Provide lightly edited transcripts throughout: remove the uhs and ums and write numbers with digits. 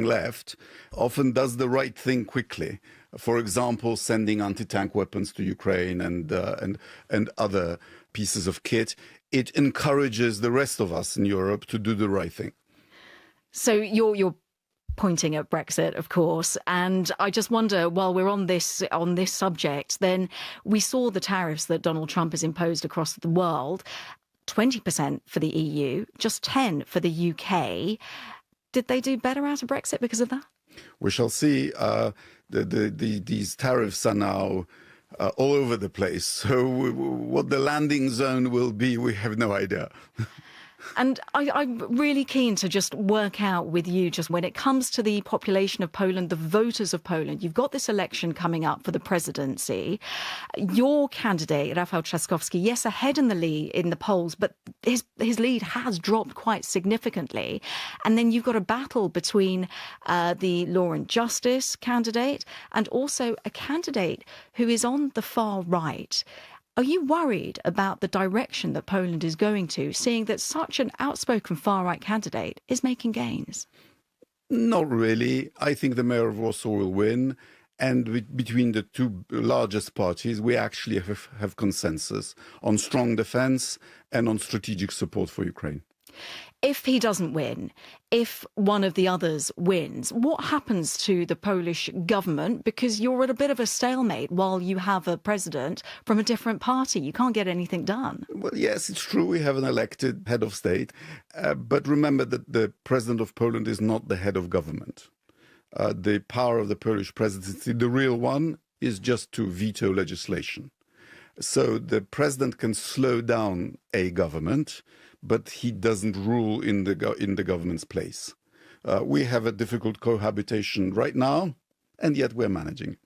left often does the right thing quickly. For example, sending anti-tank weapons to Ukraine and other pieces of kit. It encourages the rest of us in Europe to do the right thing. So you're pointing at Brexit, of course, and I just wonder, while we're on this subject, then we saw the tariffs that Donald Trump has imposed across the world, 20% for the EU, just 10% for the UK. Did they do better out of Brexit because of that? We shall see. These tariffs are now all over the place. So what the landing zone will be, we have no idea. And I'm really keen to just work out with you, just when it comes to the population of Poland, the voters of Poland, you've got this election coming up for the presidency. Your candidate, Rafał Trzaskowski, yes, ahead in the polls, but his lead has dropped quite significantly. And then you've got a battle between the Law and Justice candidate and also a candidate who is on the far right. Are you worried about the direction that Poland is going to, seeing that such an outspoken far-right candidate is making gains? Not really. I think the mayor of Warsaw will win. And between the two largest parties, we actually have consensus on strong defense and on strategic support for Ukraine. If he doesn't win, if one of the others wins, what happens to the Polish government? Because you're at a bit of a stalemate while you have a president from a different party. You can't get anything done. Well, yes, it's true. We have an elected head of state. But remember that the president of Poland is not the head of government. The power of the Polish presidency, the real one, is just to veto legislation. So the president can slow down a government, but he doesn't rule in the government's place. We have a difficult cohabitation right now, and yet we're managing.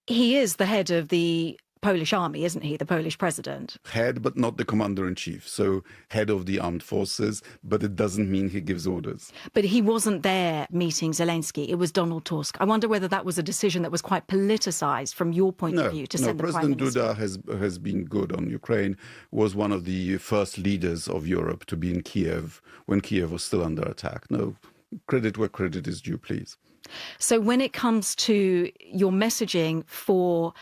He is the head of the Polish army, isn't he, the Polish president? Head, but not the commander-in-chief. So head of the armed forces, but it doesn't mean he gives orders. But he wasn't there meeting Zelensky. It was Donald Tusk. I wonder whether that was a decision that was quite politicized from your point of view to send the Prime Minister. President Duda has been good on Ukraine, was one of the first leaders of Europe to be in Kiev when Kiev was still under attack. No, credit where credit is due, please. So when it comes to your messaging for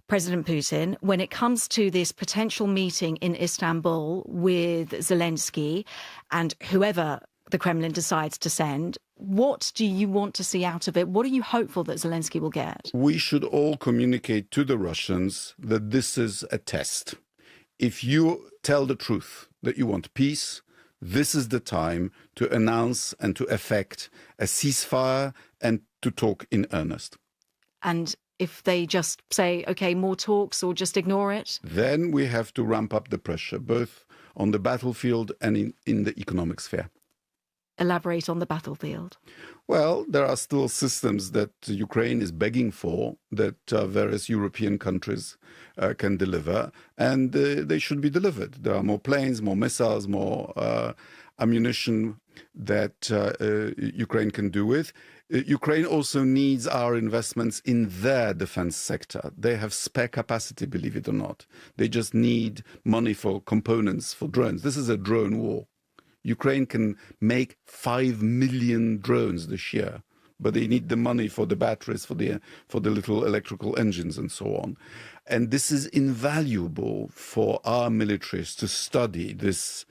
President Putin, when it comes to this potential meeting in Istanbul with Zelensky and whoever the Kremlin decides to send, what do you want to see out of it? What are you hopeful that Zelensky will get? We should all communicate to the Russians that this is a test. If you tell the truth that you want peace, this is the time to announce and to effect a ceasefire and to talk in earnest. And if they just say, OK, more talks or just ignore it? Then we have to ramp up the pressure, both on the battlefield and in the economic sphere. Elaborate on the battlefield. Well, there are still systems that Ukraine is begging for that various European countries can deliver, and they should be delivered. There are more planes, more missiles, more ammunition that Ukraine can do with. Ukraine also needs our investments in their defense sector. They have spare capacity, believe it or not. They just need money for components for drones. This is a drone war. Ukraine can make 5 million drones this year, but they need the money for the batteries, for the little electrical engines and so on. And this is invaluable for our militaries to study this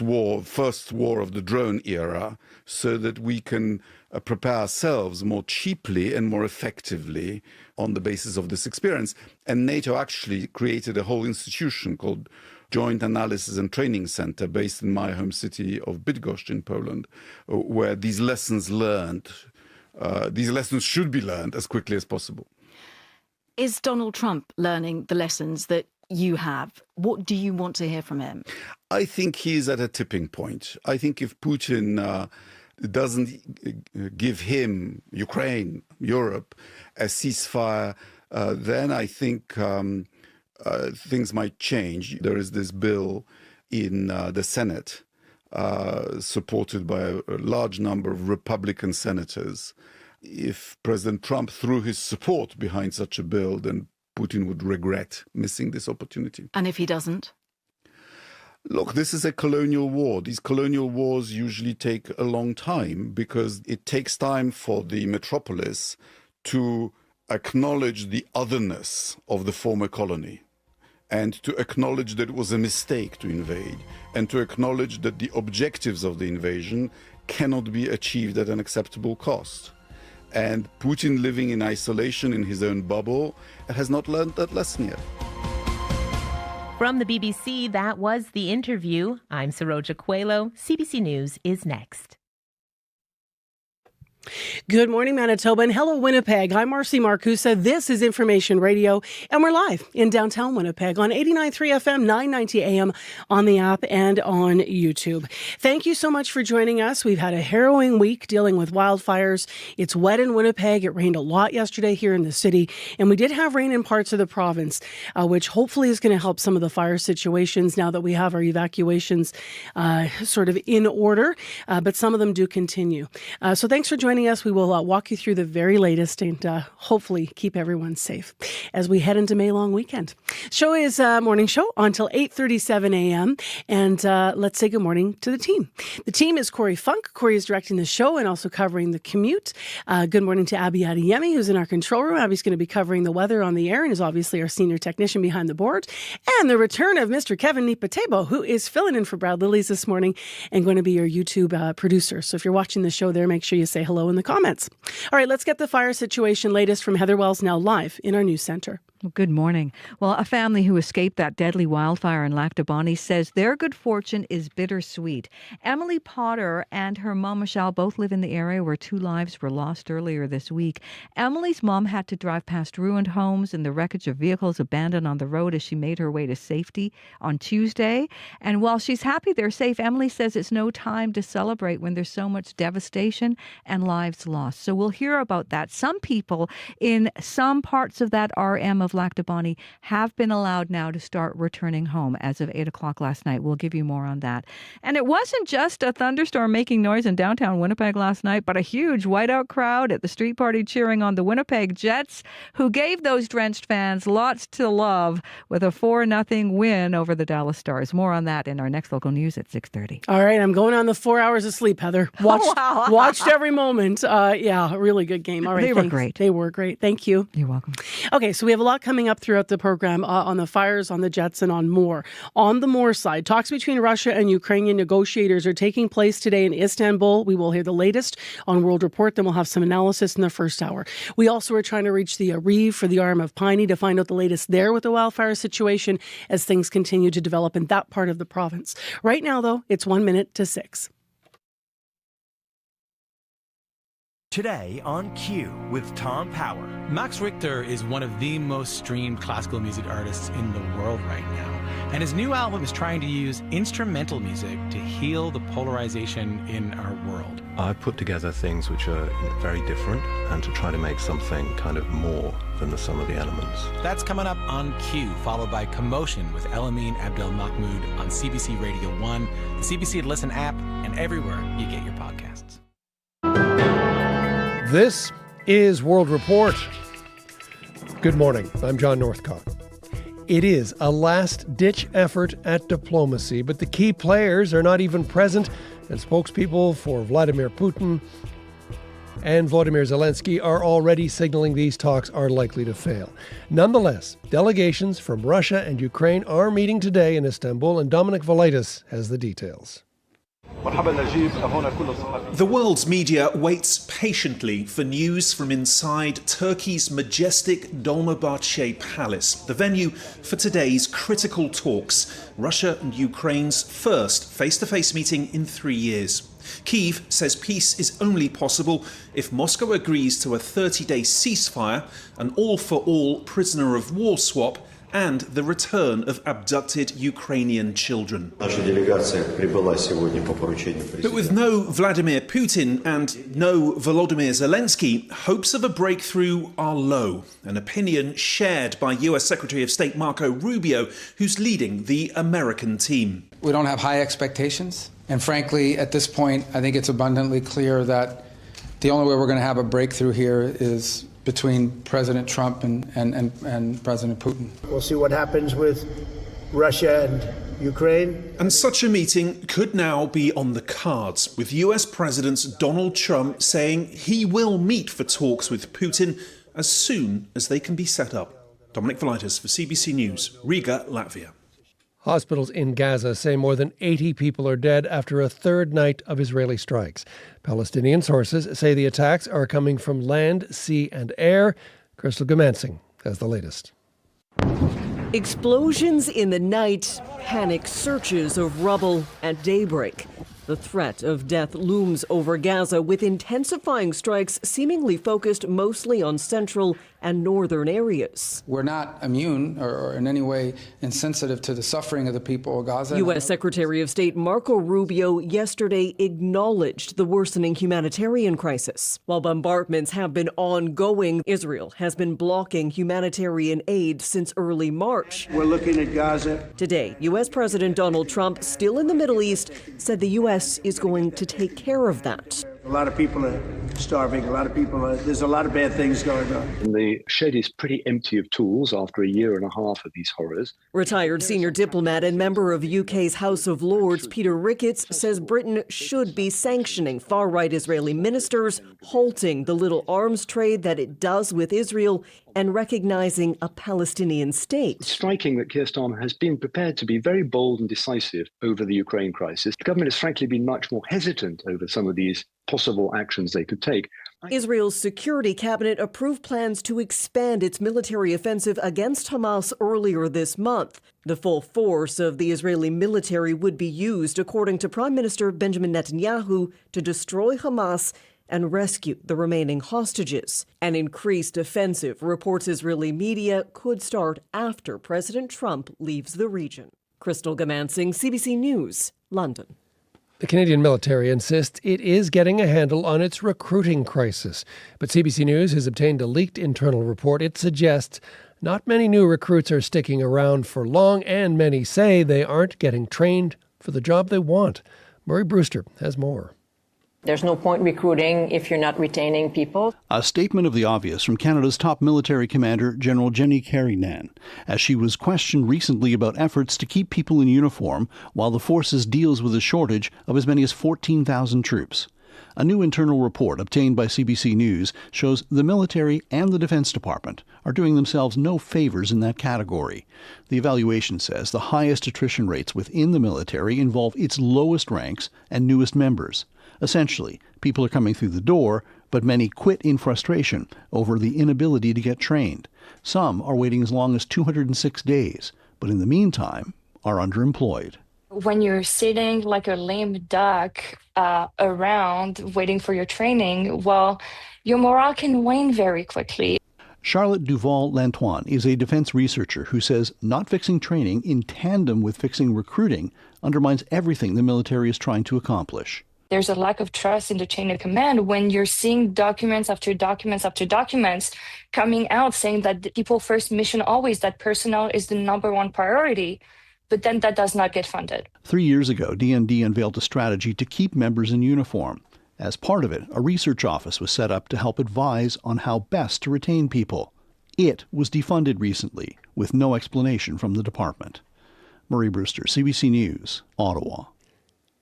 war, first war of the drone era, so that we can prepare ourselves more cheaply and more effectively on the basis of this experience. And NATO actually created a whole institution called Joint Analysis and Training Center based in my home city of Bydgoszcz in Poland, where these lessons should be learned as quickly as possible. Is Donald Trump learning the lessons that you have? What do you want to hear from him? I think he's at a tipping point. I think if Putin doesn't give him, Ukraine, Europe, a ceasefire, then I think things might change. There is this bill in the Senate supported by a large number of Republican senators. If President Trump threw his support behind such a bill, then Putin would regret missing this opportunity. And if he doesn't? Look, this is a colonial war. These colonial wars usually take a long time because it takes time for the metropolis to acknowledge the otherness of the former colony, and to acknowledge that it was a mistake to invade, and to acknowledge that the objectives of the invasion cannot be achieved at an acceptable cost. And Putin, living in isolation in his own bubble, has not learned that lesson yet. From the BBC, that was the interview. I'm Saroja Coelho. CBC News is next. Good morning, Manitoba, and hello, Winnipeg. I'm Marcy Marcusa. This is Information Radio, and we're live in downtown Winnipeg on 89.3 FM, 990 AM on the app and on YouTube. Thank you so much for joining us. We've had a harrowing week dealing with wildfires. It's wet in Winnipeg. It rained a lot yesterday here in the city, and we did have rain in parts of the province, which hopefully is going to help some of the fire situations now that we have our evacuations sort of in order, but some of them do continue. So thanks for joining us. We will walk you through the very latest and hopefully keep everyone safe as we head into May long weekend. Show is a morning show until 8:37 a.m. And let's say good morning to the team. The team is Corey Funk. Corey is directing the show and also covering the commute. Good morning to Abby Adeyemi, who's in our control room. Abby's going to be covering the weather on the air and is obviously our senior technician behind the board. And the return of Mr. Kevin Nipatebo, who is filling in for Brad Lillies this morning and going to be your YouTube producer. So if you're watching the show there, make sure you say hello in the comments. All right, let's get the fire situation latest from Heather Wells, now live in our news center. Well, good morning. Well, a family who escaped that deadly wildfire in Lac du Bonny says their good fortune is bittersweet. Emily Potter and her mom, Michelle, both live in the area where 2 lives were lost earlier this week. Emily's mom had to drive past ruined homes and the wreckage of vehicles abandoned on the road as she made her way to safety on Tuesday. And while she's happy they're safe, Emily says it's no time to celebrate when there's so much devastation and lives lost. So we'll hear about that. Some people in some parts of that RM of Lac du Bonny have been allowed now to start returning home as of 8 o'clock last night. We'll give you more on that. And it wasn't just a thunderstorm making noise in downtown Winnipeg last night, but a huge whiteout crowd at the street party cheering on the Winnipeg Jets, who gave those drenched fans lots to love with a 4-0 win over the Dallas Stars. More on that in our next local news at 6:30. All right, I'm going on the 4 hours of sleep, Heather. Watched every moment. Yeah, a really good game. All right, They were great. They were great. Thank you. You're welcome. Okay, so we have a lot coming up throughout the program on the fires, on the Jets, and on more. On the more side, talks between Russia and Ukrainian negotiators are taking place today in Istanbul. We will hear the latest on World Report, then we'll have some analysis in the first hour. We also are trying to reach the reeve for the arm of Piney to find out the latest there with the wildfire situation as things continue to develop in that part of the province. Right now, though, it's 1 minute to 6. Today on Q with Tom Power. Max Richter is one of the most streamed classical music artists in the world right now. And his new album is trying to use instrumental music to heal the polarization in our world. I've put together things which are very different and to try to make something kind of more than the sum of the elements. That's coming up on Q, followed by Commotion with Elamine Abdel Mahmoud on CBC Radio 1, the CBC Listen app, and everywhere you get your podcasts. This is World Report. Good morning. I'm John Northcott. It is a last-ditch effort at diplomacy, but the key players are not even present, and spokespeople for Vladimir Putin and Volodymyr Zelensky are already signaling these talks are likely to fail. Nonetheless, delegations from Russia and Ukraine are meeting today in Istanbul, and Dominic Valitis has the details. The world's media waits patiently for news from inside Turkey's majestic Dolmabahce Palace, the venue for today's critical talks, Russia and Ukraine's first face-to-face meeting in 3 years. Kyiv says peace is only possible if Moscow agrees to a 30-day ceasefire, an all-for-all prisoner-of-war swap, and the return of abducted Ukrainian children. But with no Vladimir Putin and no Volodymyr Zelensky, hopes of a breakthrough are low, an opinion shared by US Secretary of State Marco Rubio, who's leading the American team. We don't have high expectations, and frankly, at this point, I think it's abundantly clear that the only way we're going to have a breakthrough here is between President Trump and President Putin. We'll see what happens with Russia and Ukraine. And such a meeting could now be on the cards, with US President Donald Trump saying he will meet for talks with Putin as soon as they can be set up. Dominic Velitis for CBC News, Riga, Latvia. Hospitals in Gaza say more than 80 people are dead after a third night of Israeli strikes. Palestinian sources say the attacks are coming from land, sea and air. Crystal Gamansing has the latest. Explosions in the night, panic searches of rubble at daybreak. The threat of death looms over Gaza, with intensifying strikes seemingly focused mostly on central and northern areas. We're not immune or in any way insensitive to the suffering of the people of Gaza. U.S. Secretary of State Marco Rubio yesterday acknowledged the worsening humanitarian crisis. While bombardments have been ongoing, Israel has been blocking humanitarian aid since early March. We're looking at Gaza. Today, U.S. President Donald Trump, still in the Middle East, said the U.S. is going to take care of that. A lot of people are starving. There's a lot of bad things going on. And the shed is pretty empty of tools after a year and a half of these horrors. Retired senior diplomat and member of UK's House of Lords, Peter Ricketts, says Britain should be sanctioning far-right Israeli ministers, halting the little arms trade that it does with Israel, and recognizing a Palestinian state. It's striking that Keir Starmer has been prepared to be very bold and decisive over the Ukraine crisis. The government has frankly been much more hesitant over some of these possible actions they could take. Israel's security cabinet approved plans to expand its military offensive against Hamas earlier this month. The full force of the Israeli military would be used, according to Prime Minister Benjamin Netanyahu, to destroy Hamas and rescue the remaining hostages. An increased offensive, reports Israeli media, could start after President Trump leaves the region. Crystal Gamansing, CBC News, London. The Canadian military insists it is getting a handle on its recruiting crisis. But CBC News has obtained a leaked internal report. It suggests not many new recruits are sticking around for long, and many say they aren't getting trained for the job they want. Murray Brewster has more. There's no point recruiting if you're not retaining people. A statement of the obvious from Canada's top military commander, General Jenny Carignan, as she was questioned recently about efforts to keep people in uniform while the forces deals with a shortage of as many as 14,000 troops. A new internal report obtained by CBC News shows the military and the Defence Department are doing themselves no favours in that category. The evaluation says the highest attrition rates within the military involve its lowest ranks and newest members. Essentially, people are coming through the door, but many quit in frustration over the inability to get trained. Some are waiting as long as 206 days, but in the meantime are underemployed. When you're sitting like a lame duck around waiting for your training, well, your morale can wane very quickly. Charlotte Duval-Lantoine is a defense researcher who says not fixing training in tandem with fixing recruiting undermines everything the military is trying to accomplish. There's a lack of trust in the chain of command when you're seeing documents after documents after documents coming out saying that the people first mission always, that personnel is the number one priority, but then that does not get funded. 3 years ago, DND unveiled a strategy to keep members in uniform. As part of it, a research office was set up to help advise on how best to retain people. It was defunded recently, with no explanation from the department. Murray Brewster, CBC News, Ottawa.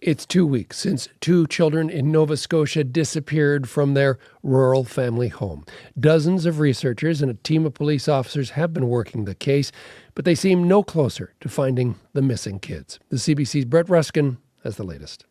It's 2 weeks since 2 children in Nova Scotia disappeared from their rural family home. Dozens of researchers and a team of police officers have been working the case, but they seem no closer to finding the missing kids. The CBC's Brett Ruskin has the latest.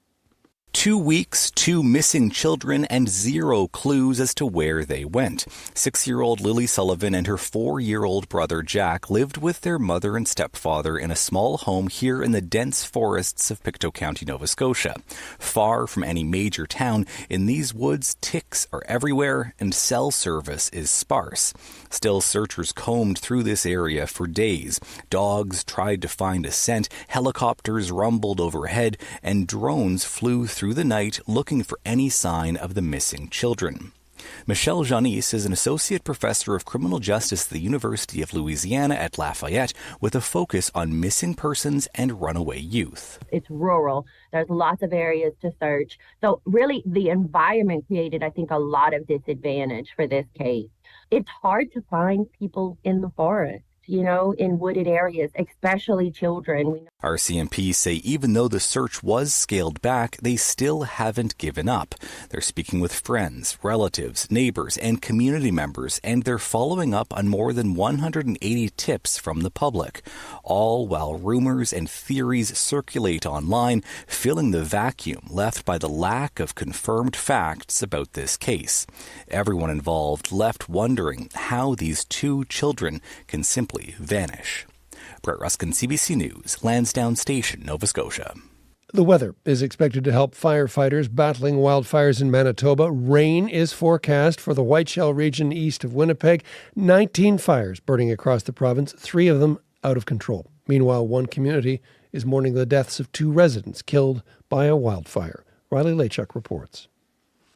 2 weeks, 2 missing children, and 0 clues as to where they went. 6-year-old Lily Sullivan and her 4-year-old brother Jack lived with their mother and stepfather in a small home here in the dense forests of Pictou County, Nova Scotia. Far from any major town, in these woods, ticks are everywhere and cell service is sparse. Still, searchers combed through this area for days. Dogs tried to find a scent, helicopters rumbled overhead, and drones flew through the night looking for any sign of the missing children. Michelle Janice is an associate professor of criminal justice at the University of Louisiana at Lafayette with a focus on missing persons and runaway youth. It's rural. There's lots of areas to search. So really the environment created, I think, a lot of disadvantage for this case. It's hard to find people in the forest. in wooded areas, especially children. RCMP say even though the search was scaled back, they still haven't given up. They're speaking with friends, relatives, neighbors, and community members, and they're following up on more than 180 tips from the public, all while rumors and theories circulate online, filling the vacuum left by the lack of confirmed facts about this case. Everyone involved left wondering how these two children can simply vanish. Brett Ruskin, CBC News, Lansdowne Station, Nova Scotia. The weather is expected to help firefighters battling wildfires in Manitoba. Rain is forecast for the Whiteshell region east of Winnipeg. 19 fires burning across the province, 3 of them out of control. Meanwhile, one community is mourning the deaths of 2 residents killed by a wildfire. Riley Lachuk reports.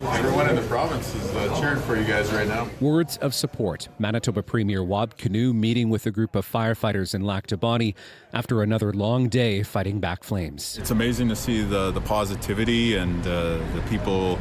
Everyone in the province is cheering for you guys right now. Words of support. Manitoba Premier Wab Kinew meeting with a group of firefighters in Lac du Bonnet after another long day fighting back flames. It's amazing to see the positivity and the people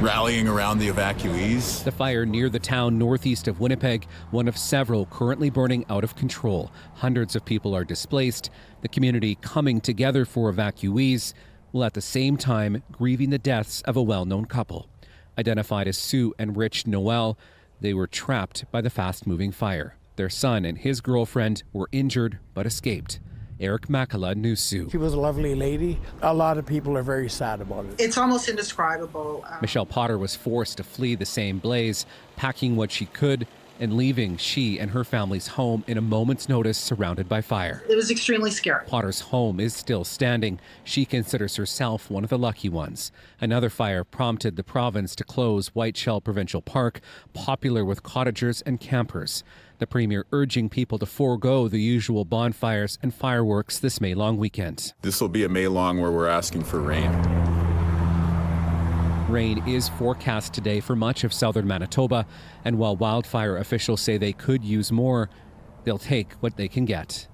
rallying around the evacuees. The fire near the town northeast of Winnipeg, one of several currently burning out of control. Hundreds of people are displaced. The community coming together for evacuees, while at the same time grieving the deaths of a well-known couple. Identified as Sue and Rich Noel, they were trapped by the fast-moving fire. Their son and his girlfriend were injured but escaped. Eric Makala knew Sue. She was a lovely lady. A lot of people are very sad about it. It's almost indescribable. Michelle Potter was forced to flee the same blaze, packing what she could and leaving she and her family's home in a moment's notice surrounded by fire. It was extremely scary. Potter's home is still standing. She considers herself one of the lucky ones. Another fire prompted the province to close Whiteshell Provincial Park, popular with cottagers and campers. The Premier urging people to forego the usual bonfires and fireworks this May long weekend. This will be a May long where we're asking for rain. Rain is forecast today for much of southern Manitoba, and while wildfire officials say they could use more, they'll take what they can get.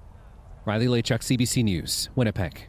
Riley Lachuk, CBC News, Winnipeg.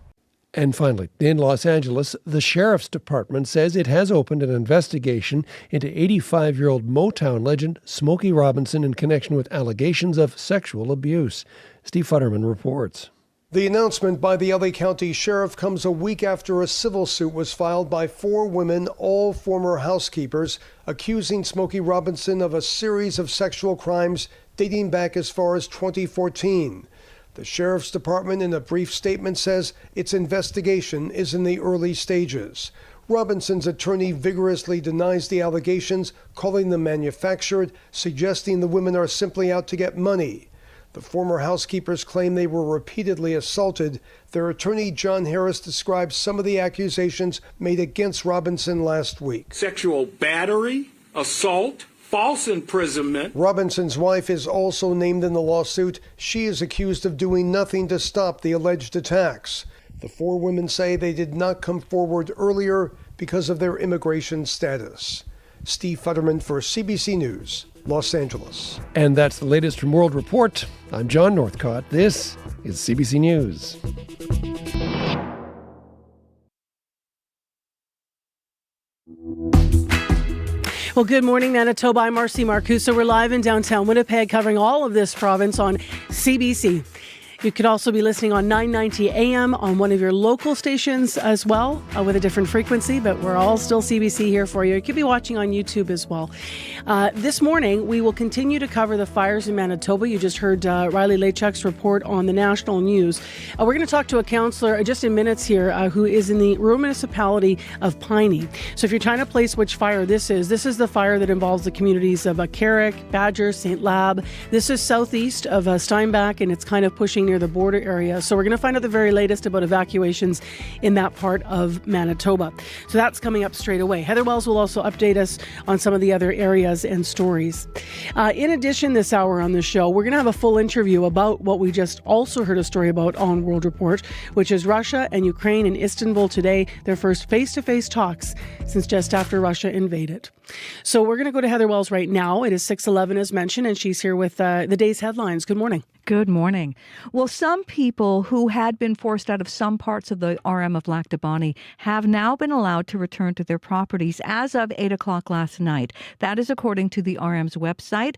And finally, in Los Angeles, the Sheriff's Department says it has opened an investigation into 85-year-old Motown legend Smokey Robinson in connection with allegations of sexual abuse. Steve Futterman reports. The announcement by the LA County Sheriff comes a week after a civil suit was filed by 4 women, all former housekeepers, accusing Smokey Robinson of a series of sexual crimes dating back as far as 2014. The Sheriff's Department, in a brief statement, says its investigation is in the early stages. Robinson's attorney vigorously denies the allegations, calling them manufactured, suggesting the women are simply out to get money. The former housekeepers claim they were repeatedly assaulted. Their attorney, John Harris, describes some of the accusations made against Robinson last week. Sexual battery, assault, false imprisonment. Robinson's wife is also named in the lawsuit. She is accused of doing nothing to stop the alleged attacks. The 4 women say they did not come forward earlier because of their immigration status. Steve Futterman for CBC News, Los Angeles. And that's the latest from World Report. I'm John Northcott. This is CBC News. Well, good morning, Manitoba. I'm Marcy Marcusa. We're live in downtown Winnipeg, covering all of this province on CBC. You could also be listening on 990 AM on one of your local stations as well, with a different frequency, but we're all still CBC here for you. You could be watching on YouTube as well. This morning, we will continue to cover the fires in Manitoba. You just heard Riley Lachuk's report on the national news. We're going to talk to a councillor just in minutes here who is in the rural municipality of Piney. So if you're trying to place which fire this is the fire that involves the communities of Carrick, Badger, St. Lab. This is southeast of Steinbach, and it's kind of pushing near the border area. So we're going to find out the very latest about evacuations in that part of Manitoba. So that's coming up straight away. Heather Wells will also update us on some of the other areas and stories. In addition, this hour on the show, we're going to have a full interview about what we just also heard a story about on World Report, which is Russia and Ukraine in Istanbul today, their first face-to-face talks since just after Russia invaded. So we're going to go to Heather Wells right now. It is 6:11 as mentioned, and she's here with the day's headlines. Good morning. Good morning. Well, some people who had been forced out of some parts of the RM of Lac du Bonnet have now been allowed to return to their properties as of 8 o'clock last night. That is according to the RM's website.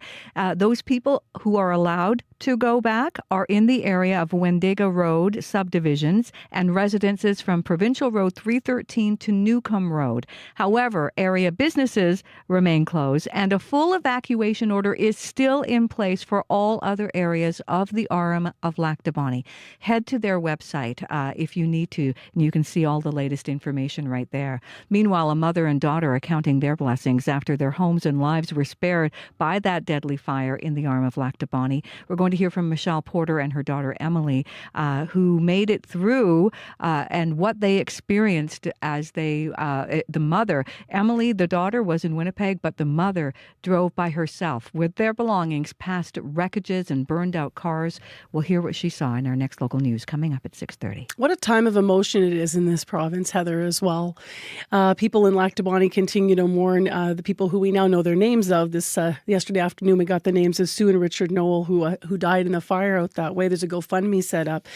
Those people who are allowed to go back are in the area of Wendiga Road subdivisions and residences from Provincial Road 313 to Newcomb Road. However, area businesses remain closed and a full evacuation order is still in place for all other areas of the RM of Lac du Bonnet. Head to their website if you need to, and you can see all the latest information right there. Meanwhile, a mother and daughter are counting their blessings after their homes and lives were spared by that deadly fire in the RM of Lac du Bonnet. We're going to hear from Michelle Porter and her daughter Emily, who made it through and what they experienced as the mother. Emily, the daughter, was in Winnipeg, but the mother drove by herself with their belongings past wreckages and burned out cars. We'll hear what she saw in our next local news coming up at 6:30. What a time of emotion it is in this province, Heather, as well. People in Lac du Bonnet continue to mourn the people who we now know their names of. This yesterday afternoon, we got the names of Sue and Richard Noel, who died in the fire out that way. There's a GoFundMe set up.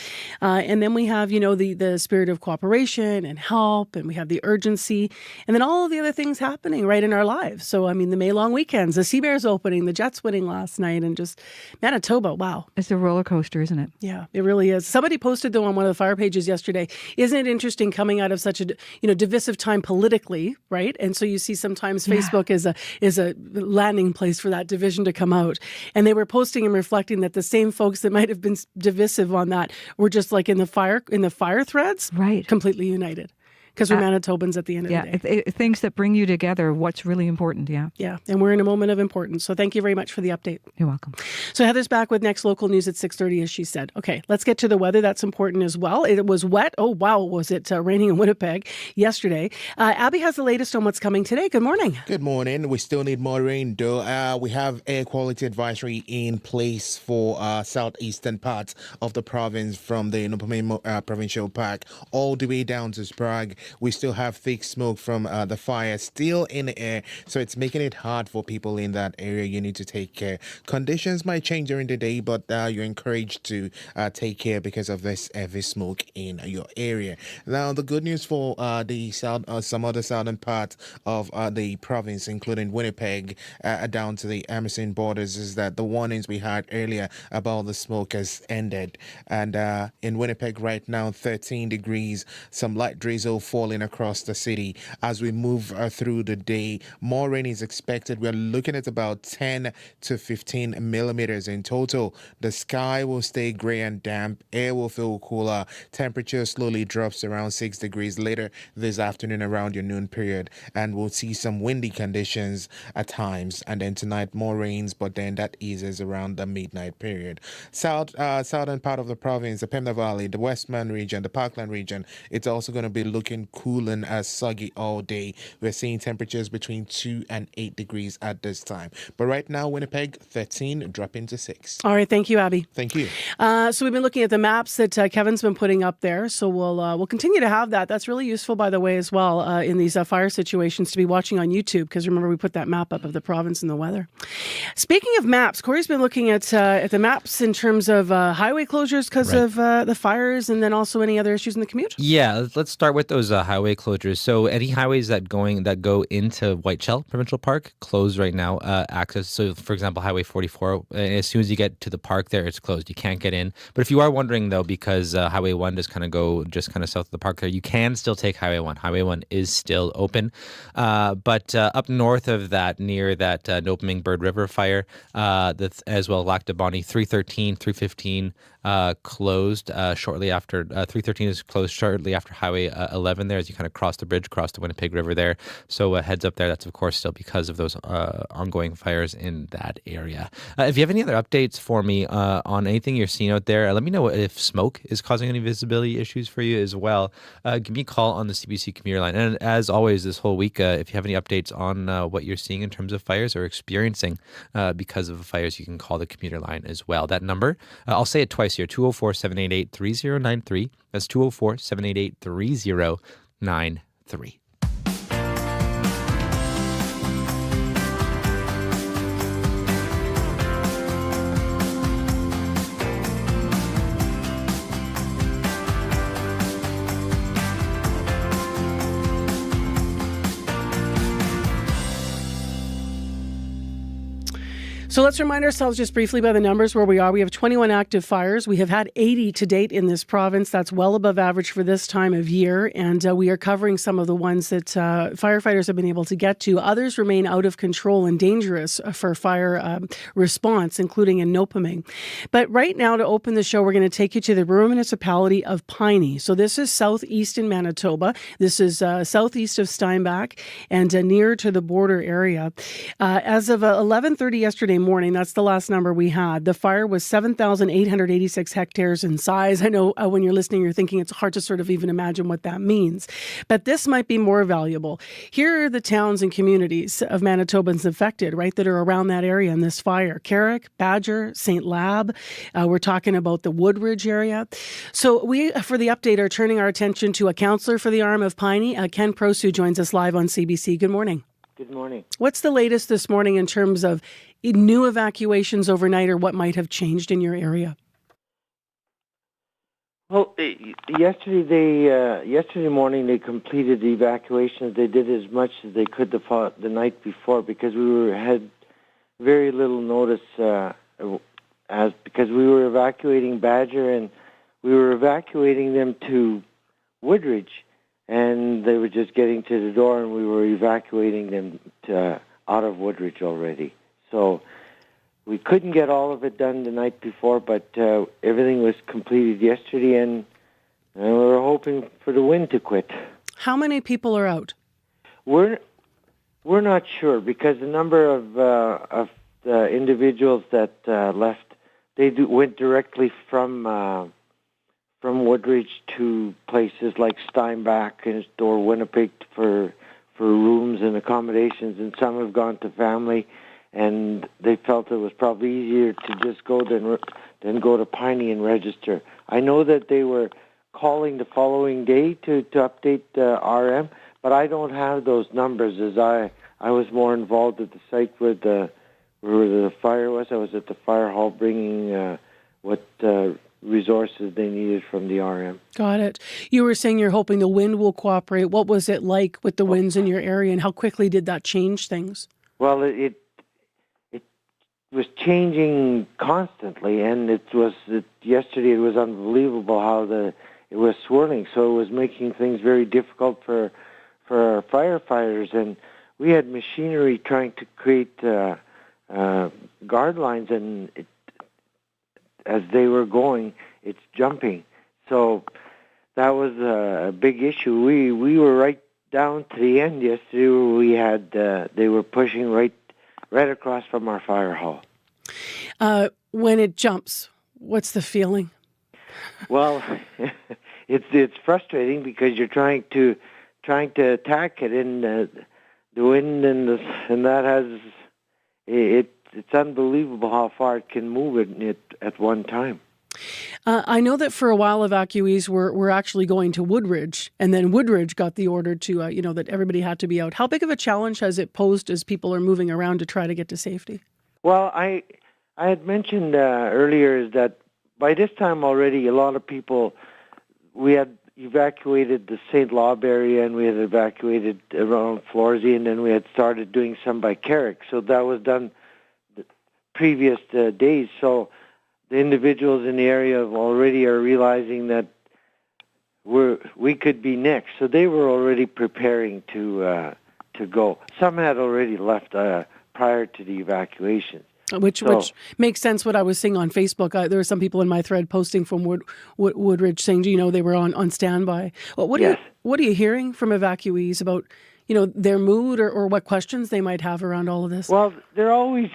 And then we have, the spirit of cooperation and help, and we have the urgency, and then all of the other things happening right in our lives. So, the May long weekends, the Seabears opening, the Jets winning last night, and just Manitoba, wow. It's a roller coaster, isn't it? Yeah, it really is. Somebody posted, though, on one of the fire pages yesterday, isn't it interesting coming out of such a, divisive time politically, right? And so you see sometimes Facebook is a landing place for that division to come out. And they were posting and reflecting that the same folks that might have been divisive on that were just like in the fire threads, right? Completely united. Because we're Manitobans at the end of the day. Things that bring you together, what's really important, yeah. Yeah, and we're in a moment of importance. So thank you very much for the update. You're welcome. So Heather's back with next local news at 6:30, as she said. Okay, let's get to the weather. That's important as well. It was wet. Oh, wow, was it raining in Winnipeg yesterday. Abby has the latest on what's coming today. Good morning. Good morning. We still need more rain, though. We have air quality advisory in place for southeastern parts of the province from the Provincial Park all the way down to Sprague. We still have thick smoke from the fire still in the air, so it's making it hard for people in that area. You need to take care. Conditions might change during the day, but you're encouraged to take care because of this heavy smoke in your area. Now, the good news for the some other southern parts of the province, including Winnipeg, down to the Emerson borders, is that the warnings we had earlier about the smoke has ended. And in Winnipeg right now, 13 degrees, some light drizzle falling across the city. As we move through the day, more rain is expected. We're looking at about 10 to 15 millimeters in total. The sky will stay gray and damp. Air will feel cooler. Temperature slowly drops around 6 degrees later this afternoon around your noon period. And we'll see some windy conditions at times. And then tonight, more rains, but then that eases around the midnight period. Southern part of the province, the Pembina Valley, the Westman region, the Parkland region, it's also going to be looking cool and soggy all day. We're seeing temperatures between 2 and 8 degrees at this time. But right now, Winnipeg, 13, dropping to 6. All right. Thank you, Abby. Thank you. So we've been looking at the maps that Kevin's been putting up there. So we'll continue to have that. That's really useful, by the way, as well, in these fire situations to be watching on YouTube. Because remember, we put that map up of the province and the weather. Speaking of maps, Corey's been looking at the maps in terms of highway closures because of the fires, and then also any other issues in the commute. Yeah, let's start with those highway closures. So any highways that go into Whiteshell Provincial Park closed right now. Access. So for example, Highway 44. As soon as you get to the park there, it's closed. You can't get in. But if you are wondering though, because Highway 1 does kind of go just kind of south of the park there, you can still take Highway 1. Highway 1 is still open. But up north of that, near that Nopeming Bird River fire, as well, Lac du Bonnet 313, 315 closed shortly after. 313 is closed shortly after Highway 11 there, as you kind of cross the bridge, across the Winnipeg River there. So heads up there. That's, of course, still because of those ongoing fires in that area. If you have any other updates for me on anything you're seeing out there, let me know if smoke is causing any visibility issues for you as well. Give me a call on the CBC commuter line. And as always, this whole week, if you have any updates on what you're seeing in terms of fires or experiencing because of fires, you can call the commuter line as well. That number, I'll say it twice here, 204-788-3093. That's 204-788-3093. So let's remind ourselves just briefly by the numbers where we are. We have 21 active fires. We have had 80 to date in this province. That's well above average for this time of year. And we are covering some of the ones that firefighters have been able to get to. Others remain out of control and dangerous for fire response, including in Nopaming. But right now, to open the show, we're going to take you to the rural municipality of Piney. So this is southeast in Manitoba. This is southeast of Steinbach and near to the border area. As of 11:30 yesterday morning, that's the last number we had, the fire was 7,886 hectares in size. I know when you're listening, you're thinking it's hard to sort of even imagine what that means. But this might be more valuable. Here are the towns and communities of Manitobans affected, right, that are around that area in this fire. Carrick, Badger, St. Lab. We're talking about the Woodridge area. So we, for the update, are turning our attention to a councillor for the arm of Piney. Ken Prosu joins us live on CBC. Good morning. Good morning. What's the latest this morning in terms of new evacuations overnight, or what might have changed in your area? Well, yesterday morning they completed the evacuations. They did as much as they could the night before because we had very little notice because we were evacuating Badger and we were evacuating them to Woodridge, and they were just getting to the door, and we were evacuating them out of Woodridge already. So we couldn't get all of it done the night before, but everything was completed yesterday, and we were hoping for the wind to quit. How many people are out? We're not sure because the number of individuals that left, they went directly from Woodridge to places like Steinbach or Winnipeg for rooms and accommodations, and some have gone to family, and they felt it was probably easier to just go than go to Piney and register. I know that they were calling the following day to update RM, but I don't have those numbers as I was more involved at the site where the fire was. I was at the fire hall bringing what resources they needed from the RM. Got it. You were saying you're hoping the wind will cooperate. What was it like with the winds in your area, and how quickly did that change things? Well, it was changing constantly, and yesterday it was unbelievable how it was swirling. So it was making things very difficult for our firefighters, and we had machinery trying to create guard lines, and as they were going, it's jumping. So that was a big issue. We were right down to the end yesterday where we had they were pushing right across from our fire hall. When it jumps, what's the feeling? Well, it's frustrating because you're trying to attack it, and the wind and that has it. It's unbelievable how far it can move it at one time. I know that for a while evacuees were actually going to Woodridge, and then Woodridge got the order to, that everybody had to be out. How big of a challenge has it posed as people are moving around to try to get to safety? Well, I had mentioned earlier is that by this time already, a lot of people, we had evacuated the St. Lob area, and we had evacuated around Floresy, and then we had started doing some by Carrick. So that was done previous days. So the individuals in the area already are realizing that we could be next. So they were already preparing to go. Some had already left prior to the evacuation. Which makes sense. What I was seeing on Facebook, there were some people in my thread posting from Woodridge saying, they were on standby. Well, what are you hearing from evacuees about, their mood or what questions they might have around all of this? Well, they're always,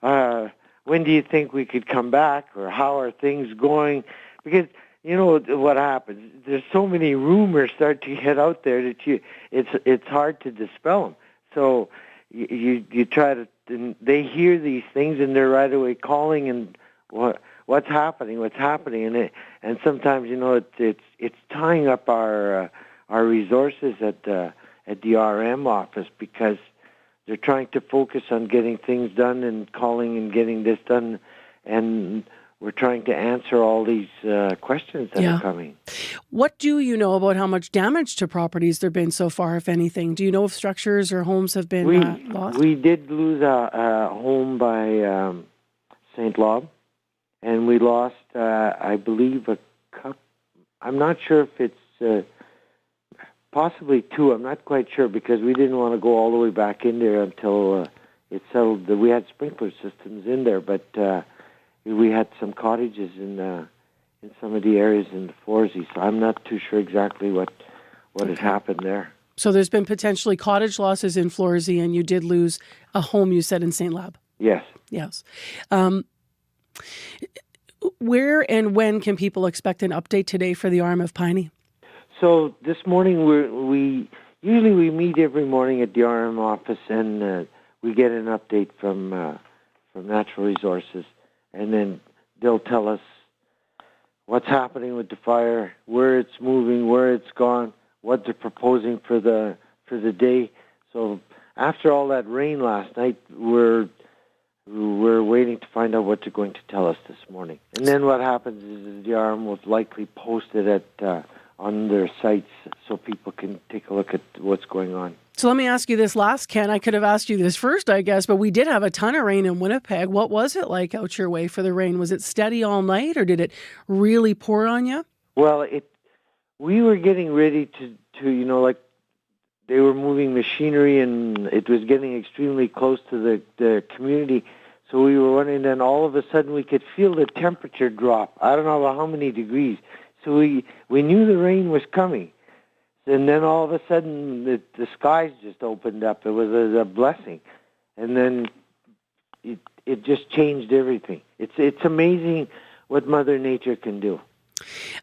when do you think we could come back, or how are things going? Because you know what happens. There's so many rumors start to get out there that it's hard to dispel them. So you try to. They hear these things and they're right away calling and what's happening, and sometimes it's tying up our resources at the RM office because they're trying to focus on getting things done and calling and getting this done, and we're trying to answer all these questions that are coming. What do you know about how much damage to properties there have been so far, if anything? Do you know if structures or homes have been lost? We did lose a home by St. Lob, and we lost, I believe, a couple. I'm not sure if it's possibly two. I'm not quite sure because we didn't want to go all the way back in there until it settled. We had sprinkler systems in there, but we had some cottages in some of the areas in the Florzy, so I'm not too sure exactly what had happened there. So there's been potentially cottage losses in Florzy, and you did lose a home, you said, in St. Lab. Yes. Yes. Where and when can people expect an update today for the RM of Piney? So this morning we usually meet every morning at the RM office, and we get an update from Natural Resources, and then they'll tell us what's happening with the fire, where it's moving, where it's gone, what they're proposing for the day. So after all that rain last night, we're waiting to find out what they're going to tell us this morning. And then what happens is the RM will likely post it on their sites so people can take a look at what's going on. So let me ask you this last, Ken. I could have asked you this first, I guess, but we did have a ton of rain in Winnipeg. What was it like out your way for the rain? Was it steady all night, or did it really pour on you? Well, we were getting ready to like they were moving machinery, and it was getting extremely close to the community. So we were running, and all of a sudden we could feel the temperature drop. I don't know how many degrees. So we knew the rain was coming. And then all of a sudden the skies just opened up. It was a blessing. And then it just changed everything. It's amazing what Mother Nature can do.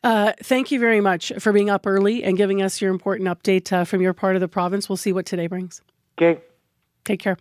Thank you very much for being up early and giving us your important update from your part of the province. We'll see what today brings. Okay. Take care.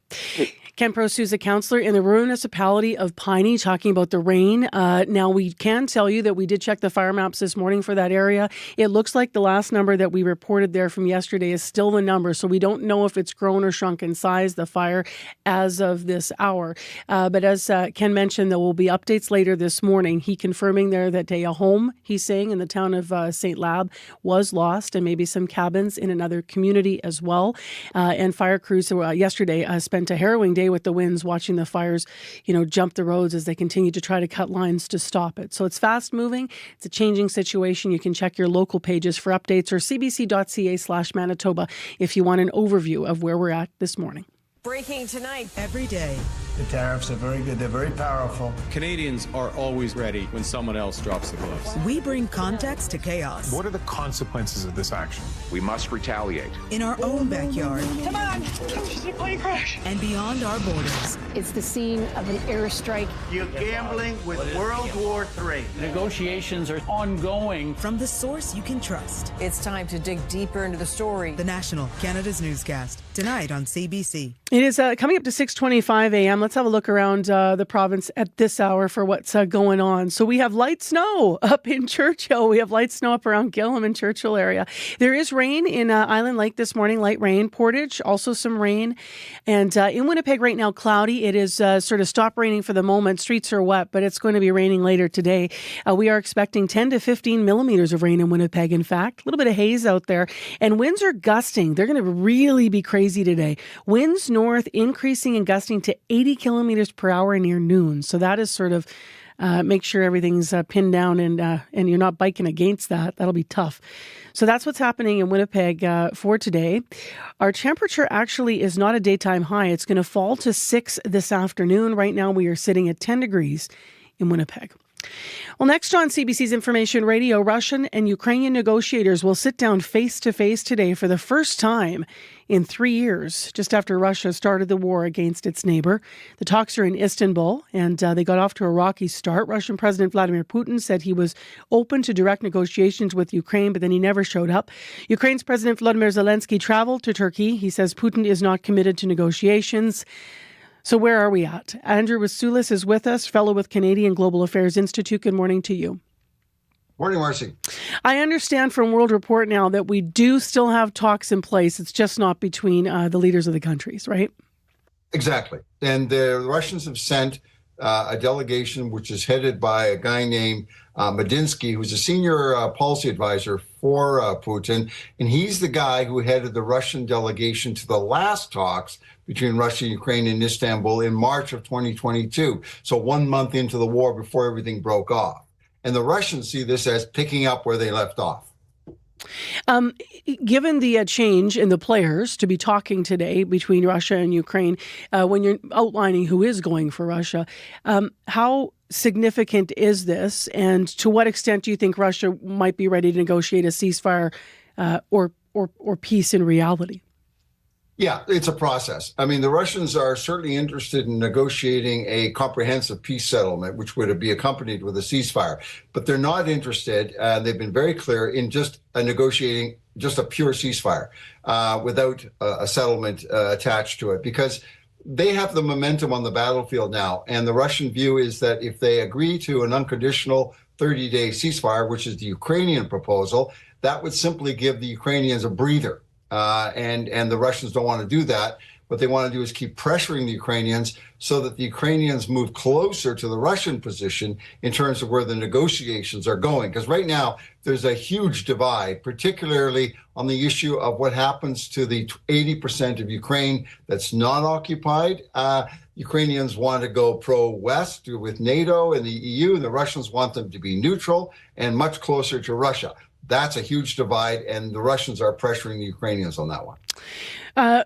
Ken Prostu's a councillor in the municipality of Piney, talking about the rain. Now, we can tell you that we did check the fire maps this morning for that area. It looks like the last number that we reported there from yesterday is still the number, so we don't know if it's grown or shrunk in size, the fire, as of this hour. But as Ken mentioned, there will be updates later this morning. He confirming there that a home, he's saying, in the town of St. Lab was lost, and maybe some cabins in another community as well. And fire crews yesterday spent a harrowing day with the winds, watching the fires, jump the roads as they continue to try to cut lines to stop it. So it's fast moving. It's a changing situation. You can check your local pages for updates or cbc.ca/Manitoba if you want an overview of where we're at this morning. Breaking tonight, every day. The tariffs are very good. They're very powerful. Canadians are always ready when someone else drops the gloves. We bring context to chaos. What are the consequences of this action? We must retaliate. In our own backyard. Come on! Plane crash! And beyond our borders. It's the scene of an airstrike. You're gambling with World War III. Negotiations are ongoing. From the source you can trust. It's time to dig deeper into the story. The National, Canada's newscast. Tonight on CBC. It is coming up to 6:25 a.m. Let's have a look around the province at this hour for what's going on. So we have light snow up in Churchill. We have light snow up around Gilham and Churchill area. There is rain in Island Lake this morning, light rain. Portage, also some rain. And in Winnipeg right now, cloudy. It is sort of stopped raining for the moment. Streets are wet, but it's going to be raining later today. We are expecting 10 to 15 millimeters of rain in Winnipeg, in fact. A little bit of haze out there. And winds are gusting. They're going to really be crazy today. Winds north increasing and gusting to 80 kilometers per hour near noon. So that is sort of make sure everything's pinned down and you're not biking against that. That'll be tough. So that's what's happening in Winnipeg for today. Our temperature actually is not a daytime high. It's going to fall to 6 this afternoon. Right now we are sitting at 10 degrees in Winnipeg. Well, next on CBC's Information Radio, Russian and Ukrainian negotiators will sit down face-to-face today for the first time in 3 years, just after Russia started the war against its neighbor. The talks are in Istanbul, and they got off to a rocky start. Russian President Vladimir Putin said he was open to direct negotiations with Ukraine, but then he never showed up. Ukraine's President Volodymyr Zelensky traveled to Turkey. He says Putin is not committed to negotiations. So where are we at? Andrew Wasoulis is with us, fellow with Canadian Global Affairs Institute. Good morning to you. Morning, Marcy. I understand from World Report now that we do still have talks in place. It's just not between the leaders of the countries, right? Exactly. And the Russians have sent a delegation which is headed by a guy named Medinsky, who's a senior policy advisor for Putin. And he's the guy who headed the Russian delegation to the last talks between Russia and Ukraine in Istanbul in March of 2022. So 1 month into the war before everything broke off. And the Russians see this as picking up where they left off. Given the change in the players to be talking today between Russia and Ukraine, when you're outlining who is going for Russia, how significant is this? And to what extent do you think Russia might be ready to negotiate a ceasefire or peace in reality? Yeah, it's a process. I mean, the Russians are certainly interested in negotiating a comprehensive peace settlement, which would be accompanied with a ceasefire. But they're not interested, they've been very clear, in just negotiating just a pure ceasefire without a settlement attached to it, because they have the momentum on the battlefield now. And the Russian view is that if they agree to an unconditional 30-day ceasefire, which is the Ukrainian proposal, that would simply give the Ukrainians a breather. And the Russians don't want to do that. What they want to do is keep pressuring the Ukrainians so that the Ukrainians move closer to the Russian position in terms of where the negotiations are going. Because right now, there's a huge divide, particularly on the issue of what happens to the 80% of Ukraine that's not occupied. Ukrainians want to go pro-West with NATO and the EU, and the Russians want them to be neutral and much closer to Russia. That's a huge divide, and the Russians are pressuring the Ukrainians on that one.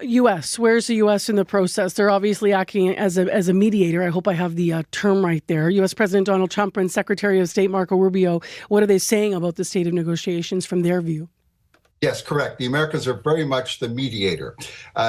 U.S., where's the U.S. in the process? They're obviously acting as a mediator. I hope I have the term right there. U.S. President Donald Trump and Secretary of State Marco Rubio, what are they saying about the state of negotiations from their view? Yes, correct. The Americans are very much the mediator.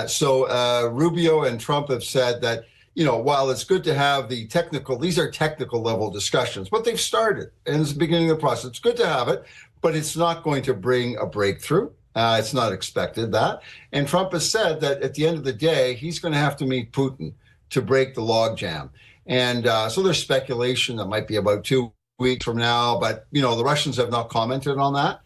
So Rubio and Trump have said that, while it's good to have these are technical level discussions, but they've started, and it's the beginning of the process. It's good to have it, but it's not going to bring a breakthrough. It's not expected that. And Trump has said that at the end of the day, he's going to have to meet Putin to break the logjam. And so there's speculation that might be about 2 weeks from now, but, the Russians have not commented on that.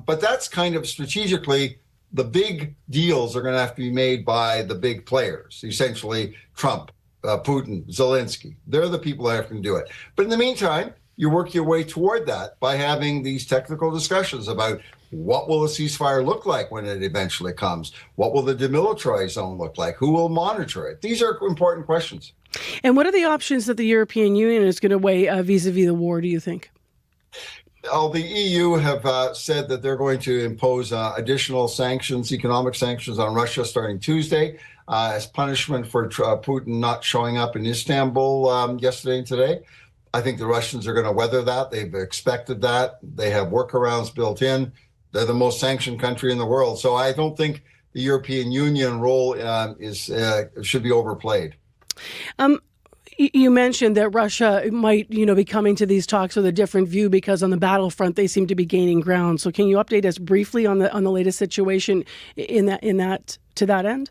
But that's kind of strategically, the big deals are going to have to be made by the big players, essentially Trump, Putin, Zelensky. They're the people that have to do it. But in the meantime, you work your way toward that by having these technical discussions about what will a ceasefire look like when it eventually comes? What will the demilitarized zone look like? Who will monitor it? These are important questions. And what are the options that the European Union is going to weigh vis-a-vis the war, do you think? The EU have said that they're going to impose additional sanctions, economic sanctions on Russia starting Tuesday as punishment for Putin not showing up in Istanbul yesterday and today. I think the Russians are going to weather that. They've expected that. They have workarounds built in. They're the most sanctioned country in the world. So I don't think the European Union role should be overplayed. You mentioned that Russia might, be coming to these talks with a different view because on the battlefront they seem to be gaining ground. So can you update us briefly on the latest situation in that to that end?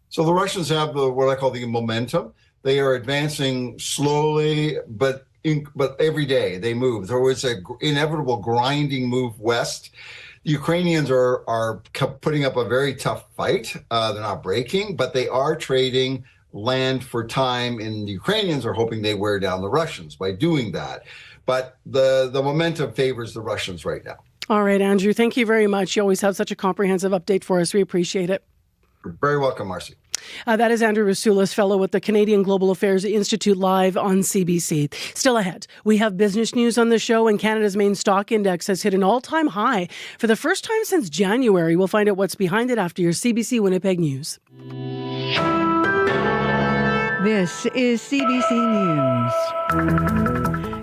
So the Russians have what I call the momentum. They are advancing slowly, but every day they move. There was an inevitable grinding move west. The Ukrainians are putting up a very tough fight. They're not breaking, but they are trading land for time, and the Ukrainians are hoping they wear down the Russians by doing that. But the momentum favors the Russians right now. All right, Andrew, thank you very much. You always have such a comprehensive update for us. We appreciate it. You're very welcome, Marcy. That is Andrew Rasulis, fellow with the Canadian Global Affairs Institute, live on CBC. Still ahead, we have business news on the show, and Canada's main stock index has hit an all-time high for the first time since January. We'll find out what's behind it after your CBC Winnipeg News. This is CBC News.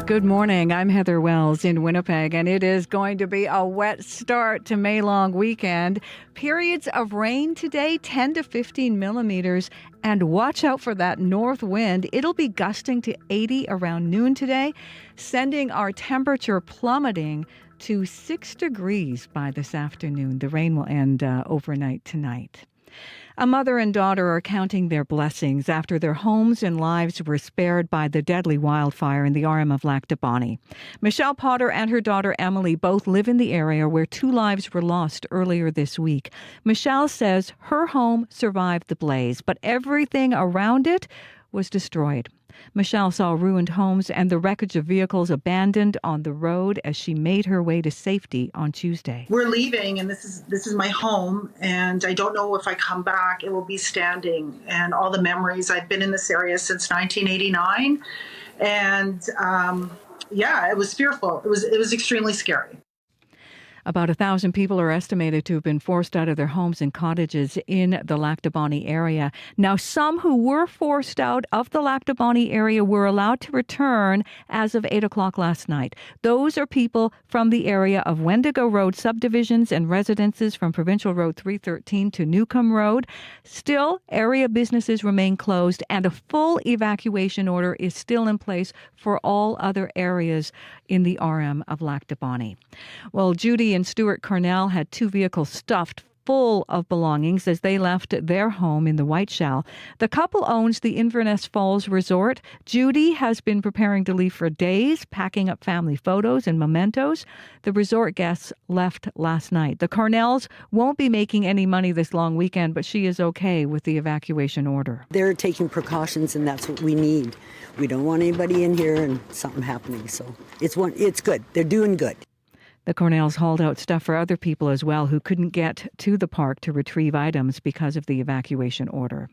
Good morning. I'm Heather Wells in Winnipeg, and it is going to be a wet start to May-long weekend. Periods of rain today, 10 to 15 millimeters, and watch out for that north wind. It'll be gusting to 80 around noon today, sending our temperature plummeting to 6 degrees by this afternoon. The rain will end overnight tonight. A mother and daughter are counting their blessings after their homes and lives were spared by the deadly wildfire in the RM of Lac du Bonnet. Michelle Potter and her daughter Emily both live in the area where 2 lives were lost earlier this week. Michelle says her home survived the blaze, but everything around it was destroyed. Michelle saw ruined homes and the wreckage of vehicles abandoned on the road as she made her way to safety on Tuesday. We're leaving, and this is my home, and I don't know if I come back, it will be standing. And all the memories, I've been in this area since 1989, and it was fearful. It was extremely scary. About 1,000 people are estimated to have been forced out of their homes and cottages in the Lac du Bonnet area. Now, some who were forced out of the Lac du Bonnet area were allowed to return as of 8 o'clock last night. Those are people from the area of Wendigo Road subdivisions and residences from Provincial Road 313 to Newcomb Road. Still, area businesses remain closed, and a full evacuation order is still in place for all other areas in the RM of Lac du Bonnet. Well, Judy and Stuart Cornell had 2 vehicles stuffed full of belongings as they left their home in the Whiteshell. The couple owns the Inverness Falls Resort. Judy has been preparing to leave for days, packing up family photos and mementos. The resort guests left last night. The Cornells won't be making any money this long weekend, but she is okay with the evacuation order. They're taking precautions, and that's what we need. We don't want anybody in here and something happening. So it's good. They're doing good. The Cornells hauled out stuff for other people as well who couldn't get to the park to retrieve items because of the evacuation order.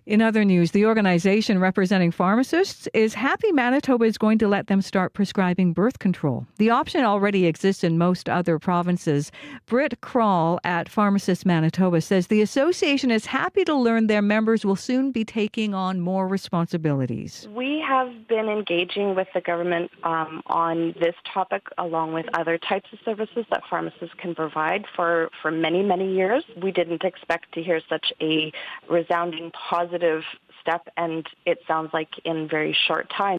In other news, the organization representing pharmacists is happy Manitoba is going to let them start prescribing birth control. The option already exists in most other provinces. Britt Krall at Pharmacists Manitoba says the association is happy to learn their members will soon be taking on more responsibilities. We have been engaging with the government on this topic along with other types of services that pharmacists can provide for many, many years. We didn't expect to hear such a resounding positive step, and it sounds like in very short time.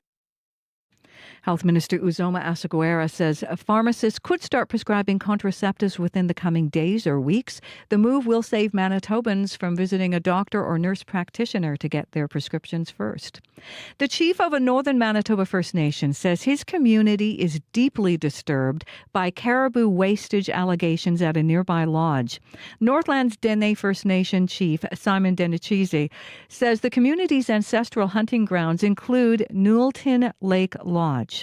Health Minister Uzoma Asseguera says pharmacists could start prescribing contraceptives within the coming days or weeks. The move will save Manitobans from visiting a doctor or nurse practitioner to get their prescriptions first. The chief of a Northern Manitoba First Nation says his community is deeply disturbed by caribou wastage allegations at a nearby lodge. Northland's Dene First Nation chief Simon Denichisi says the community's ancestral hunting grounds include Newelton Lake Lodge.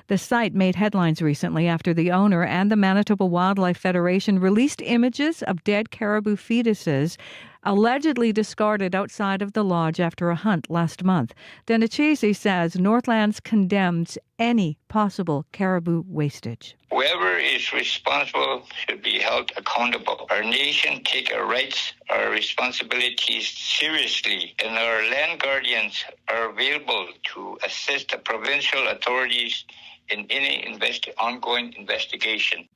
The site made headlines recently after the owner and the Manitoba Wildlife Federation released images of dead caribou fetuses allegedly discarded outside of the lodge after a hunt last month. Denichisi says Northlands condemns any possible caribou wastage. Whoever is responsible should be held accountable. Our nation take our rights, our responsibilities seriously, and our land guardians are available to assist the provincial authorities in any ongoing investigation.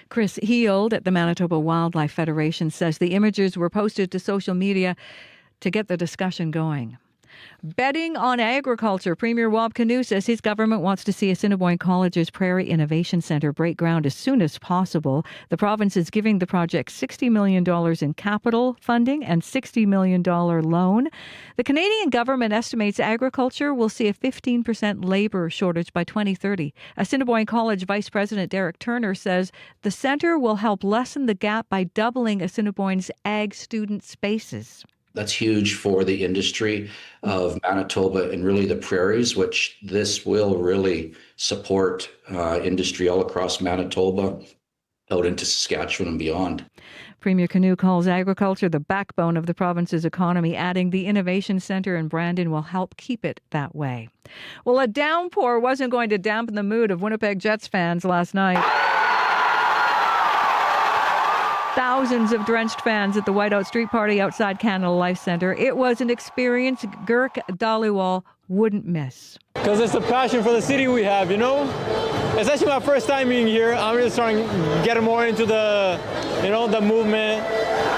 Chris Heald at the Manitoba Wildlife Federation says the images were posted to social media to get the discussion going. Betting on agriculture. Premier Wab Kinew says his government wants to see Assiniboine College's Prairie Innovation Centre break ground as soon as possible. The province is giving the project $60 million in capital funding and $60 million loan. The Canadian government estimates agriculture will see a 15% labour shortage by 2030. Assiniboine College Vice President Derek Turner says the centre will help lessen the gap by doubling Assiniboine's ag student spaces. That's huge for the industry of Manitoba and really the prairies, which this will really support industry all across Manitoba, out into Saskatchewan and beyond. Premier Kinew calls agriculture the backbone of the province's economy, adding the Innovation Centre in Brandon will help keep it that way. Well, a downpour wasn't going to dampen the mood of Winnipeg Jets fans last night. Thousands of drenched fans at the Whiteout Street Party outside Canada Life Centre. It was an experience Girk Dhaliwal wouldn't miss. Because it's the passion for the city we have, you know? It's actually my first time being here. I'm just trying to get more into the movement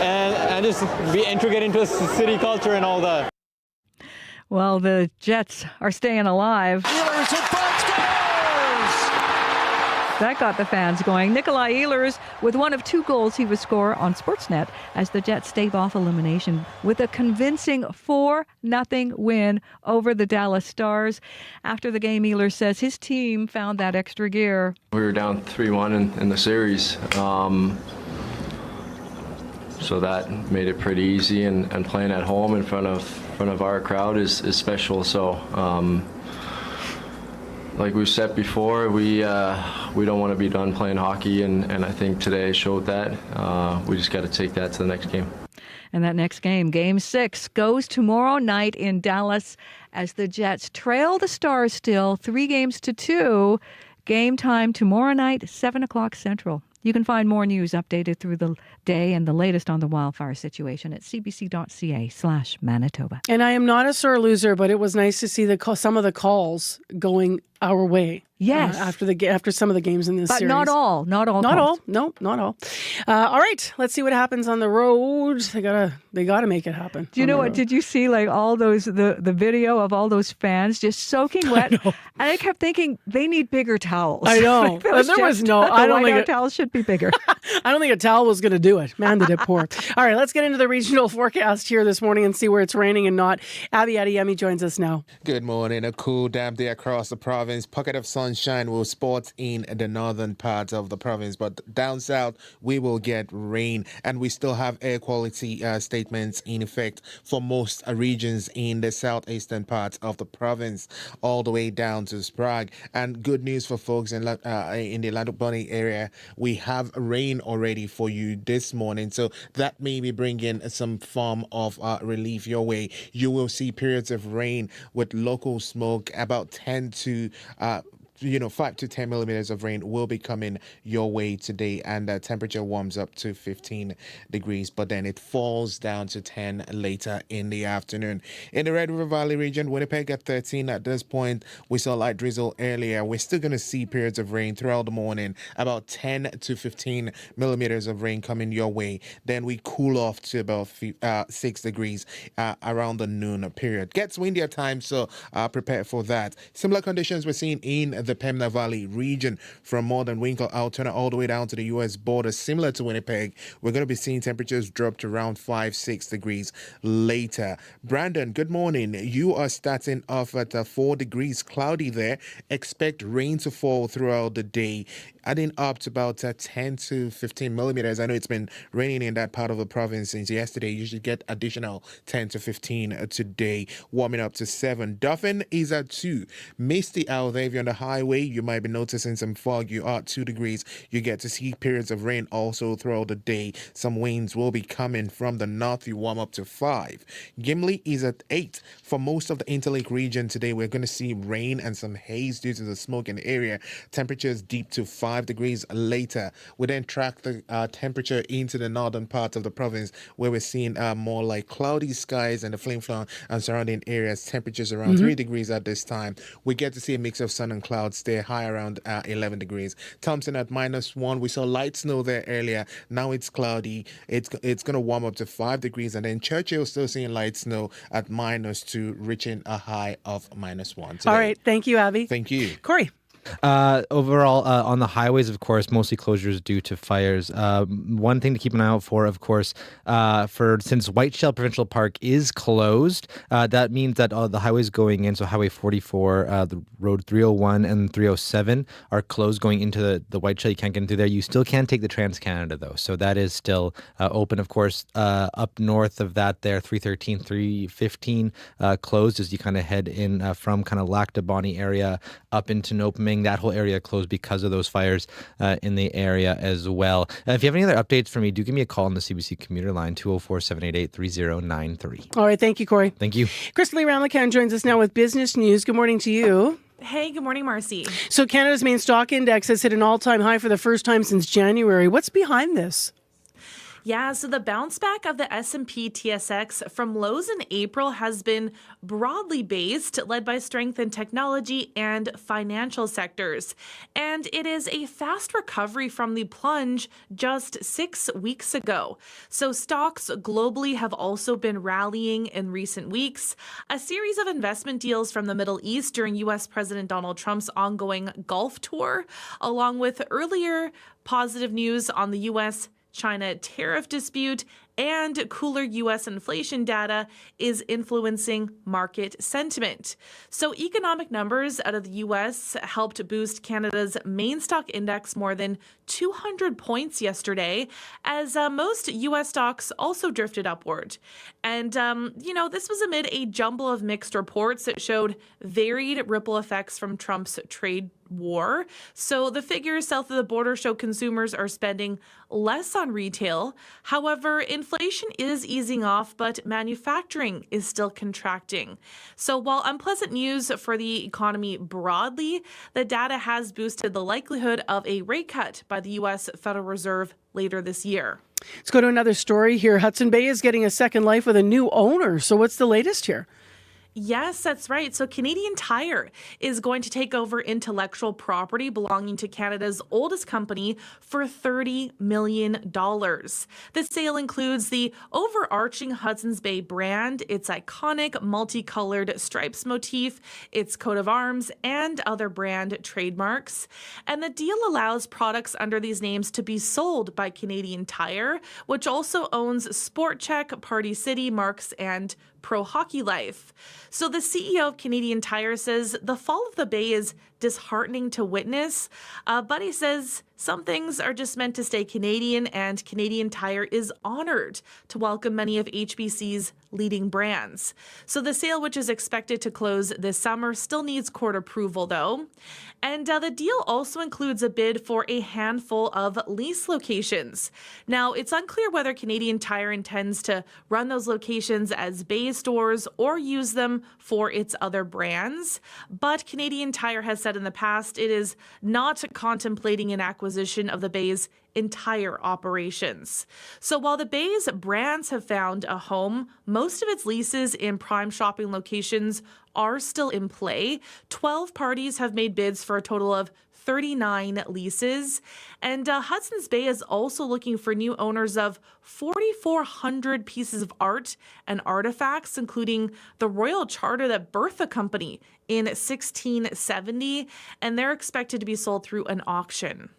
and just be integrated into the city culture and all that. Well, the Jets are staying alive. That got the fans going. Nikolai Ehlers with one of 2 goals he would score on Sportsnet as the Jets stave off elimination with a convincing 4-0 win over the Dallas Stars. After the game, Ehlers says his team found that extra gear. We were down 3-1 in the series. So that made it pretty easy, and playing at home in front of our crowd is special. So like we've said before, we don't want to be done playing hockey, and I think today showed that. We just got to take that to the next game. And that next game, Game 6, goes tomorrow night in Dallas as the Jets trail the Stars still 3-2. Game time tomorrow night, 7 o'clock Central. You can find more news updated through the day and the latest on the wildfire situation at cbc.ca/Manitoba. And I am not a sore loser, but it was nice to see some of the calls going our way. Yes. After some of the games in this series. But not all. Not all. No, not all. All right. Let's see what happens on the road. They gotta make it happen. Do you know what? Did you see all those the video of all those fans just soaking wet? And I kept thinking they need bigger towels. I know. I don't think towels should be bigger. I don't think a towel was going to do it. Man, did it pour. All right, let's get into the regional forecast here this morning and see where it's raining and not. Abby Adeyemi joins us now. Good morning. A cool, damp day across the province. Pocket of sunshine will spot in the northern part of the province, but down south we will get rain, and we still have air quality statements in effect for most regions in the southeastern part of the province, all the way down to Sprague. And good news for folks in the Landubani area, we have rain already for you this morning, so that may be bringing some form of relief your way. You will see periods of rain with local smoke, about 5 to 10 millimeters of rain will be coming your way today, and the temperature warms up to 15 degrees, but then it falls down to 10 later in the afternoon. In the Red River Valley region, Winnipeg at 13 at this point. We saw light drizzle earlier. We're still going to see periods of rain throughout the morning, about 10 to 15 millimeters of rain coming your way. Then we cool off to about 6 degrees around the noon period. Gets windy at times, so prepare for that. Similar conditions we're seeing in the Pembina Valley region from Northern Winkle Altoona all the way down to the U.S. border, similar to Winnipeg. We're going to be seeing temperatures drop to around 5-6 degrees later. Brandon, good morning. You are starting off at 4 degrees cloudy there. Expect rain to fall throughout the day, adding up to about 10 to 15 millimeters. I know it's been raining in that part of the province since yesterday. You should get additional 10 to 15 today, warming up to 7. Dauphin is at 2. Misty out there. If you're on the highway, you might be noticing some fog. You are at 2 degrees. You get to see periods of rain also throughout the day. Some winds will be coming from the north. You warm up to 5. Gimli is at 8. For most of the Interlake region today, we're going to see rain and some haze due to the smoke in the area. Temperatures deep to 5 degrees later. We then track the temperature into the northern part of the province, where we're seeing more like cloudy skies and the Flin-Flon and surrounding areas. Temperatures around 3 degrees at this time. We get to see a mix of sun and clouds stay high around 11 degrees. Thompson at -1. We saw light snow there earlier. Now it's cloudy. It's going to warm up to 5 degrees, and then Churchill still seeing light snow at -2, reaching a high of -1 today. All right. Thank you, Abby. Thank you. Corey. Overall, on the highways, of course, mostly closures due to fires. One thing to keep an eye out for, of course, since Whiteshell Provincial Park is closed, that means that the highways going in, so Highway 44, the Road 301 and 307 are closed going into the Whiteshell. You can't get into there. You still can take the Trans-Canada, though, so that is still open. Of course, up north of that there, 313, 315 closed as you kind of head in from kind of Lac de Bonnie area up into Nopeming. That whole area closed because of those fires in the area as well. If you have any other updates for me, do give me a call on the CBC commuter line, 204-788-3093. All right. Thank you, Corey. Thank you. Crystal Lee Ramlakan joins us now with business news. Good morning to you. Hey, good morning, Marcy. So Canada's main stock index has hit an all-time high for the first time since January. What's behind this? Yeah, so the bounce back of the S&P TSX from lows in April has been broadly based, led by strength in technology and financial sectors. And it is a fast recovery from the plunge just 6 weeks ago. So stocks globally have also been rallying in recent weeks. A series of investment deals from the Middle East during U.S. President Donald Trump's ongoing Gulf tour, along with earlier positive news on the U.S. China tariff dispute and cooler U.S. inflation data is influencing market sentiment. So economic numbers out of the U.S. helped boost Canada's main stock index more than 200 points yesterday, as most U.S. stocks also drifted upward. And, this was amid a jumble of mixed reports that showed varied ripple effects from Trump's trade war. So the figures south of the border show consumers are spending less on retail. However, inflation is easing off, but manufacturing is still contracting. So while unpleasant news for the economy broadly, the data has boosted the likelihood of a rate cut by the U.S. Federal Reserve later this year. Let's go to another story here. Hudson Bay is getting a second life with a new owner. So what's the latest here? Yes, that's right. So Canadian Tire is going to take over intellectual property belonging to Canada's oldest company for $30 million. The sale includes the overarching Hudson's Bay brand, its iconic multicolored stripes motif, its coat of arms, and other brand trademarks. And the deal allows products under these names to be sold by Canadian Tire, which also owns Sport Chek, Party City, Marks, and Pro Hockey Life. So the CEO of Canadian Tire says the fall of the Bay is disheartening to witness, but he says some things are just meant to stay Canadian, and Canadian Tire is honored to welcome many of HBC's leading brands. So the sale, which is expected to close this summer, still needs court approval, though. And the deal also includes a bid for a handful of lease locations. Now, it's unclear whether Canadian Tire intends to run those locations as Bay stores or use them for its other brands. But Canadian Tire has said in the past it is not contemplating an acquisition of the Bay's entire operations. So while the Bay's brands have found a home, most of its leases in prime shopping locations are still in play. 12 parties have made bids for a total of 39 leases. And Hudson's Bay is also looking for new owners of 4,400 pieces of art and artifacts, including the royal charter that birthed the company in 1670, and they're expected to be sold through an auction.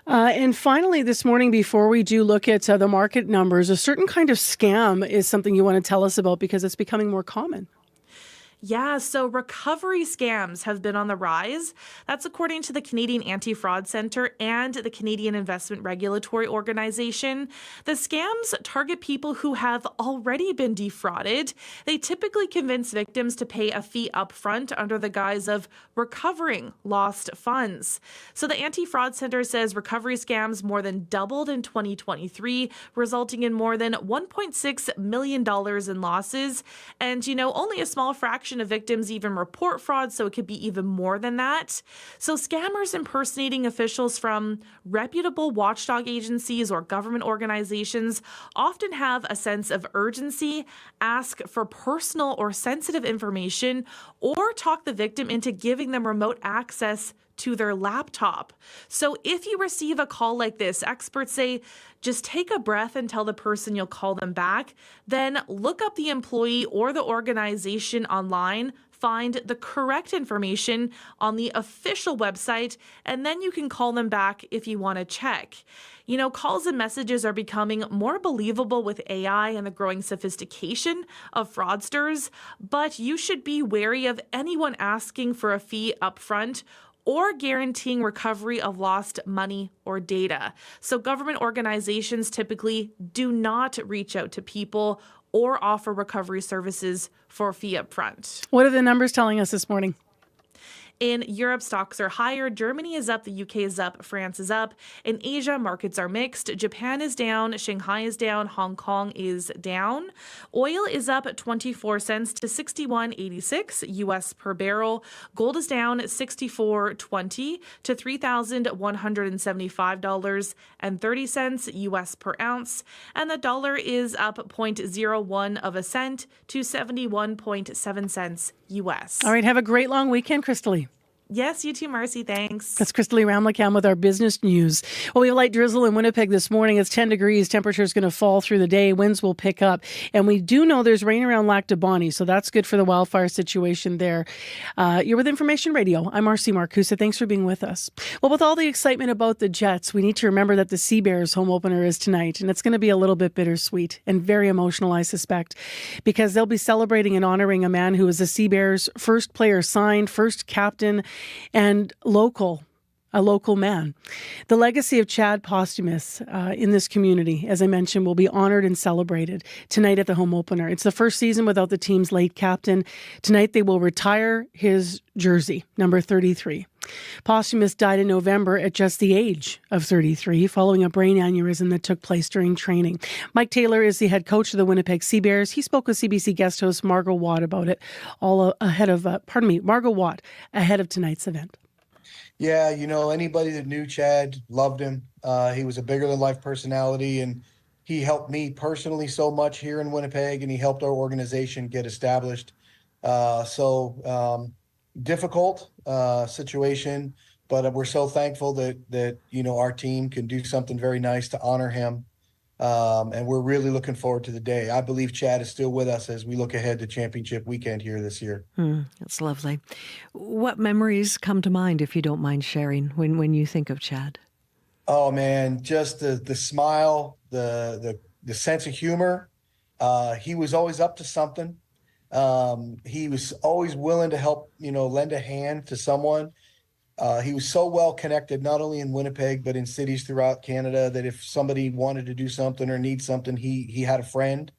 And finally, this morning, before we do look at the market numbers, a certain kind of scam is something you want to tell us about because it's becoming more common. Yeah, so recovery scams have been on the rise. That's according to the Canadian Anti-Fraud Centre and the Canadian Investment Regulatory Organization. The scams target people who have already been defrauded. They typically convince victims to pay a fee upfront under the guise of recovering lost funds. So the Anti-Fraud Centre says recovery scams more than doubled in 2023, resulting in more than $1.6 million in losses. And, only a small fraction of victims even report fraud, so it could be even more than that. So scammers impersonating officials from reputable watchdog agencies or government organizations often have a sense of urgency, ask for personal or sensitive information, or talk the victim into giving them remote access to their laptop. So if you receive a call like this, experts say just take a breath and tell the person you'll call them back. Then look up the employee or the organization online, find the correct information on the official website, and then you can call them back if you want to check. Calls and messages are becoming more believable with AI and the growing sophistication of fraudsters, but you should be wary of anyone asking for a fee upfront or guaranteeing recovery of lost money or data. So government organizations typically do not reach out to people or offer recovery services for a fee upfront. What are the numbers telling us this morning? In Europe, stocks are higher. Germany is up. The UK is up. France is up. In Asia, markets are mixed. Japan is down. Shanghai is down. Hong Kong is down. Oil is up 24 cents to $61.86 US per barrel. Gold is down $64.20 to $3,175.30 US per ounce. And the dollar is up 0.01 of a cent to 71.7 cents US. All right. Have a great long weekend, Crystalie. Yes, you too, Marcy. Thanks. That's Crystal Ramlicam with our business news. Well, we have light drizzle in Winnipeg this morning. It's 10 degrees. Temperature is going to fall through the day. Winds will pick up. And we do know there's rain around Lac du Bonny, so that's good for the wildfire situation there. You're with Information Radio. I'm Marcy Marcusa. Thanks for being with us. Well, with all the excitement about the Jets, we need to remember that the Seabears home opener is tonight, and it's going to be a little bit bittersweet and very emotional, I suspect, because they'll be celebrating and honoring a man who was the Seabears' first player signed, first captain, and a local man. The legacy of Chad Posthumus in this community, as I mentioned, will be honored and celebrated tonight at the home opener. It's the first season without the team's late captain. Tonight they will retire his jersey, number 33. Posthumus died in November at just the age of 33 following a brain aneurysm that took place during training. Mike Taylor is the head coach of the Winnipeg Seabears. He spoke with CBC guest host Margot Watt about it Margot Watt ahead of tonight's event. Yeah, anybody that knew Chad loved him. He was a bigger-than-life personality, and he helped me personally so much here in Winnipeg, and he helped our organization get established. Difficult situation, but we're so thankful that our team can do something very nice to honor him. And we're really looking forward to the day. I believe Chad is still with us as we look ahead to championship weekend here this year. That's lovely. What memories come to mind, if you don't mind sharing, when you think of Chad? Oh, man, just the smile, the sense of humor. He was always up to something. He was always willing to help, lend a hand to someone. He was so well connected, not only in Winnipeg, but in cities throughout Canada, that if somebody wanted to do something or need something, he had a friend.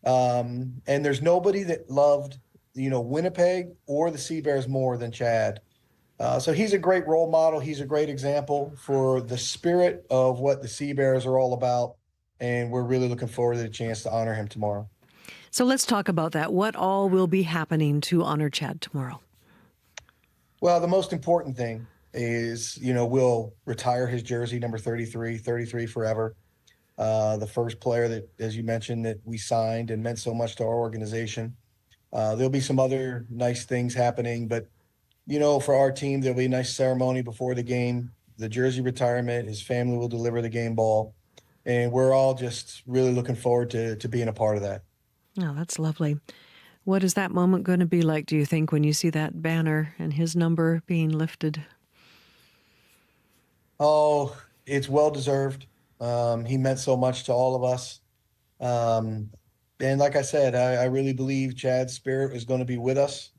And there's nobody that loved, Winnipeg or the Seabears more than Chad. So he's a great role model. He's a great example for the spirit of what the Seabears are all about. And we're really looking forward to the chance to honor him tomorrow. So let's talk about that. What all will be happening to honor Chad tomorrow? Well, the most important thing is, we'll retire his jersey, number 33 forever. The first player that, as you mentioned, that we signed and meant so much to our organization. There'll be some other nice things happening, but, for our team, there'll be a nice ceremony before the game, the jersey retirement, his family will deliver the game ball. And we're all just really looking forward to being a part of that. Oh, that's lovely. What is that moment going to be like, do you think, when you see that banner and his number being lifted? Oh, it's well-deserved. He meant so much to all of us. And like I said, I really believe Chad's spirit is going to be with us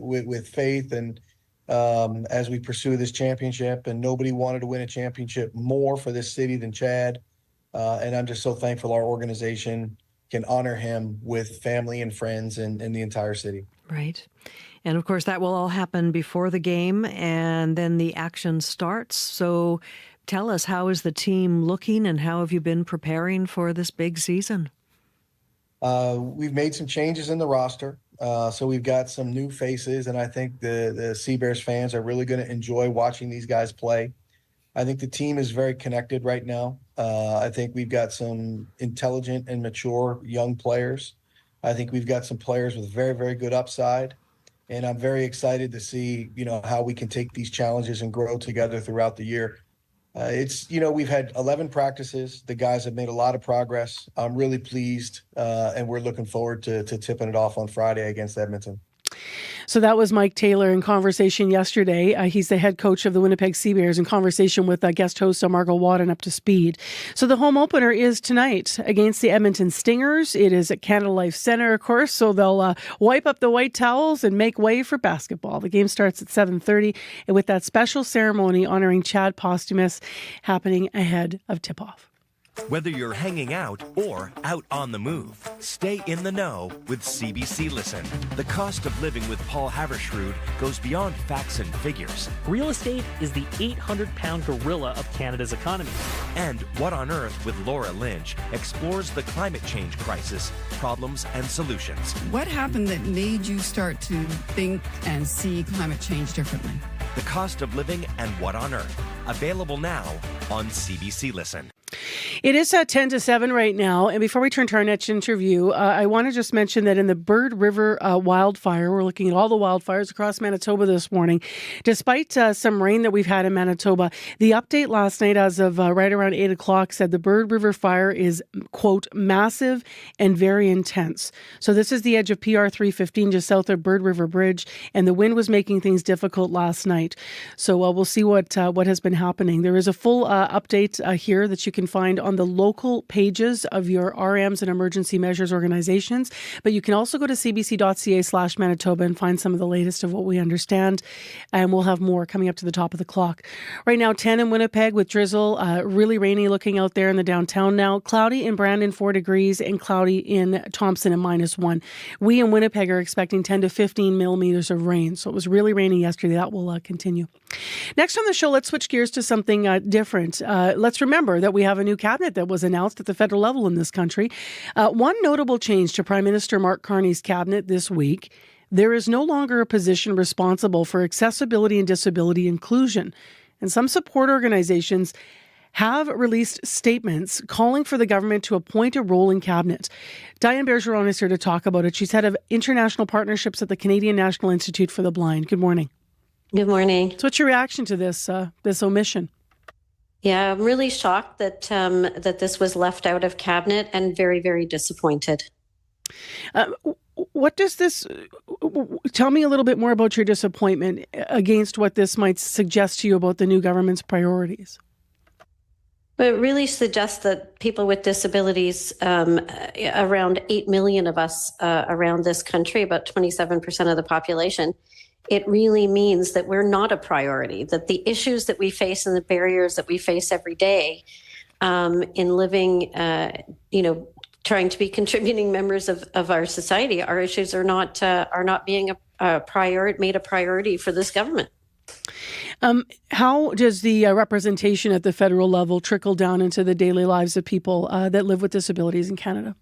with faith and as we pursue this championship. And nobody wanted to win a championship more for this city than Chad. And I'm just so thankful our organization can honor him with family and friends and the entire city. Right. And of course, that will all happen before the game, and then the action starts. So tell us, how is the team looking, and how have you been preparing for this big season? We've made some changes in the roster. So we've got some new faces, and I think the Seabears fans are really going to enjoy watching these guys play. I think the team is very connected right now. I think we've got some intelligent and mature young players. I think we've got some players with very, very good upside. And I'm very excited to see, how we can take these challenges and grow together throughout the year. We've had 11 practices. The guys have made a lot of progress. I'm really pleased, and we're looking forward to tipping it off on Friday against Edmonton. So that was Mike Taylor in conversation yesterday. He's the head coach of the Winnipeg Seabears in conversation with guest host Margot Watt and Up to Speed. So the home opener is tonight against the Edmonton Stingers. It is at Canada Life Centre, of course, so they'll wipe up the white towels and make way for basketball. The game starts at 7:30, and with that special ceremony honoring Chad Posthumus happening ahead of tip-off. Whether you're hanging out or out on the move, stay in the know with CBC Listen. The cost of living with Paul Havershrud goes beyond facts and figures. Real estate is the 800-pound gorilla of Canada's economy. And What on Earth with Laura Lynch explores the climate change crisis, problems, and solutions. What happened that made you start to think and see climate change differently? The Cost of Living and What on Earth. Available now on CBC Listen. It is at 10 to 7 right now. And before we turn to our next interview, I want to just mention that in the Bird River wildfire, we're looking at all the wildfires across Manitoba this morning. Despite some rain that we've had in Manitoba, the update last night as of right around 8 o'clock said the Bird River fire is, quote, massive and very intense. So this is the edge of PR 315 just south of Bird River Bridge, and the wind was making things difficult last night. So we'll see what has been happening. There is a full update here that you can find on the local pages of your RMs and emergency measures organizations. But you can also go to cbc.ca/Manitoba and find some of the latest of what we understand. And we'll have more coming up to the top of the clock. Right now, 10 in Winnipeg with drizzle. Really rainy looking out there in the downtown now. Cloudy in Brandon, 4 degrees, and cloudy in Thompson at -1. We in Winnipeg are expecting 10 to 15 millimeters of rain. So it was really rainy yesterday. That will continue. Next on the show, let's switch gears to something different. Let's remember that we have a new cabinet that was announced at the federal level in this country. One notable change to Prime Minister Mark Carney's cabinet this week: there is no longer a position responsible for accessibility and disability inclusion. And some support organizations have released statements calling for the government to appoint a role in cabinet. Diane Bergeron is here to talk about it. She's head of international partnerships at the Canadian National Institute for the Blind. Good morning. Good morning. So what's your reaction to this omission? Yeah, I'm really shocked that that this was left out of cabinet, and very, very disappointed. What does this tell me a little bit more about your disappointment against what this might suggest to you about the new government's priorities? But it really suggests that people with disabilities, around 8 million of us around this country, about 27% of the population, it really means that we're not a priority, that the issues that we face and the barriers that we face every day in living, trying to be contributing members of our society, our issues are not being made a priority for this government. How does the representation at the federal level trickle down into the daily lives of people that live with disabilities in Canada?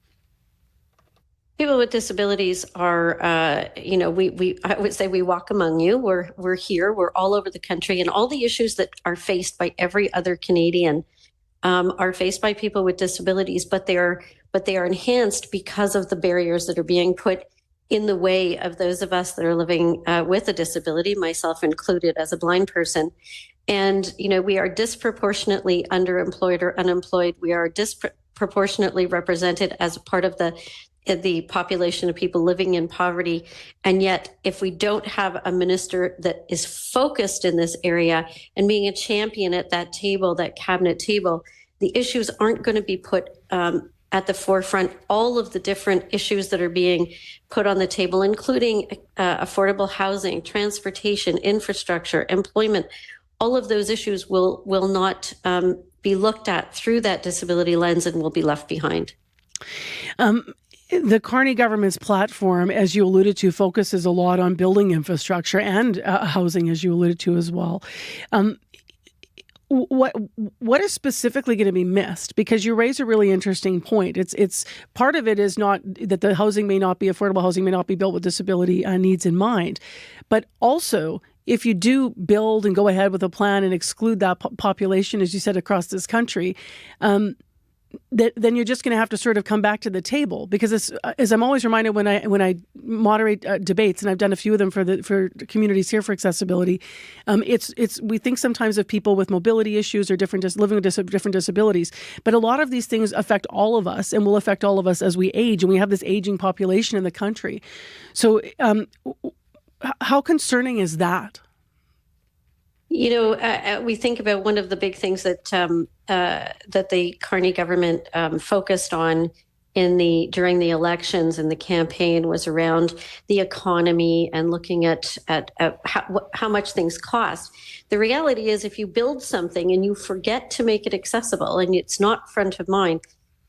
People with disabilities are, I would say we walk among you. We're here. We're all over the country, and all the issues that are faced by every other Canadian are faced by people with disabilities. But they are enhanced because of the barriers that are being put in the way of those of us that are living with a disability, myself included as a blind person. And we are disproportionately underemployed or unemployed. We are disproportionately represented as a part of the population of people living in poverty. And yet, if we don't have a minister that is focused in this area and being a champion at that table, that cabinet table, the issues aren't going to be put at the forefront. All of the different issues that are being put on the table, including affordable housing, transportation, infrastructure, employment, all of those issues will not be looked at through that disability lens and will be left behind. The Carney government's platform, as you alluded to, focuses a lot on building infrastructure and housing, as you alluded to as well. What is specifically going to be missed? Because you raise a really interesting point. It's part of it is not that the housing may not be affordable, housing may not be built with disability needs in mind, but also if you do build and go ahead with a plan and exclude that population, as you said, across this country, then you're just going to have to sort of come back to the table. Because as I'm always reminded when I moderate debates, and I've done a few of them for communities here for accessibility, we think sometimes of people with mobility issues or living with different disabilities, but a lot of these things affect all of us and will affect all of us as we age, and we have this aging population in the country. So how concerning is that? We think about one of the big things that the Carney government focused on during the elections and the campaign was around the economy and looking at how much things cost. The reality is, if you build something and you forget to make it accessible and it's not front of mind,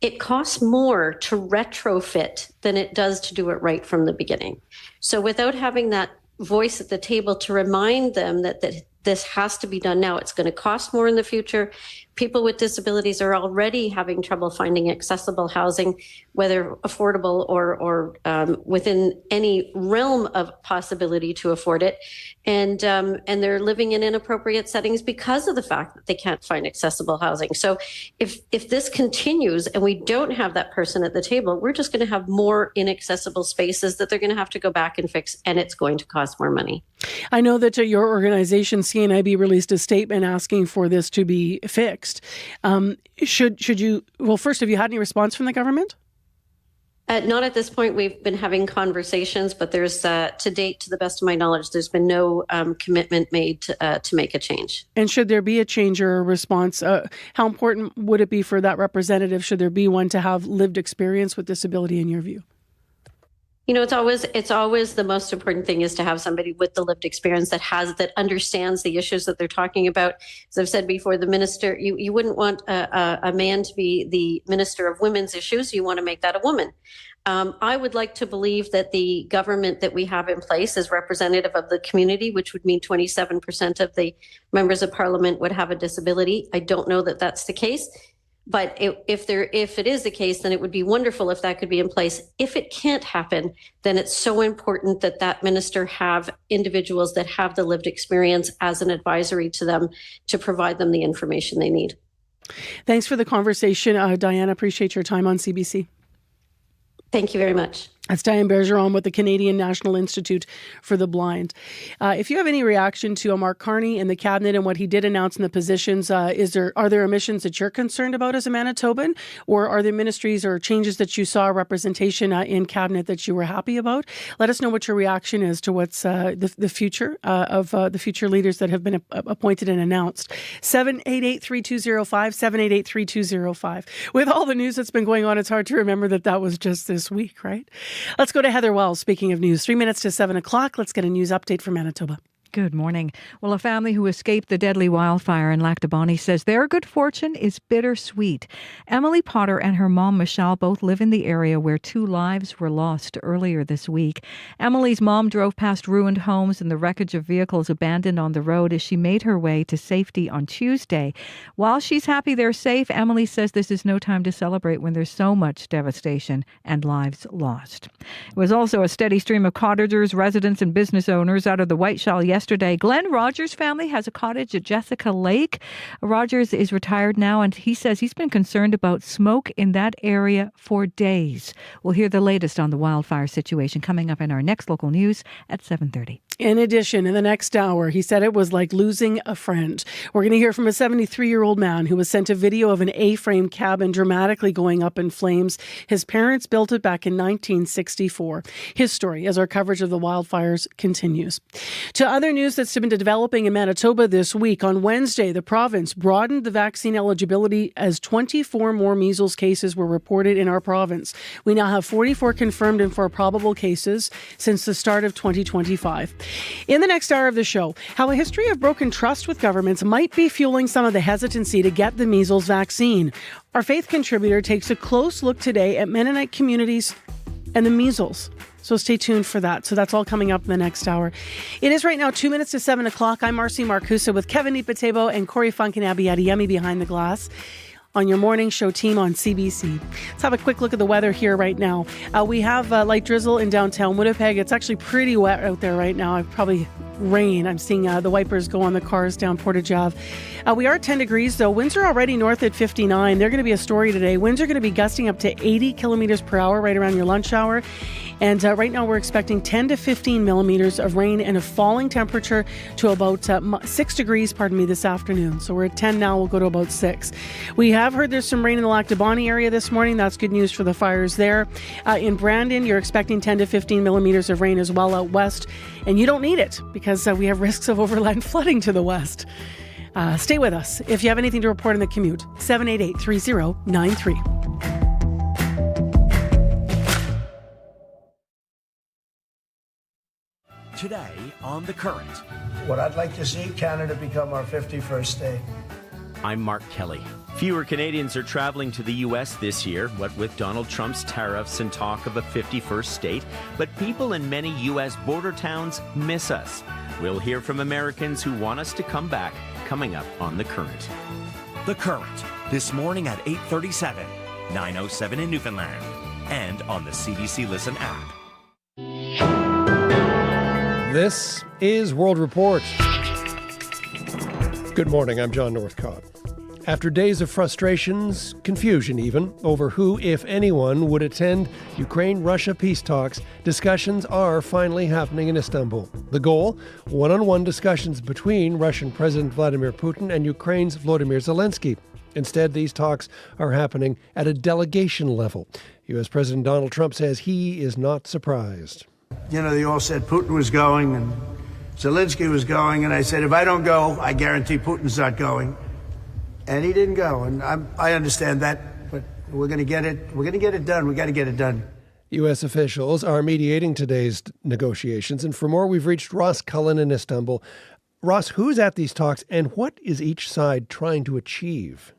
it costs more to retrofit than it does to do it right from the beginning. So without having that voice at the table to remind them that This has to be done now. It's going to cost more in the future. People with disabilities are already having trouble finding accessible housing, whether affordable or within any realm of possibility to afford it. And they're living in inappropriate settings because of the fact that they can't find accessible housing. So if this continues and we don't have that person at the table, we're just going to have more inaccessible spaces that they're going to have to go back and fix, and it's going to cost more money. I know that your organization, CNIB, released a statement asking for this to be fixed. Should you, well, first, have you had any response from the government? Not at this point. We've been having conversations, but there's, to date, to the best of my knowledge, there's been no commitment made to make a change. And should there be a change or a response, how important would it be for that representative, should there be one, to have lived experience with disability in your view? You know, it's always the most important thing is to have somebody with the lived experience that understands the issues that they're talking about. As I've said before, the minister, you wouldn't want a man to be the minister of women's issues. You want to make that a woman. I would like to believe that the government that we have in place is representative of the community, which would mean 27% of the members of parliament would have a disability. I don't know that that's the case. But if it is the case, then it would be wonderful if that could be in place. If it can't happen, then it's so important that that minister have individuals that have the lived experience as an advisory to them to provide them the information they need. Thanks for the conversation, Diana. Appreciate your time on CBC. Thank you very much. That's Diane Bergeron with the Canadian National Institute for the Blind. If you have any reaction to Mark Carney in the cabinet and what he did announce in the positions, are there omissions that you're concerned about as a Manitoban, or are there ministries or changes that you saw representation in cabinet that you were happy about? Let us know what your reaction is to what's the future of the future leaders that have been appointed and announced. 788-3205, 788-3205. With all the news that's been going on, it's hard to remember that was just this week, right? Let's go to Heather Wells. Speaking of news, 3 minutes to 7 o'clock. Let's get a news update from Manitoba. Good morning. Well, a family who escaped the deadly wildfire in Lac du Bonnet says their good fortune is bittersweet. Emily Potter and her mom, Michelle, both live in the area where 2 lives were lost earlier this week. Emily's mom drove past ruined homes and the wreckage of vehicles abandoned on the road as she made her way to safety on Tuesday. While she's happy they're safe, Emily says this is no time to celebrate when there's so much devastation and lives lost. It was also a steady stream of cottagers, residents, and business owners out of the Whiteshell yesterday. Glenn Rogers' family has a cottage at Jessica Lake. Rogers is retired now, and he says he's been concerned about smoke in that area for days. We'll hear the latest on the wildfire situation coming up in our next local news at 7:30. In addition, in the next hour, he said it was like losing a friend. We're going to hear from a 73-year-old man who was sent a video of an A-frame cabin dramatically going up in flames. His parents built it back in 1964. His story as our coverage of the wildfires continues. To other news that's been developing in Manitoba this week, on Wednesday, the province broadened the vaccine eligibility as 24 more measles cases were reported in our province. We now have 44 confirmed and 4 probable cases since the start of 2025. In the next hour of the show, how a history of broken trust with governments might be fueling some of the hesitancy to get the measles vaccine. Our faith contributor takes a close look today at Mennonite communities and the measles. So stay tuned for that. So that's all coming up in the next hour. It is right now 2 minutes to 7 o'clock. I'm Marcy Marcusa with Kevin Ipatebo and Corey Funk and Abby Adiyemi behind the glass on your morning show team on CBC. Let's have a quick look at the weather here right now. We have light drizzle in downtown Winnipeg. It's actually pretty wet out there right now. Probably rain. I'm seeing the wipers go on the cars down Portage Ave. We are 10 degrees though. Winds are already north at 59. They're going to be a story today. Winds are going to be gusting up to 80 kilometers per hour right around your lunch hour. And right now we're expecting 10 to 15 millimeters of rain and a falling temperature to about 6 degrees, this afternoon. So we're at 10 now. We'll go to about 6. We have heard there's some rain in the Lac du Bonnet area this morning. That's good news for the fires there. In Brandon, you're expecting 10 to 15 millimeters of rain as well out west. And you don't need it because we have risks of overland flooding to the west. Stay with us if you have anything to report on the commute. 788-3093. Today on The Current. What I'd like to see Canada become our 51st state. I'm Mark Kelly. Fewer Canadians are traveling to the U.S. this year, what with Donald Trump's tariffs and talk of a 51st state. But people in many U.S. border towns miss us. We'll hear from Americans who want us to come back, coming up on The Current. The Current, this morning at 8:37, 9:07 in Newfoundland, and on the CBC Listen app. This is World Report. Good morning, I'm John Northcott. After days of frustrations, confusion even, over who, if anyone, would attend Ukraine-Russia peace talks, discussions are finally happening in Istanbul. The goal? One-on-one discussions between Russian President Vladimir Putin and Ukraine's Volodymyr Zelensky. Instead, these talks are happening at a delegation level. U.S. President Donald Trump says he is not surprised. You know, they all said Putin was going and Zelensky was going, and I said, if I don't go, I guarantee Putin's not going. And he didn't go, and I understand that, but we're going to get it. We're going to get it done. We got to get it done. U.S. officials are mediating today's negotiations, and for more, we've reached Ross Cullen in Istanbul. Ross, who's at these talks, and what is each side trying to achieve?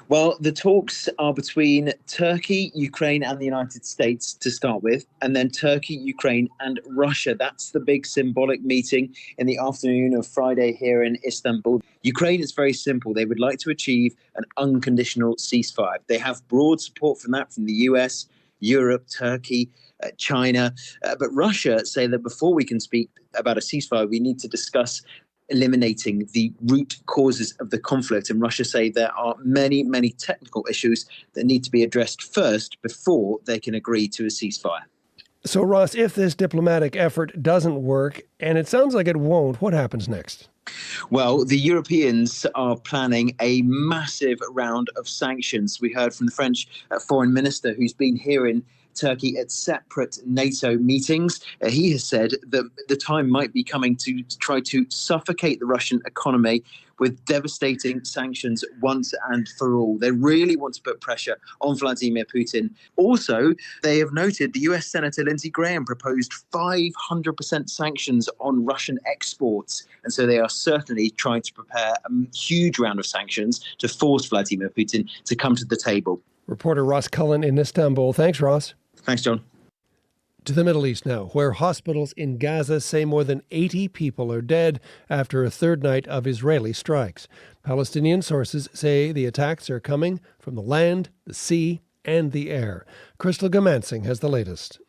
Well, the talks are between Turkey, Ukraine and the United States to start with, and then Turkey, Ukraine and Russia. That's the big symbolic meeting in the afternoon of Friday here in Istanbul. Ukraine is very simple. They would like to achieve an unconditional ceasefire. They have broad support from that from the US, Europe, Turkey, China. But Russia say that before we can speak about a ceasefire, we need to discuss eliminating the root causes of the conflict. And Russia say there are many, many technical issues that need to be addressed first before they can agree to a ceasefire. So, Ross, if this diplomatic effort doesn't work, and it sounds like it won't, what happens next? Well, the Europeans are planning a massive round of sanctions. We heard from the French foreign minister who's been here in Turkey at separate NATO meetings. He has said that the time might be coming to try to suffocate the Russian economy with devastating sanctions once and for all. They really want to put pressure on Vladimir Putin. Also, they have noted the US Senator Lindsey Graham proposed 500% sanctions on Russian exports. And so they are certainly trying to prepare a huge round of sanctions to force Vladimir Putin to come to the table. Reporter Ross Cullen in Istanbul. Thanks, Ross. Thanks, John. To the Middle East now, where hospitals in Gaza say more than 80 people are dead after a third night of Israeli strikes. Palestinian sources say the attacks are coming from the land, the sea, and the air. Crystal Gamansing has the latest.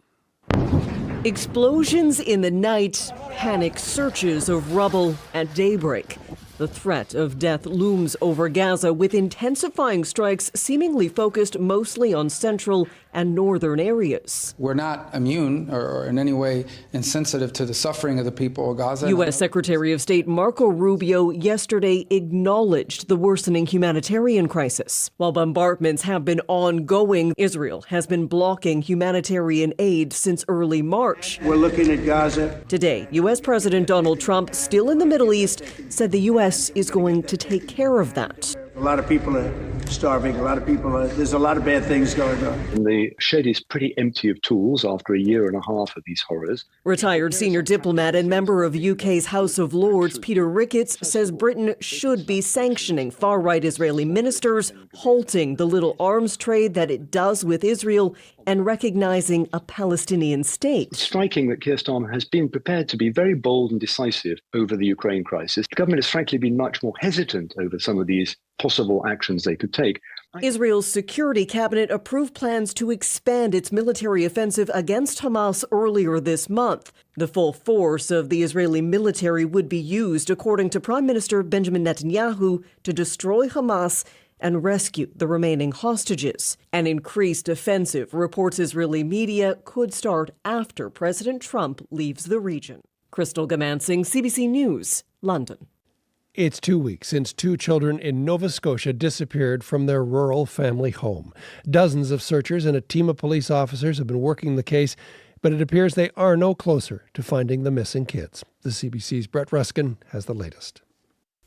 Explosions in the night, panic searches of rubble at daybreak. The threat of death looms over Gaza, with intensifying strikes seemingly focused mostly on central and northern areas. We're not immune or in any way insensitive to the suffering of the people of Gaza. U.S. Secretary of State Marco Rubio yesterday acknowledged the worsening humanitarian crisis. While bombardments have been ongoing, Israel has been blocking humanitarian aid since early March. We're looking at Gaza. Today, U.S. President Donald Trump, still in the Middle East, said the U.S. is going to take care of that. A lot of people are starving. There's a lot of bad things going on. And the shed is pretty empty of tools after a year and a half of these horrors. Retired senior diplomat and member of UK's House of Lords, Peter Ricketts, says Britain should be sanctioning far-right Israeli ministers, halting the little arms trade that it does with Israel, and recognizing a Palestinian state. It's striking that Keir Starmer has been prepared to be very bold and decisive over the Ukraine crisis. The government has frankly been much more hesitant over some of these possible actions they could take. Israel's security cabinet approved plans to expand its military offensive against Hamas earlier this month. The full force of the Israeli military would be used, according to Prime Minister Benjamin Netanyahu, to destroy Hamas and rescue the remaining hostages. An increased offensive, reports Israeli media, could start after President Trump leaves the region. Crystal Gamansing, CBC News, London. It's 2 weeks since 2 children in Nova Scotia disappeared from their rural family home. Dozens of searchers and a team of police officers have been working the case, but it appears they are no closer to finding the missing kids. The CBC's Brett Ruskin has the latest.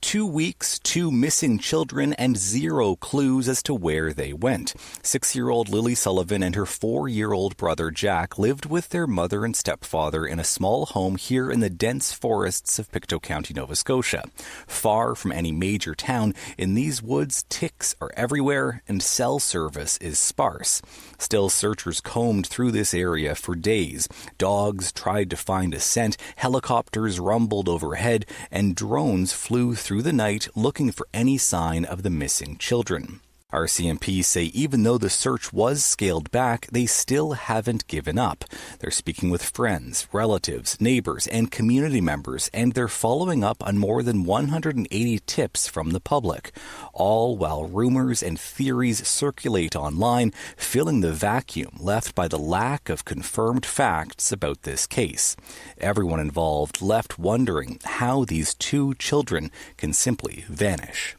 2 weeks, 2 missing children, and 0 clues as to where they went. 6-year-old Lily Sullivan and her 4-year-old brother Jack lived with their mother and stepfather in a small home here in the dense forests of Pictou County, Nova Scotia. Far from any major town, in these woods, ticks are everywhere and cell service is sparse. Still, searchers combed through this area for days. Dogs tried to find a scent, helicopters rumbled overhead, and drones flew through the night looking for any sign of the missing children. RCMP say even though the search was scaled back, they still haven't given up. They're speaking with friends, relatives, neighbors, and community members, and they're following up on more than 180 tips from the public, all while rumors and theories circulate online, filling the vacuum left by the lack of confirmed facts about this case. Everyone involved left wondering how these 2 children can simply vanish.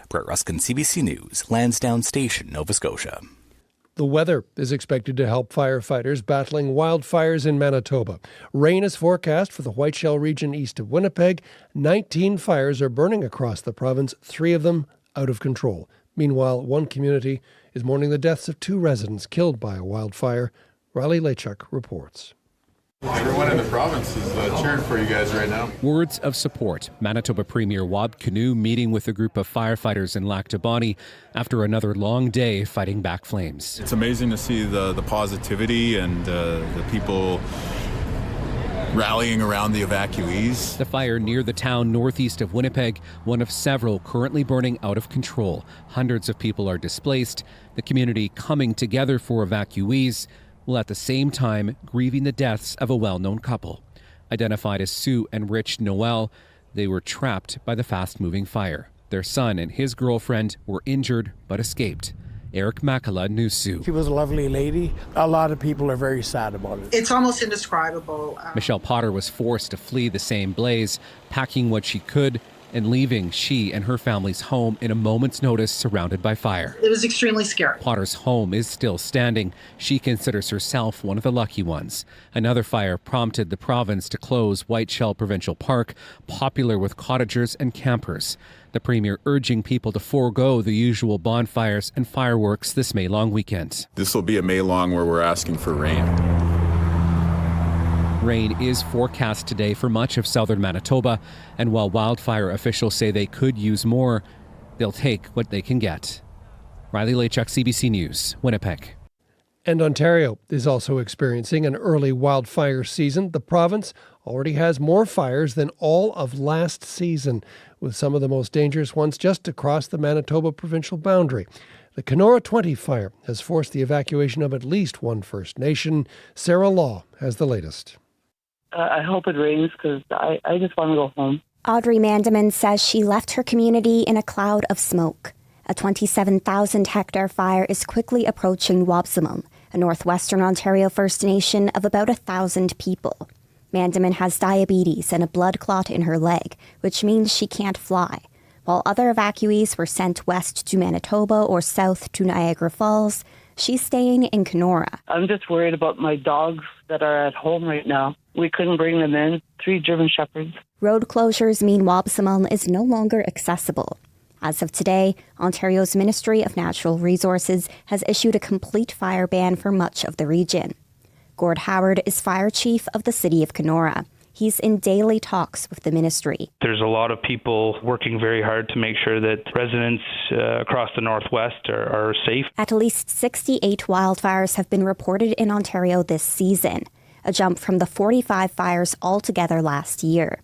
Brett Ruskin, CBC News, Lansdowne Station, Nova Scotia. The weather is expected to help firefighters battling wildfires in Manitoba. Rain is forecast for the Whiteshell region east of Winnipeg. 19 fires are burning across the province, 3 of them out of control. Meanwhile, one community is mourning the deaths of 2 residents killed by a wildfire. Riley Lechuk reports. Everyone in the province is cheering for you guys right now. Words of support. Manitoba Premier Wab Kinew meeting with a group of firefighters in Lac du Bonnet after another long day fighting back flames. It's amazing to see the positivity and the people rallying around the evacuees. The fire near the town northeast of Winnipeg, one of several currently burning out of control. Hundreds of people are displaced. The community coming together for evacuees, while at the same time grieving the deaths of a well-known couple. Identified as Sue and Rich Noel, they were trapped by the fast-moving fire. Their son and his girlfriend were injured but escaped. Eric Makala knew Sue. She was a lovely lady. A lot of people are very sad about it. It's almost indescribable. Michelle Potter was forced to flee the same blaze, packing what she could and leaving she and her family's home in a moment's notice surrounded by fire. It was extremely scary. Potter's home is still standing. She considers herself one of the lucky ones. Another fire prompted the province to close Whiteshell Provincial Park, popular with cottagers and campers. The Premier urging people to forego the usual bonfires and fireworks this May long weekend. This will be a May long where we're asking for rain. Rain is forecast today for much of southern Manitoba, and while wildfire officials say they could use more, they'll take what they can get. Riley Lechuk, CBC News, Winnipeg. And Ontario is also experiencing an early wildfire season. The province already has more fires than all of last season, with some of the most dangerous ones just across the Manitoba provincial boundary. The Kenora 20 fire has forced the evacuation of at least one First Nation. Sarah Law has the latest. I hope it rains because I just want to go home. Audrey Mandeman says she left her community in a cloud of smoke. A 27,000-hectare fire is quickly approaching Wabsamum, a northwestern Ontario First Nation of about 1,000 people. Mandeman has diabetes and a blood clot in her leg, which means she can't fly. While other evacuees were sent west to Manitoba or south to Niagara Falls, she's staying in Kenora. I'm just worried about my dogs that are at home right now. We couldn't bring them in. 3 German Shepherds. Road closures mean Wabsamum is no longer accessible. As of today, Ontario's Ministry of Natural Resources has issued a complete fire ban for much of the region. Gord Howard is fire chief of the city of Kenora. He's in daily talks with the ministry. There's a lot of people working very hard to make sure that residents across the Northwest are safe. At least 68 wildfires have been reported in Ontario this season, a jump from the 45 fires altogether last year.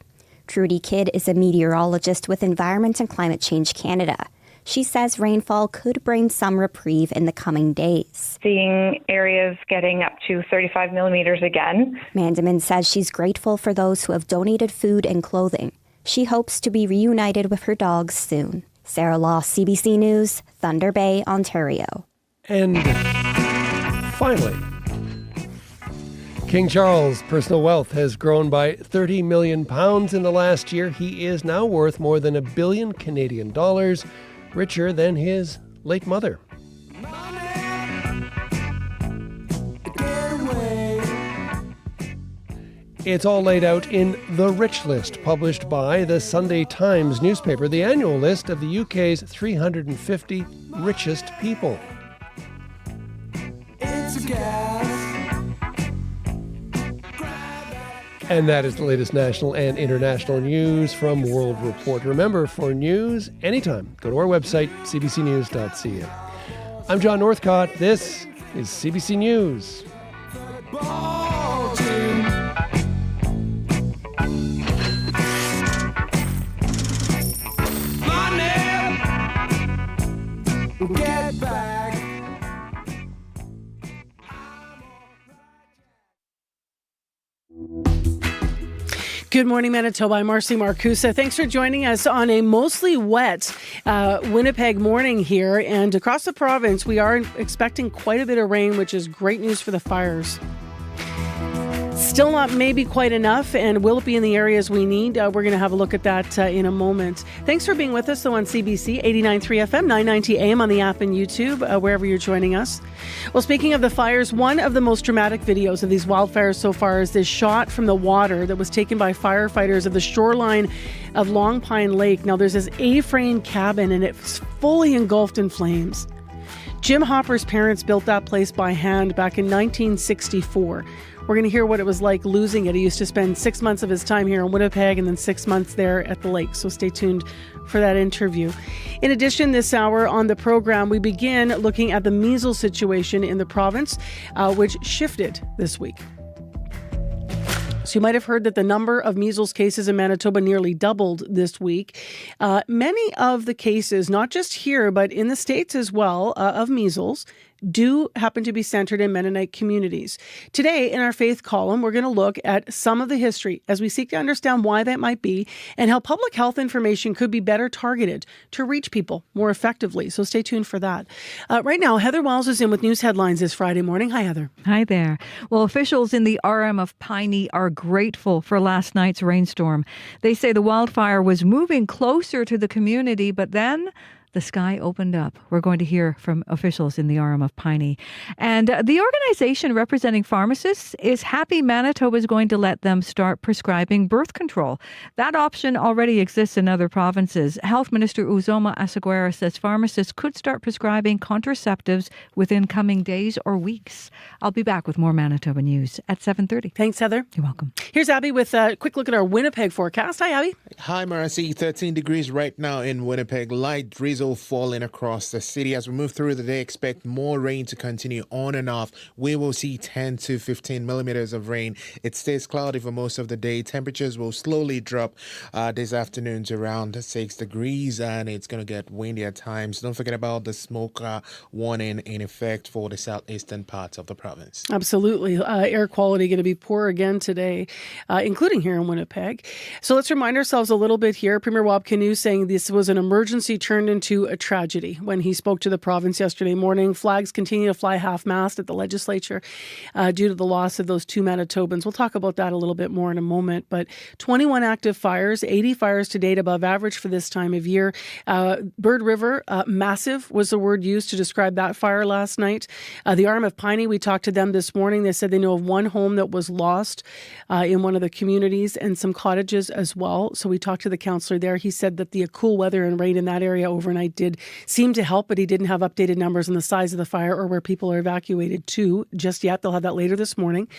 Trudy Kidd is a meteorologist with Environment and Climate Change Canada. She says rainfall could bring some reprieve in the coming days. Seeing areas getting up to 35 millimeters again. Mandeman says she's grateful for those who have donated food and clothing. She hopes to be reunited with her dogs soon. Sarah Law, CBC News, Thunder Bay, Ontario. And finally, King Charles' personal wealth has grown by £30 million in the last year. He is now worth more than $1 billion Canadian dollars, richer than his late mother. It's all laid out in The Rich List, published by the Sunday Times newspaper, the annual list of the UK's 350 richest people. It's a gas. And that is the latest national and international news from World Report. Remember, for news anytime, go to our website, cbcnews.ca. I'm John Northcott. This is CBC News. Get back. Good morning, Manitoba. I'm Marcy Marcusa. Thanks for joining us on a mostly wet Winnipeg morning here. And across the province, we are expecting quite a bit of rain, which is great news for the fires. Still not maybe quite enough, and will it be in the areas we need? We're going to have a look at that in a moment. Thanks for being with us, though, on CBC 89.3 FM, 990 AM on the app and YouTube, wherever you're joining us. Well, speaking of the fires, one of the most dramatic videos of these wildfires so far is this shot from the water that was taken by firefighters of the shoreline of Long Pine Lake. Now, there's this A-frame cabin, and it's fully engulfed in flames. Jim Hopper's parents built that place by hand back in 1964. We're going to hear what it was like losing it. He used to spend 6 months of his time here in Winnipeg and then 6 months there at the lake. So stay tuned for that interview. In addition, this hour on the program, we begin looking at the measles situation in the province, which shifted this week. So you might have heard that the number of measles cases in Manitoba nearly doubled this week. Many of the cases, not just here, but in the States as well, of measles, do happen to be centered in Mennonite communities. Today, in our faith column, we're going to look at some of the history as we seek to understand why that might be and how public health information could be better targeted to reach people more effectively. So stay tuned for that. Right now, Heather Wells is in with news headlines this Friday morning. Hi, Heather. Hi there. Well, officials in the RM of Piney are grateful for last night's rainstorm. They say the wildfire was moving closer to the community, but then the sky opened up. We're going to hear from officials in the RM of Piney. And the organization representing pharmacists is happy Manitoba is going to let them start prescribing birth control. That option already exists in other provinces. Health Minister Uzoma Asaguera says pharmacists could start prescribing contraceptives within coming days or weeks. I'll be back with more Manitoba news at 7:30. Thanks, Heather. You're welcome. Here's Abby with a quick look at our Winnipeg forecast. Hi, Abby. Hi, Marcy. 13 degrees right now in Winnipeg. Light drizzle falling across the city. As we move through the day, expect more rain to continue on and off. We will see 10 to 15 millimeters of rain. It stays cloudy for most of the day. Temperatures will slowly drop this afternoon to around 6 degrees, and it's going to get windy at times. Don't forget about the smoke warning in effect for the southeastern parts of the province. Absolutely. Air quality going to be poor again today, including here in Winnipeg. So let's remind ourselves a little bit here. Premier Wab Kinew saying this was an emergency turned into a tragedy when he spoke to the province yesterday morning. Flags continue to fly half-mast at the legislature due to the loss of those two Manitobans. We'll talk about that a little bit more in a moment. But 21 active fires, 80 fires to date, above average for this time of year. Bird River, massive was the word used to describe that fire last night. The RM of Piney, we talked to them this morning. They said they know of one home that was lost in one of the communities and some cottages as well. So we talked to the councillor there. He said that the cool weather and rain in that area overnight did seem to help, but he didn't have updated numbers on the size of the fire or where people are evacuated to just yet. They'll have that later this morning.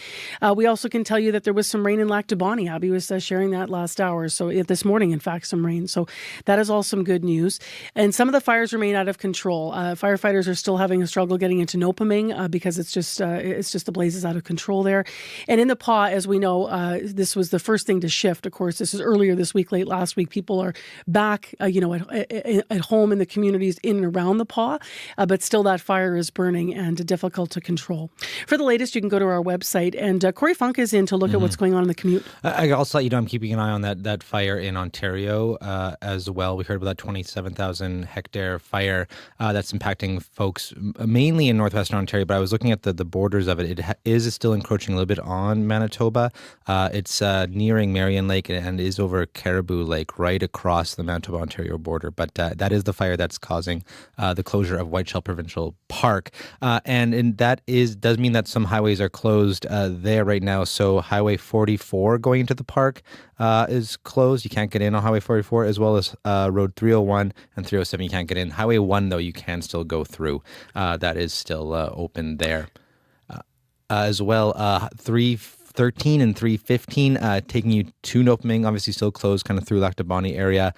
We also can tell you that there was some rain in Lac du Bonnet. Abby was sharing that last hour. So this morning, in fact, some rain. So that is all some good news. And some of the fires remain out of control. Firefighters are still having a struggle getting into Nopaming because it's just the blazes out of control there. And in the Paw, as we know, this was the first thing to shift. Of course, this is earlier this week, late last week. People are back, at home in the communities in and around the Paw, but still that fire is burning and difficult to control. For the latest, you can go to our website, and Corey Funk is in to look at what's going on in the commute. I also let you know I'm keeping an eye on that fire in Ontario as well. We heard about that 27,000 hectare fire that's impacting folks mainly in northwestern Ontario, but I was looking at the borders of it. It is still encroaching a little bit on Manitoba. It's nearing Marion Lake and is over Caribou Lake, right across the Manitoba-Ontario border, but that is the wildfire that's causing the closure of Whiteshell Provincial Park. And that does mean that some highways are closed there right now. So Highway 44 going into the park is closed. You can't get in on Highway 44, as well as Road 301 and 307. You can't get in. Highway 1, though, you can still go through. That is still open there. As well, 313 and 315 taking you to Nopaming, obviously still closed kind of through Lac du Bonny area.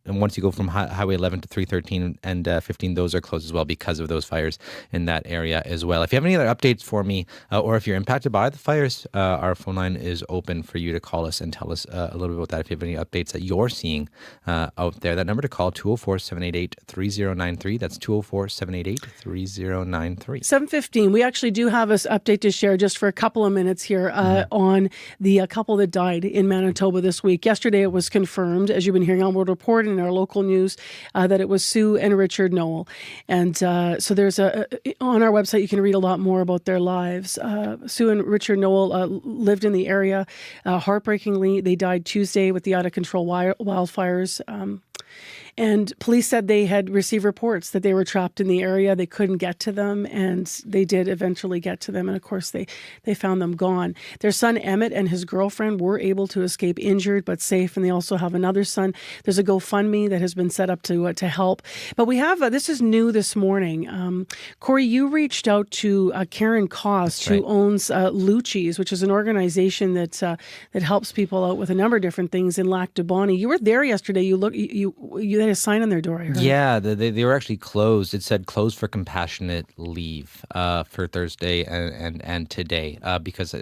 And once you go from Highway 11 to 313 and 15, those are closed as well because of those fires in that area as well. If you have any other updates for me, or if you're impacted by the fires, our phone line is open for you to call us and tell us a little bit about that. If you have any updates that you're seeing out there, that number to call, 204-788-3093. That's 204-788-3093. 7:15. We actually do have this update to share just for a couple of minutes here on the couple that died in Manitoba this week. Yesterday it was confirmed, as you've been hearing on World Report in our local news, that it was Sue and Richard Noel. And so there's on our website you can read a lot more about their lives. Sue and Richard Noel lived in the area. Heartbreakingly, they died Tuesday with the out-of-control wildfires. And police said they had received reports that they were trapped in the area. They couldn't get to them, and they did eventually get to them. And of course, they found them gone. Their son, Emmett, and his girlfriend were able to escape injured but safe. And they also have another son. There's a GoFundMe that has been set up to help. But we have, this is new this morning. Corey, you reached out to Karen Cost, who owns Lucci's, which is an organization that helps people out with a number of different things in Lac du Bonny. You were there yesterday. You had a sign on their door, I heard. Yeah, they were actually closed. It said closed for compassionate leave for Thursday and today because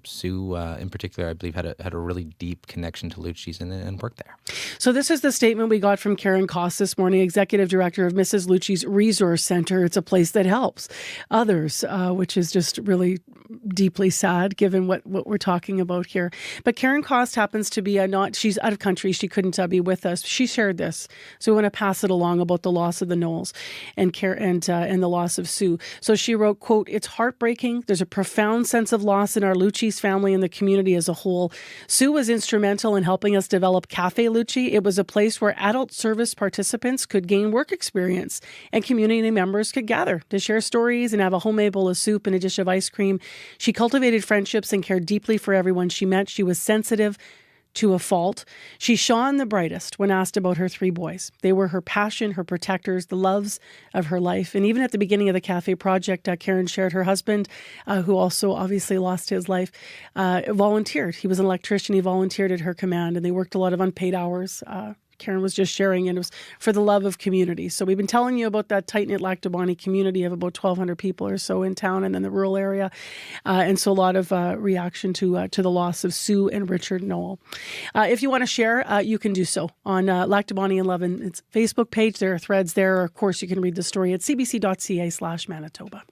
Sue in particular, I believe, had a really deep connection to Lucci's and worked there. So this is the statement we got from Karen Koss this morning, Executive Director of Mrs. Lucci's Resource Center. It's a place that helps others, which is just really deeply sad given what we're talking about here. But Karen Koss happens to be she's out of country. She couldn't be with us. She shared this. So we want to pass it along about the loss of the Knowles and the loss of Sue. So she wrote, quote, "It's heartbreaking. There's a profound sense of loss in our Lucci's family and the community as a whole. Sue was instrumental in helping us develop Cafe Lucci. It was a place where adult service participants could gain work experience and community members could gather to share stories and have a homemade bowl of soup and a dish of ice cream. She cultivated friendships and cared deeply for everyone she met. She was sensitive to a fault. She shone the brightest when asked about her 3 boys. They were her passion, her protectors, the loves of her life. And even at the beginning of the cafe project, Karen shared her husband, who also obviously lost his life, volunteered. He was an electrician. He volunteered at her command, and they worked a lot of unpaid hours. Karen was just sharing, and it was for the love of community. So we've been telling you about that tight-knit Lac du Bonny community of about 1,200 people or so in town and then the rural area. And so a lot of reaction to the loss of Sue and Richard Noel. If you want to share, you can do so on Lac du Bonny and Levin. It's Facebook page. There are threads there. Or of course, you can read the story at cbc.ca/Manitoba.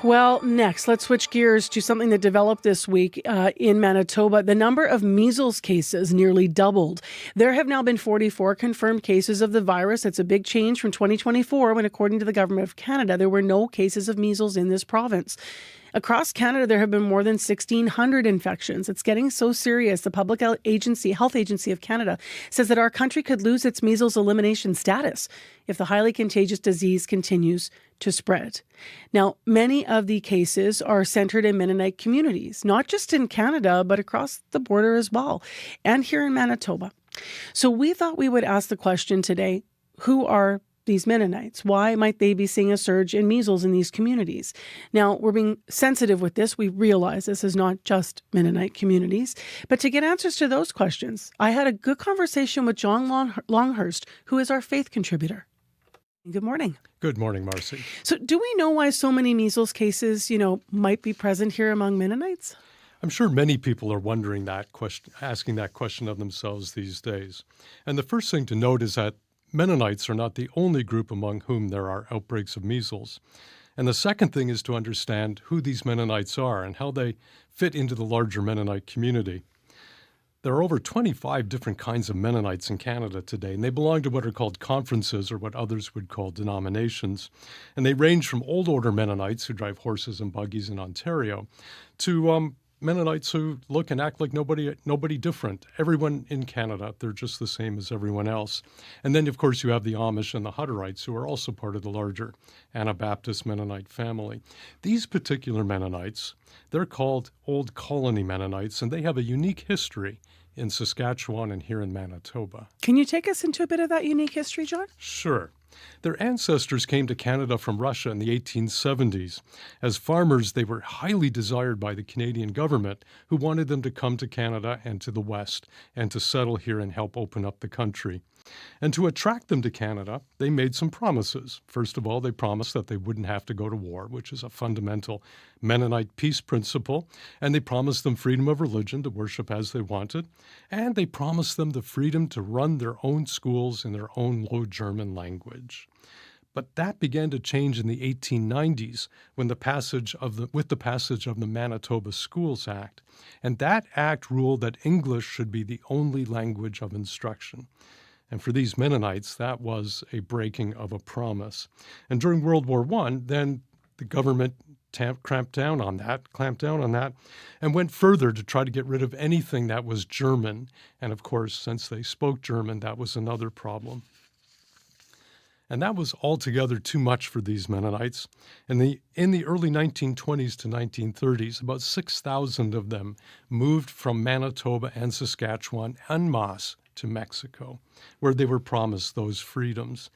Well, next, let's switch gears to something that developed this week in Manitoba. The number of measles cases nearly doubled. There have now been 44 confirmed cases of the virus. That's a big change from 2024 when, according to the Government of Canada, there were no cases of measles in this province. Across Canada, there have been more than 1,600 infections. It's getting so serious. The Public Health Agency of Canada says that our country could lose its measles elimination status if the highly contagious disease continues to spread. Now, many of the cases are centered in Mennonite communities, not just in Canada, but across the border as well, and here in Manitoba. So we thought we would ask the question today, who are these Mennonites? Why might they be seeing a surge in measles in these communities? Now, we're being sensitive with this. We realize this is not just Mennonite communities. But to get answers to those questions, I had a good conversation with John Longhurst, who is our faith contributor. Good morning. Good morning, Marcy. So do we know why so many measles cases, might be present here among Mennonites? I'm sure many people are wondering that question, asking that question of themselves these days. And the first thing to note is that Mennonites are not the only group among whom there are outbreaks of measles. And the second thing is to understand who these Mennonites are and how they fit into the larger Mennonite community. There are over 25 different kinds of Mennonites in Canada today, and they belong to what are called conferences or what others would call denominations. And they range from Old Order Mennonites who drive horses and buggies in Ontario to Mennonites who look and act like nobody different. Everyone in Canada, they're just the same as everyone else. And then, of course, you have the Amish and the Hutterites, who are also part of the larger Anabaptist Mennonite family. These particular Mennonites, they're called Old Colony Mennonites, and they have a unique history in Saskatchewan and here in Manitoba. Can you take us into a bit of that unique history, John? Sure. Their ancestors came to Canada from Russia in the 1870s. As farmers, they were highly desired by the Canadian government, who wanted them to come to Canada and to the West and to settle here and help open up the country. And to attract them to Canada, they made some promises. First of all, they promised that they wouldn't have to go to war, which is a fundamental Mennonite peace principle. And they promised them freedom of religion to worship as they wanted. And they promised them the freedom to run their own schools in their own Low German language. But that began to change in the 1890s with the passage of the Manitoba Schools Act. And that act ruled that English should be the only language of instruction. And for these Mennonites, that was a breaking of a promise. And during World War I, then the government clamped down on that, and went further to try to get rid of anything that was German. And of course, since they spoke German, that was another problem. And that was altogether too much for these Mennonites. And in the early 1920s to 1930s, about 6,000 of them moved from Manitoba and Saskatchewan en masse to Mexico, where they were promised those freedoms.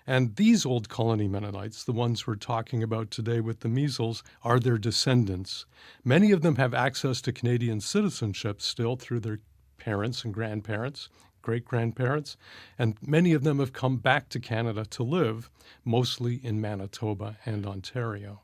And these Old Colony Mennonites, the ones we're talking about today with the measles, are their descendants. Many of them have access to Canadian citizenship still through their parents and grandparents, great-grandparents, and many of them have come back to Canada to live, mostly in Manitoba and Ontario.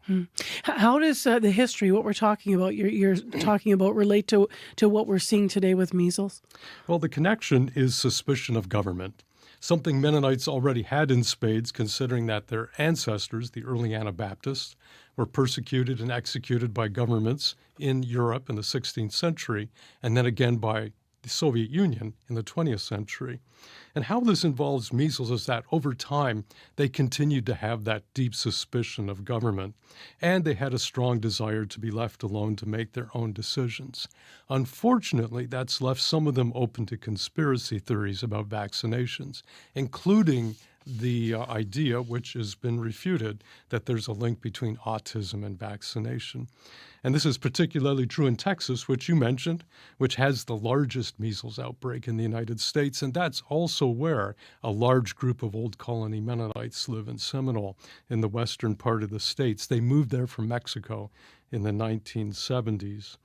How does the history, what we're talking about, you're talking about, relate to what we're seeing today with measles? Well, the connection is suspicion of government, something Mennonites already had in spades, considering that their ancestors, the early Anabaptists, were persecuted and executed by governments in Europe in the 16th century, and then again by the Soviet Union in the 20th century. And how this involves measles is that over time, they continued to have that deep suspicion of government, and they had a strong desire to be left alone to make their own decisions. Unfortunately, that's left some of them open to conspiracy theories about vaccinations, including the idea, which has been refuted, that there's a link between autism and vaccination. And this is particularly true in Texas, which you mentioned, which has the largest measles outbreak in the United States. And that's also where a large group of Old Colony Mennonites live in Seminole, in the western part of the states. They moved there from Mexico in the 1970s.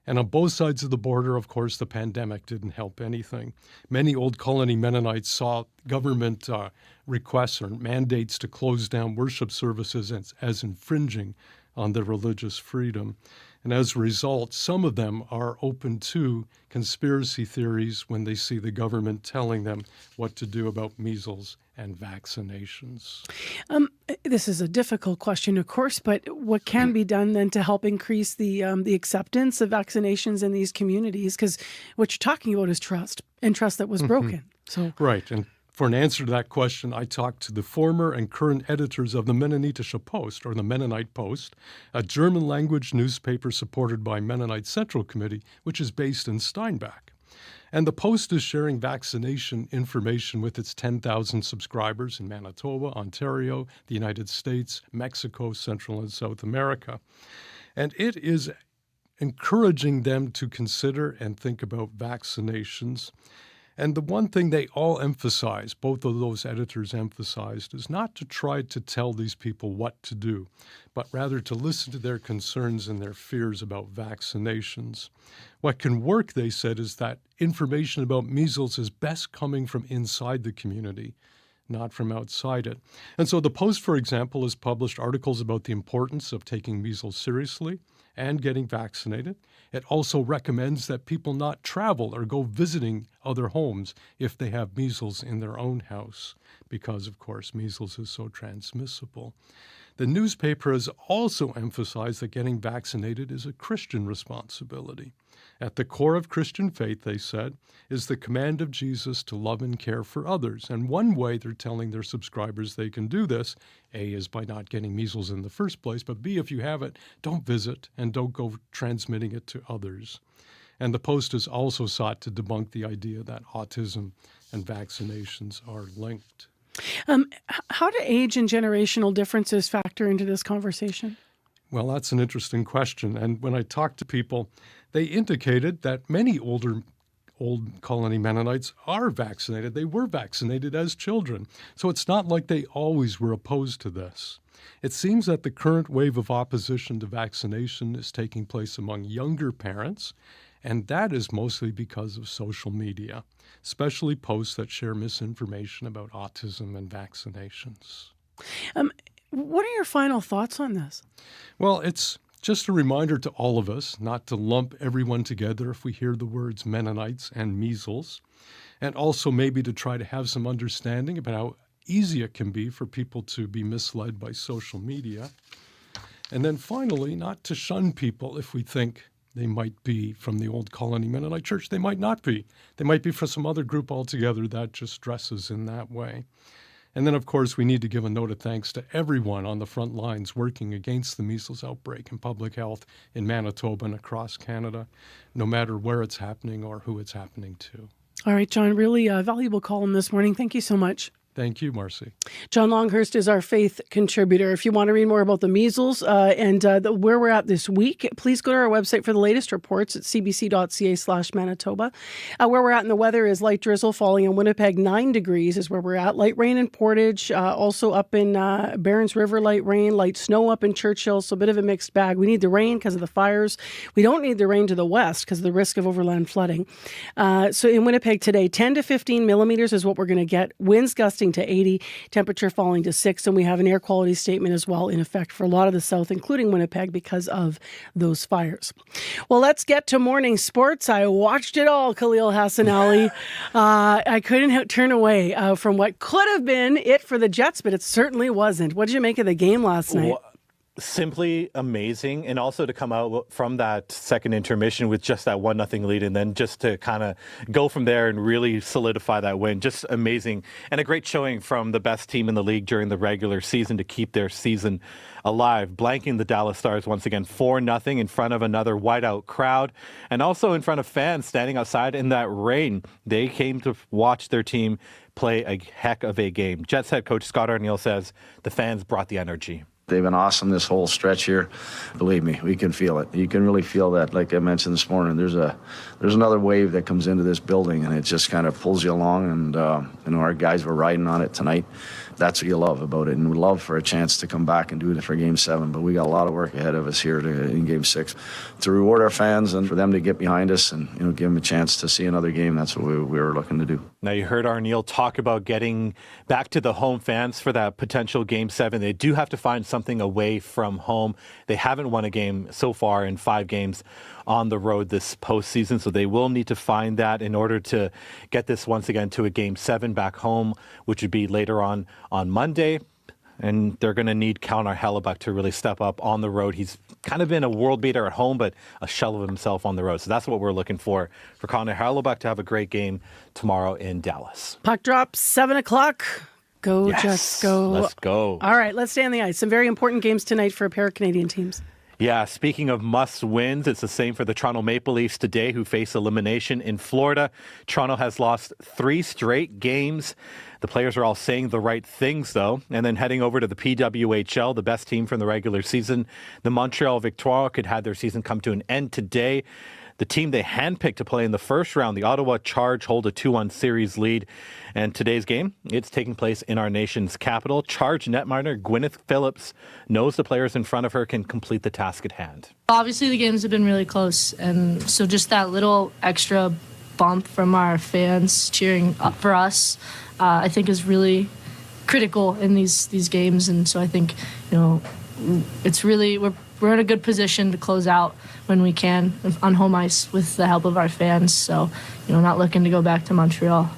And on both sides of the border, of course, the pandemic didn't help anything. Many Old Colony Mennonites saw government requests or mandates to close down worship services as infringing on their religious freedom. And as a result, some of them are open to conspiracy theories when they see the government telling them what to do about measles and vaccinations. This is a difficult question, of course, but what can be done then to help increase the acceptance of vaccinations in these communities? Because what you're talking about is trust, and trust that was broken. So right. And for an answer to that question, I talked to the former and current editors of the Mennonitische Post, or the Mennonite Post, a German-language newspaper supported by Mennonite Central Committee, which is based in Steinbach. And the Post is sharing vaccination information with its 10,000 subscribers in Manitoba, Ontario, the United States, Mexico, Central and South America. And it is encouraging them to consider and think about vaccinations. And the one thing they all emphasize, both of those editors emphasized, is not to try to tell these people what to do, but rather to listen to their concerns and their fears about vaccinations. What can work, they said, is that information about measles is best coming from inside the community, not from outside it. And so the Post, for example, has published articles about the importance of taking measles seriously and getting vaccinated. It also recommends that people not travel or go visiting other homes if they have measles in their own house, because, of course, measles is so transmissible. The newspaper has also emphasized that getting vaccinated is a Christian responsibility. At the core of Christian faith, they said, is the command of Jesus to love and care for others. And one way they're telling their subscribers they can do this, A, is by not getting measles in the first place, but B, if you have it, don't visit and don't go transmitting it to others. And the Post has also sought to debunk the idea that autism and vaccinations are linked. How do age and generational differences factor into this conversation? Well, that's an interesting question. And when I talked to people, they indicated that many old colony Mennonites are vaccinated. They were vaccinated as children. So it's not like they always were opposed to this. It seems that the current wave of opposition to vaccination is taking place among younger parents, and that is mostly because of social media, especially posts that share misinformation about autism and vaccinations. What are your final thoughts on this? Well, it's just a reminder to all of us not to lump everyone together if we hear the words Mennonites and measles, and also maybe to try to have some understanding about how easy it can be for people to be misled by social media. And then finally, not to shun people if we think they might be from the Old Colony Mennonite Church. They might not be. They might be from some other group altogether that just dresses in that way. And then, of course, we need to give a note of thanks to everyone on the front lines working against the measles outbreak and public health in Manitoba and across Canada, no matter where it's happening or who it's happening to. All right, John, really valuable column this morning. Thank you so much. Thank you, Marcy. John Longhurst is our faith contributor. If you want to read more about the measles and where we're at this week, please go to our website for the latest reports at cbc.ca/Manitoba. Where we're at in the weather is light drizzle falling in Winnipeg. 9 degrees is where we're at. Light rain in Portage, also up in Barons River, light rain, light snow up in Churchill, so a bit of a mixed bag. We need the rain because of the fires. We don't need the rain to the west because of the risk of overland flooding. So in Winnipeg today, 10 to 15 millimeters is what we're going to get. Winds gusting to 80, temperature falling to 6, and we have an air quality statement as well in effect for a lot of the south, including Winnipeg, because of those fires. Well, let's get to morning sports. I watched it all, Khalil Hassan Ali. I couldn't turn away from what could have been it for the Jets, but it certainly wasn't. What did you make of the game last night? Simply amazing, and also to come out from that second intermission with just that 1-0 lead, and then just to kind of go from there and really solidify that win. Just amazing, and a great showing from the best team in the league during the regular season to keep their season alive, blanking the Dallas Stars once again 4-0 in front of another whiteout crowd, and also in front of fans standing outside in that rain. They came to watch their team play a heck of a game. Jets head coach Scott Arniel says the fans brought the energy. They've been awesome this whole stretch here. Believe me, we can feel it. You can really feel that. Like I mentioned this morning, there's another wave that comes into this building, and it just kind of pulls you along. And our guys were riding on it tonight. That's what you love about it, and we love for a chance to come back and do it for Game 7. But we got a lot of work ahead of us here in Game 6 to reward our fans and for them to get behind us and give them a chance to see another game. That's what we were looking to do. Now you heard Arniel talk about getting back to the home fans for that potential Game 7. They do have to find something away from home. They haven't won a game so far in 5 games on the road this postseason, so they will need to find that in order to get this once again to a Game 7 back home, which would be later on Monday. And they're going to need Connor Hellebuyck to really step up on the road. He's kind of been a world beater at home, but a shell of himself on the road. So that's what we're looking for Connor Hellebuyck to have a great game tomorrow in Dallas. Puck drop, 7 o'clock. Go, yes, Jets, go. Let's go. All right, let's stay on the ice. Some very important games tonight for a pair of Canadian teams. Yeah, speaking of must-wins, it's the same for the Toronto Maple Leafs today, who face elimination in Florida. Toronto has lost 3 straight games. The players are all saying the right things, though. And then heading over to the PWHL, the best team from the regular season, the Montreal Victoire could have their season come to an end today. The team they handpicked to play in the first round, the Ottawa Charge, hold a 2-1 series lead. And today's game, it's taking place in our nation's capital. Charge netminder Gwyneth Phillips knows the players in front of her can complete the task at hand. Obviously, the games have been really close. And so just that little extra bump from our fans cheering up for us, I think is really critical in these games. And so I think, it's really, we're in a good position to close out when we can on home ice with the help of our fans. So, not looking to go back to Montreal.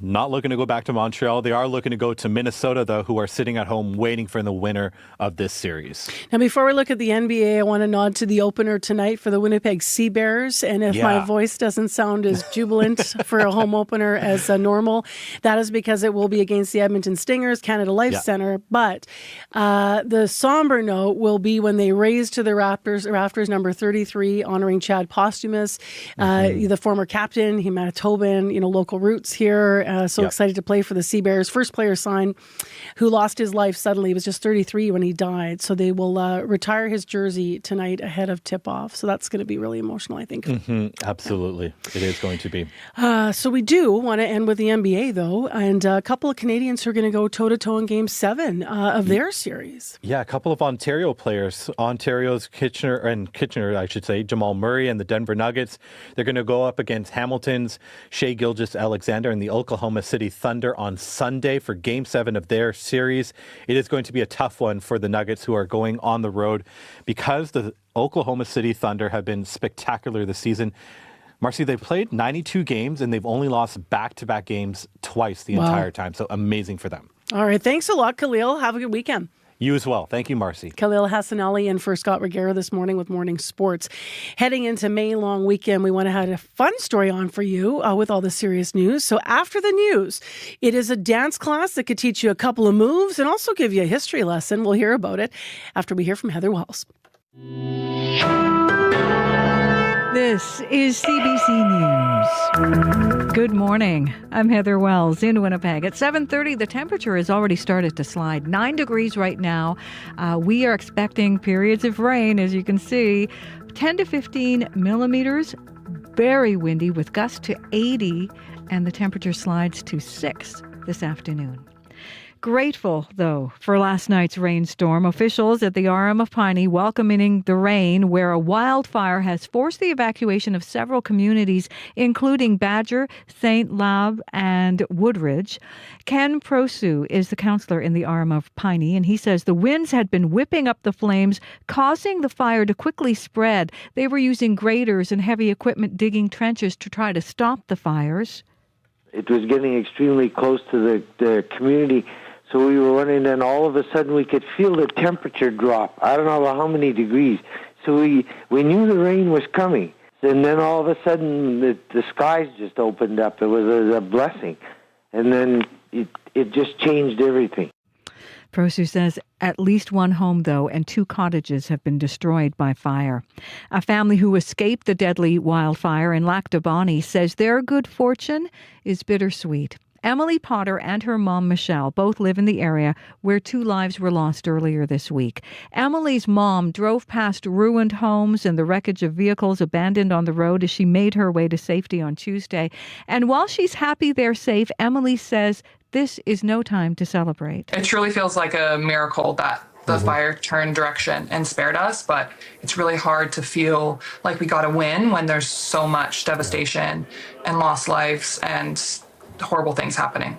not looking to go back to Montreal. They are looking to go to Minnesota, though, who are sitting at home waiting for the winner of this series. Now, before we look at the NBA, I want to nod to the opener tonight for the Winnipeg Seabears. And if my voice doesn't sound as jubilant for a home opener as normal, that is because it will be against the Edmonton Stingers, Canada Life Center. But the somber note will be when they raise to the rafters number 33, honoring Chad Posthumus, the former captain, he Manitoban, local roots here. Excited to play for the Seabears. First player signed who lost his life suddenly. He was just 33 when he died. So they will retire his jersey tonight ahead of tip-off. So that's going to be really emotional, I think. Absolutely. It is going to be. So we do want to end with the NBA, though. And a couple of Canadians who are going to go toe-to-toe in Game 7 of their series. Yeah, a couple of Ontario players. Ontario's Kitchener, I should say, Jamal Murray and the Denver Nuggets. They're going to go up against Hamilton's Shai Gilgeous-Alexander and the Oklahoma City Thunder on Sunday for Game 7 of their series. It is going to be a tough one for the Nuggets, who are going on the road because the Oklahoma City Thunder have been spectacular this season. Marcy, they've played 92 games and they've only lost back-to-back games twice the entire time. So amazing for them. All right. Thanks a lot, Khalil. Have a good weekend. You as well. Thank you, Marcy. Khalil Hassanali in for Scott Regera this morning with Morning Sports. Heading into May long weekend, we want to have a fun story on for you with all the serious news. So after the news, it is a dance class that could teach you a couple of moves and also give you a history lesson. We'll hear about it after we hear from Heather Wells. This is CBC News. Good morning. I'm Heather Wells in Winnipeg. At 7:30, the temperature has already started to slide. 9 degrees right now. We are expecting periods of rain, as you can see. 10 to 15 millimeters. Very windy with gusts to 80, and the temperature slides to 6 this afternoon. Grateful, though, for last night's rainstorm. Officials at the RM of Piney welcoming the rain, where a wildfire has forced the evacuation of several communities, including Badger, St. Lab, and Woodridge. Ken Prosu is the councillor in the RM of Piney, and he says the winds had been whipping up the flames, causing the fire to quickly spread. They were using graders and heavy equipment digging trenches to try to stop the fires. It was getting extremely close to the community. So we were running, and all of a sudden we could feel the temperature drop. I don't know how many degrees. So we knew the rain was coming. And then all of a sudden the skies just opened up. It was a blessing. And then it just changed everything. Prosu says at least one home, though, and 2 cottages have been destroyed by fire. A family who escaped the deadly wildfire in Lac du Bonny says their good fortune is bittersweet. Emily Potter and her mom, Michelle, both live in the area where 2 lives were lost earlier this week. Emily's mom drove past ruined homes and the wreckage of vehicles abandoned on the road as she made her way to safety on Tuesday. And while she's happy they're safe, Emily says this is no time to celebrate. It truly feels like a miracle that the fire turned direction and spared us, but it's really hard to feel like we got a win when there's so much devastation and lost lives and horrible things happening.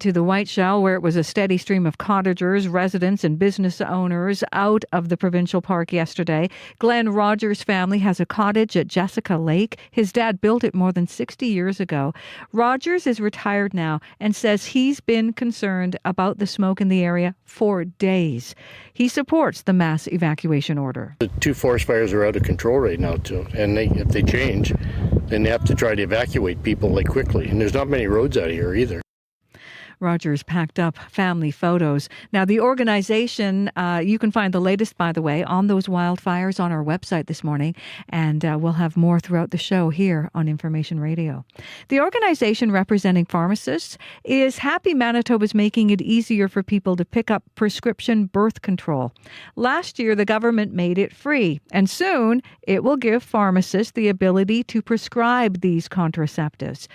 To the White Shell, where it was a steady stream of cottagers, residents, and business owners out of the Provincial Park yesterday. Glenn Rogers' family has a cottage at Jessica Lake. His dad built it more than 60 years ago. Rogers is retired now and says he's been concerned about the smoke in the area for days. He supports the mass evacuation order. The 2 forest fires are out of control right now, too, and if they change, then they have to try to evacuate people quickly. And there's not many roads out here either. Rogers packed up family photos. Now, the organization, you can find the latest, by the way, on those wildfires on our website this morning, and we'll have more throughout the show here on Information Radio. The organization representing pharmacists is happy Manitoba's making it easier for people to pick up prescription birth control. Last year, the government made it free, and soon it will give pharmacists the ability to prescribe these contraceptives.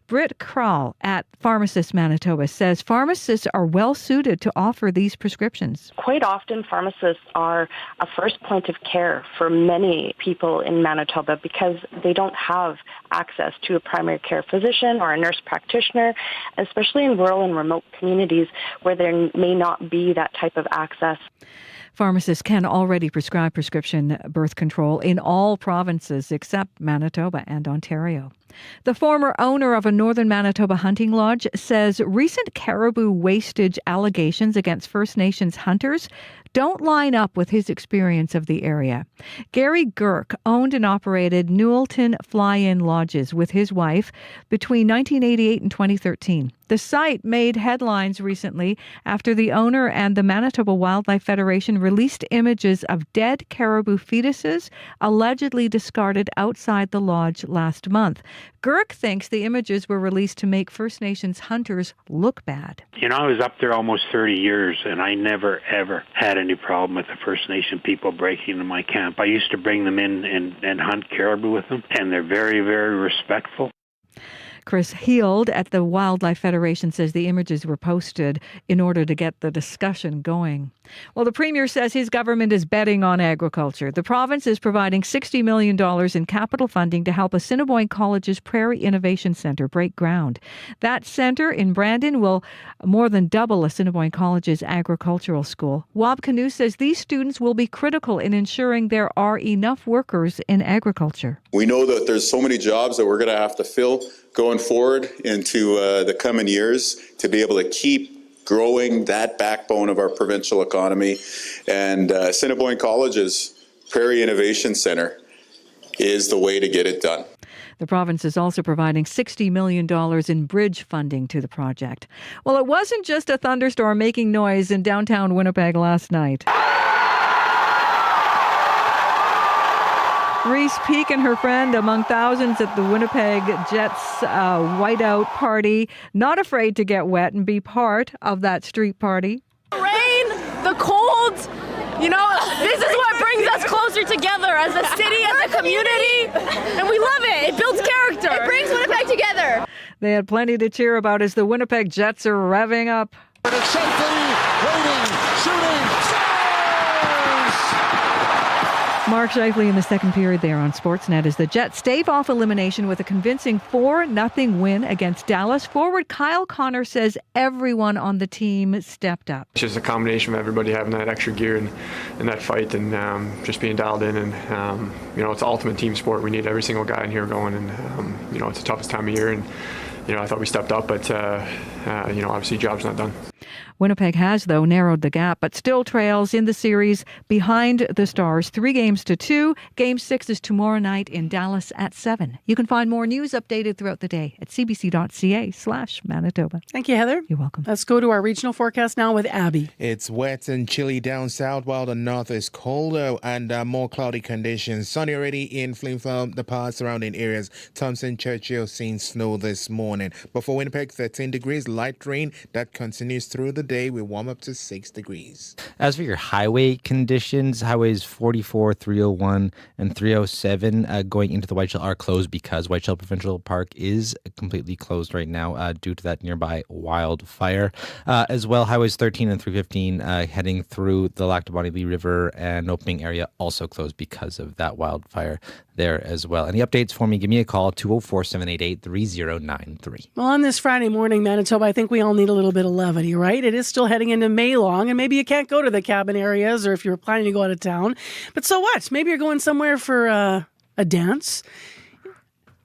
Britt Krall at Pharmacists Manitoba says pharmacists are well suited to offer these prescriptions. Quite often, pharmacists are a first point of care for many people in Manitoba because they don't have access to a primary care physician or a nurse practitioner, especially in rural and remote communities where there may not be that type of access. Pharmacists can already prescribe prescription birth control in all provinces except Manitoba and Ontario. The former owner of a northern Manitoba hunting lodge says recent caribou wastage allegations against First Nations hunters don't line up with his experience of the area. Gary Girk owned and operated Newellton Fly-In Lodges with his wife between 1988 and 2013. The site made headlines recently after the owner and the Manitoba Wildlife Federation released images of dead caribou fetuses allegedly discarded outside the lodge last month. Girk thinks the images were released to make First Nations hunters look bad. You know, I was up there almost 30 years, and I never, ever had any problem with the First Nation people breaking into my camp. I used to bring them in and hunt caribou with them, and they're very, very respectful. Chris Heald at the Wildlife Federation says the images were posted in order to get the discussion going. Well, the Premier says his government is betting on agriculture. The province is providing $60 million in capital funding to help Assiniboine College's Prairie Innovation Centre break ground. That centre in Brandon will more than double Assiniboine College's agricultural school. Wab Canoe says these students will be critical in ensuring there are enough workers in agriculture. We know that there's so many jobs that we're going to have to fill going forward into the coming years to be able to keep growing that backbone of our provincial economy. And Assiniboine College's Prairie Innovation Centre is the way to get it done. The province is also providing $60 million in bridge funding to the project. Well, it wasn't just a thunderstorm making noise in downtown Winnipeg last night. Reese Peak and her friend among thousands at the Winnipeg Jets whiteout party, not afraid to get wet and be part of that street party. The rain, the cold, you know, this is what brings us closer together as a city, as a community, and we love it. It builds character. It brings Winnipeg together. They had plenty to cheer about as the Winnipeg Jets are revving up. Mark Scheifele in the second period there on Sportsnet as the Jets stave off elimination with a convincing 4-0 win against Dallas. Forward Kyle Connor says everyone on the team stepped up. It's just a combination of everybody having that extra gear and that fight and just being dialed in. And, you know, it's the ultimate team sport. We need every single guy in here going. And, you know, it's the toughest time of year. And, you know, I thought we stepped up, but, you know, obviously job's not done. Winnipeg has, though, narrowed the gap, but still trails in the series behind the Stars 3-2. Game 6 is tomorrow night in Dallas at 7. You can find more news updated throughout the day at cbc.ca/Manitoba. Thank you, Heather. You're welcome. Let's go to our regional forecast now with Abby. It's wet and chilly down south, while the north is colder and more cloudy conditions. Sunny already in Flin-Flon, the parts surrounding areas. Thompson, Churchill seen snow this morning. But for Winnipeg, 13 degrees, light rain that continues through the day. We warm up to 6 degrees. As for your highway conditions, highways 44, 301, and 307 going into the Whiteshell are closed because Whiteshell Provincial Park is completely closed right now due to that nearby wildfire. As well, highways 13 and 315 heading through the Lac du Bonnet-Lee River and opening area also closed because of that wildfire there as well. Any updates for me, give me a call, 204-788-3093. Well, on this Friday morning, Manitoba, I think we all need a little bit of levity, right? It is still heading into May long, and maybe you can't go to the cabin areas or if you're planning to go out of town. But so what? Maybe you're going somewhere for a dance.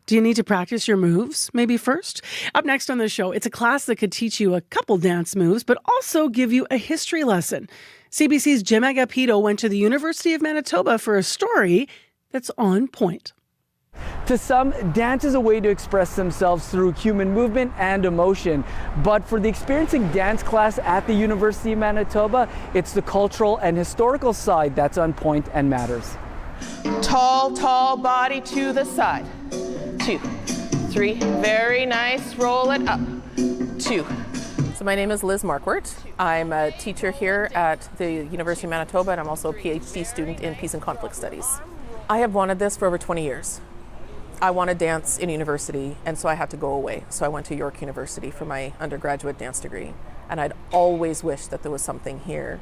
Do you need to practice your moves maybe first? Up next on the show, it's a class that could teach you a couple dance moves, but also give you a history lesson. CBC's Jim Agapito went to the University of Manitoba for a story that's on point. To some, dance is a way to express themselves through human movement and emotion. But for the experiencing dance class at the University of Manitoba, it's the cultural and historical side that's on point and matters. Tall, tall body to the side. 2, 3, very nice, roll it up. 2. So my name is Liz Marquardt. I'm a teacher here at the University of Manitoba, and I'm also a PhD student in Peace and Conflict Studies. I have wanted this for over 20 years. I want to dance in university, and so I had to go away. So I went to York University for my undergraduate dance degree, and I'd always wished that there was something here.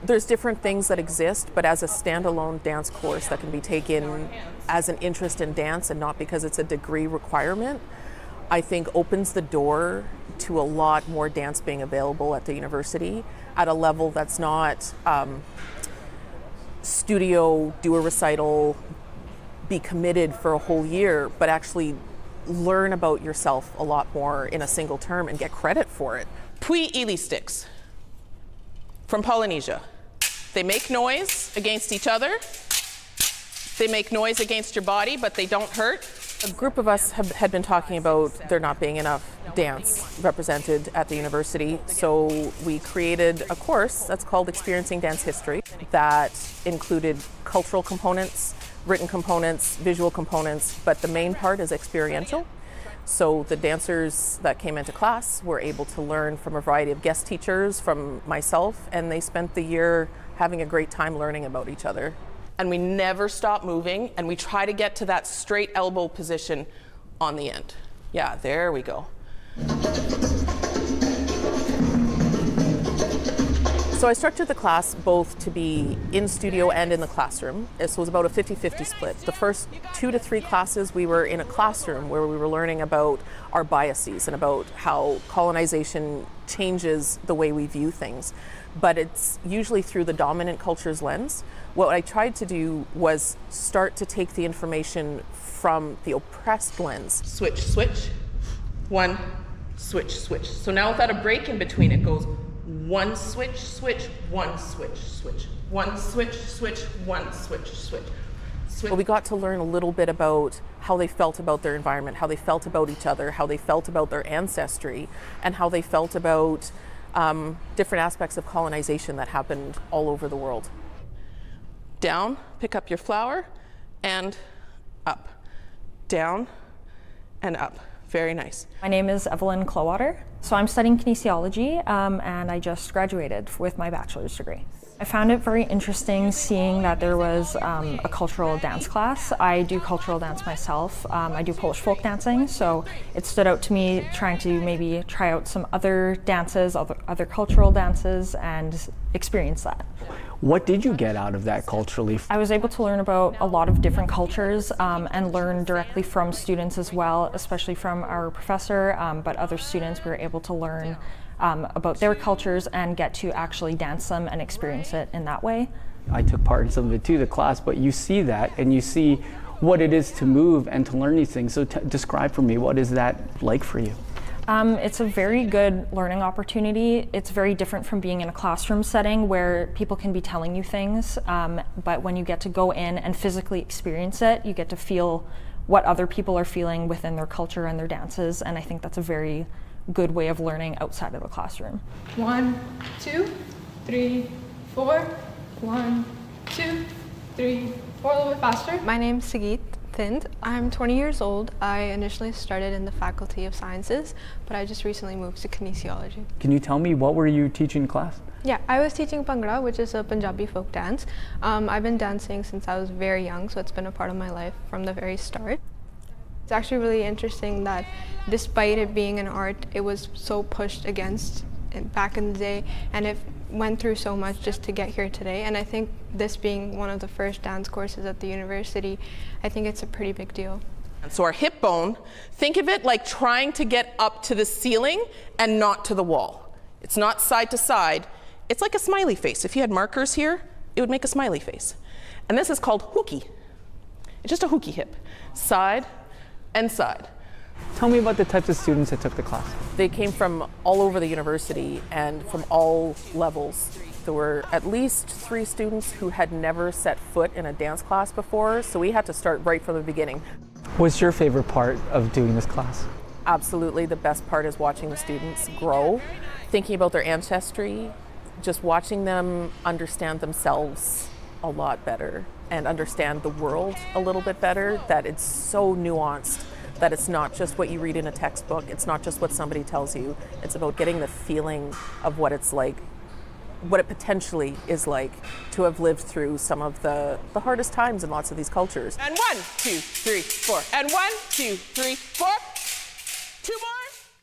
There's different things that exist, but as a standalone dance course that can be taken as an interest in dance and not because it's a degree requirement, I think opens the door to a lot more dance being available at the university at a level that's not studio, do a recital, be committed for a whole year, but actually learn about yourself a lot more in a single term and get credit for it. Pui ili sticks from Polynesia. They make noise against each other. They make noise against your body, but they don't hurt. A group of us had been talking about there not being enough dance represented at the university, so we created a course that's called Experiencing Dance History that included cultural components, written components, visual components, but the main part is experiential. So the dancers that came into class were able to learn from a variety of guest teachers, from myself, and they spent the year having a great time learning about each other. And we never stop moving, and we try to get to that straight elbow position on the end. Yeah, there we go. So I structured the class both to be in studio and in the classroom. This was about a 50-50 split. The first 2 to 3 classes we were in a classroom where we were learning about our biases and about how colonization changes the way we view things. But it's usually through the dominant culture's lens. What I tried to do was start to take the information from the oppressed lens. Switch, switch, 1, switch, switch. So now without a break in between, it goes 1 switch, switch, 1 switch, switch, 1 switch, switch, 1 switch, switch. Well, we got to learn a little bit about how they felt about their environment, how they felt about each other, how they felt about their ancestry, and how they felt about different aspects of colonization that happened all over the world. Down, pick up your flower, and up. Down, and up. Very nice. My name is Evelyn Clowater. So I'm studying kinesiology, and I just graduated with my bachelor's degree. I found it very interesting seeing that there was a cultural dance class. I do cultural dance myself. I do Polish folk dancing, so it stood out to me trying to maybe try out some other dances, other cultural dances, and experience that. What did you get out of that culturally? I was able to learn about a lot of different cultures and learn directly from students as well, especially from our professor, but other students we were able to learn about their cultures and get to actually dance them and experience it in that way. I took part in some of it too, the class, but you see that and you see what it is to move and to learn these things. So describe for me, what is that like for you? It's a very good learning opportunity. It's very different from being in a classroom setting where people can be telling you things, but when you get to go in and physically experience it, you get to feel what other people are feeling within their culture and their dances, and I think that's a very good way of learning outside of the classroom. 1, 2, 3, 4. 1, 2, 3, 4. A little bit faster. My name's Sagit Thind. I'm 20 years old. I initially started in the Faculty of Sciences, but I just recently moved to kinesiology. Can you tell me, what were you teaching in class? Yeah, I was teaching Bhangra, which is a Punjabi folk dance. I've been dancing since I was very young, so it's been a part of my life from the very start. It's actually really interesting that despite it being an art, it was so pushed against back in the day, and it went through so much just to get here today. And I think this being one of the first dance courses at the university, I think it's a pretty big deal. So our hip bone, think of it like trying to get up to the ceiling and not to the wall. It's not side to side. It's like a smiley face. If you had markers here, it would make a smiley face. And this is called hooky. It's just a hooky hip. Side and side. Tell me about the types of students that took the class. They came from all over the university and from all levels. There were at least 3 students who had never set foot in a dance class before, so we had to start right from the beginning. What's your favorite part of doing this class? Absolutely, the best part is watching the students grow, thinking about their ancestry, just watching them understand themselves a lot better and understand the world a little bit better, that it's so nuanced, that it's not just what you read in a textbook, it's not just what somebody tells you, it's about getting the feeling of what it's like, what it potentially is like to have lived through some of the hardest times in lots of these cultures. And 1, 2, 3, 4. And 1, 2, 3, 4. 2 more.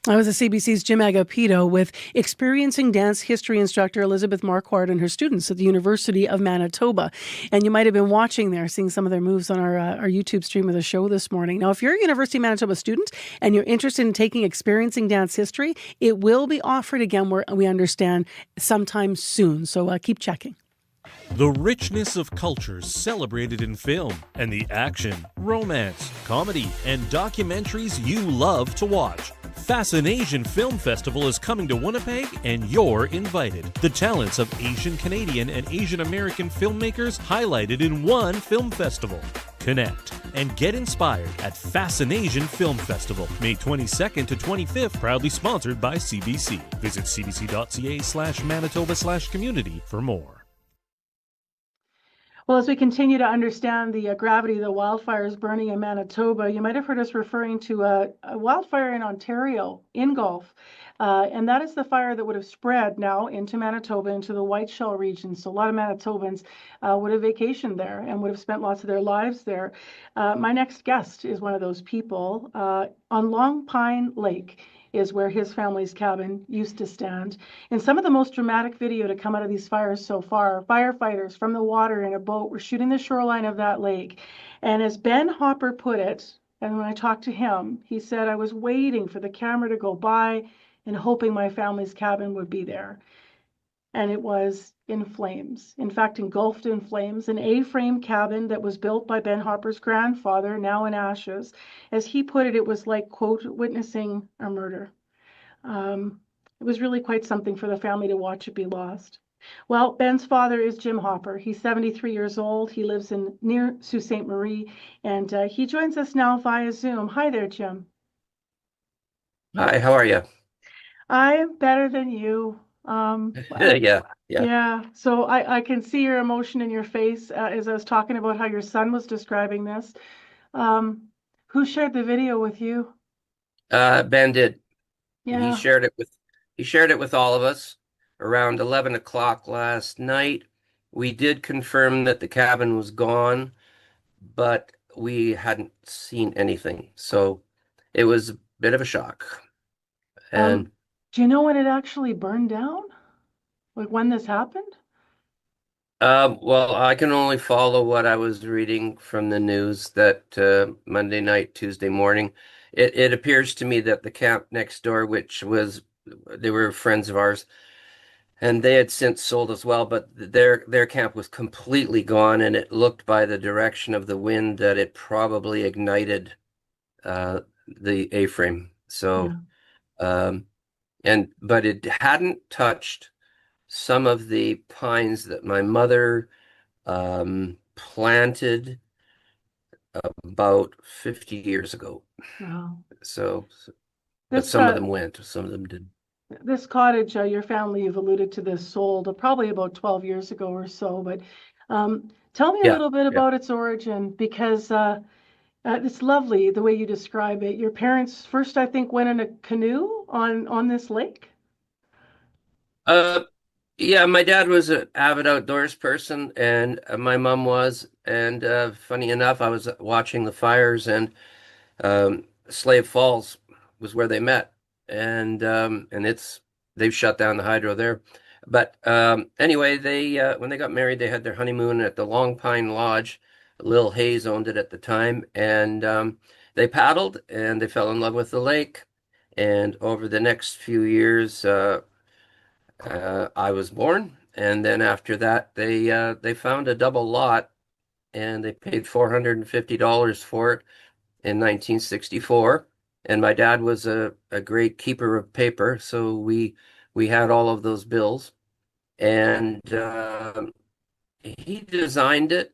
I was a CBC's Jim Agapito with experiencing dance history instructor Elizabeth Marquardt and her students at the University of Manitoba. And you might have been watching there, seeing some of their moves on our YouTube stream of the show this morning. Now, if you're a University of Manitoba student and you're interested in taking experiencing dance history, it will be offered again, we understand, sometime soon. So keep checking. The richness of cultures celebrated in film and the action, romance, comedy, and documentaries you love to watch. Fascination Film Festival is coming to Winnipeg and you're invited. The talents of Asian Canadian and Asian American filmmakers highlighted in one film festival. Connect and get inspired at Fascination Film Festival, May 22nd to 25th, proudly sponsored by CBC. Visit cbc.ca/Manitoba/community for more. Well, as we continue to understand the gravity of the wildfires burning in Manitoba, you might have heard us referring to a wildfire in Ontario, in Gulf, and that is the fire that would have spread now into Manitoba, into the White Shell region. So a lot of Manitobans would have vacationed there and would have spent lots of their lives there. My next guest is one of those people on Long Pine Lake is where his family's cabin used to stand. And some of the most dramatic video to come out of these fires so far, firefighters from the water in a boat were shooting the shoreline of that lake. And as Ben Hopper put it, and when I talked to him, he said, I was waiting for the camera to go by and hoping my family's cabin would be there. And it was in flames. In fact, engulfed in flames, an A-frame cabin that was built by Ben Hopper's grandfather, now in ashes. As he put it, it was like, quote, witnessing a murder. It was really quite something for the family to watch it be lost. Well, Ben's father is Jim Hopper. He's 73 years old. He lives in near Sault Ste. Marie, and he joins us now via Zoom. Hi there, Jim. Hi, how are you? I'm better than you. Yeah. So I can see your emotion in your face as I was talking about how your son was describing this. Who shared the video with you? Ben did. Yeah. He shared it with all of us around 11 o'clock last night. We did confirm that the cabin was gone, but we hadn't seen anything. So it was a bit of a shock. And do you know when it actually burned down? Like when this happened? well, I can only follow what I was reading from the news that Monday night, Tuesday morning. It appears to me that the camp next door, they were friends of ours, and they had since sold as well, but their camp was completely gone, and it looked by the direction of the wind that it probably ignited the A-frame. So, but it hadn't touched some of the pines that my mother planted about 50 years ago. Wow. So, but some of them went, some of them didn't. This cottage, your family, you've alluded to this, sold probably about 12 years ago or so. But tell me a little bit about its origin, because it's lovely the way you describe it. Your parents first, I think, went in a canoe on this lake. Yeah, my dad was an avid outdoors person, and my mom was. And funny enough, I was watching the fires, and Slave Falls was where they met, and they've shut down the hydro there. But anyway, they when they got married, they had their honeymoon at the Long Pine Lodge. Lil Hayes owned it at the time, and they paddled, and they fell in love with the lake. And over the next few years, I was born, and then after that, they found a double lot, and they paid $450 for it in 1964. And my dad was a great keeper of paper, so we had all of those bills, and he designed it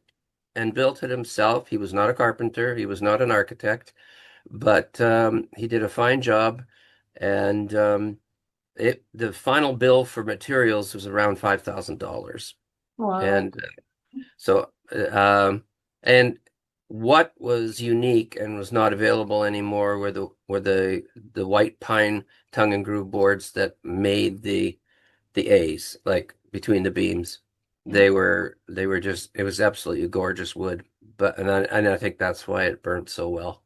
and built it himself. He was not a carpenter, he was not an architect, but he did a fine job, and the final bill for materials was around $5,000. Wow. And so, and what was unique and was not available anymore were the white pine tongue and groove boards that made the A's, like between the beams. They were just, it was absolutely gorgeous wood, and I think that's why it burnt so well.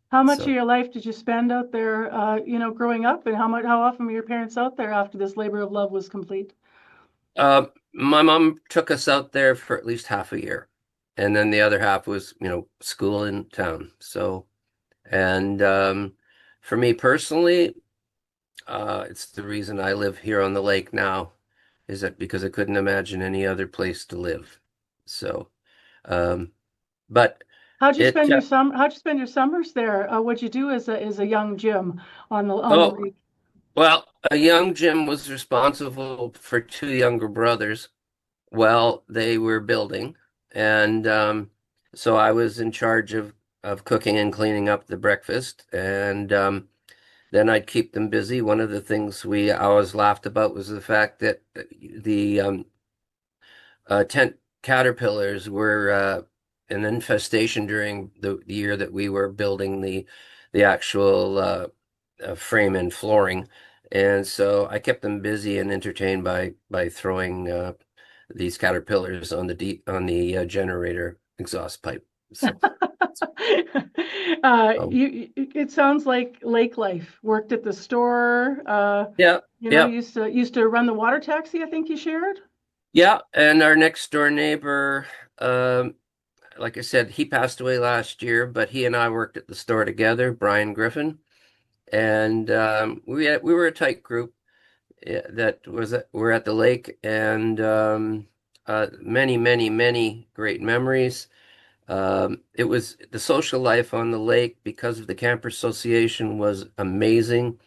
How much of your life did you spend out there, growing up, and how often were your parents out there after this labor of love was complete? My mom took us out there for at least half a year, and then the other half was, school in town. So, and for me personally, it's the reason I live here on the lake now. is that because I couldn't imagine any other place to live. So, but How'd you it, spend your How'd you spend your summers there? What'd you do as a young Jim on the oh, lake? well, a young Jim was responsible for two younger brothers while they were building. And so I was in charge of cooking and cleaning up the breakfast. And then I'd keep them busy. One of the things we always laughed about was the fact that the tent caterpillars were an infestation during the year that we were building the actual frame and flooring. And so I kept them busy and entertained by throwing these caterpillars on the generator exhaust pipe. So, It sounds like lake life. Worked at the store. yeah, yeah, Used to run the water taxi, I think you shared. yeah. And our next door neighbor, like I said, he passed away last year, but he and I worked at the store together, Brian Griffin, and we were a tight group we're at the lake, and many, many, many great memories. It was the social life on the lake because of the camper association was amazing.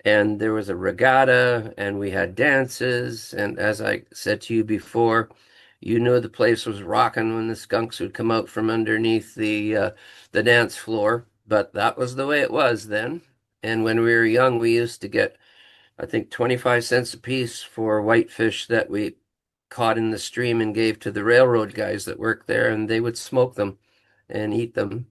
And there was a regatta and we had dances. And as I said to you before, you knew the place was rocking when the skunks would come out from underneath the dance floor. But that was the way it was then. And when we were young, we used to get, I think, 25 cents a piece for whitefish that we caught in the stream and gave to the railroad guys that worked there, and they would smoke them and eat them.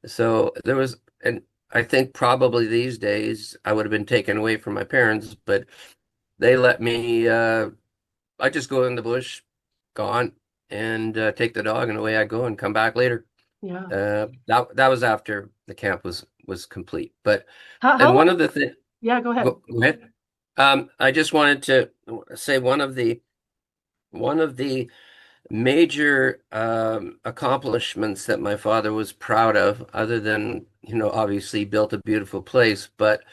So there was, and I think probably these days I would have been taken away from my parents, but they let me, I just go in the bush, gone, and take the dog, and away I go and come back later. Yeah. That was after the camp was complete. But How one long- of the things, Yeah, go ahead. go ahead. I just wanted to say one of the major accomplishments that my father was proud of, other than, obviously built a beautiful place, but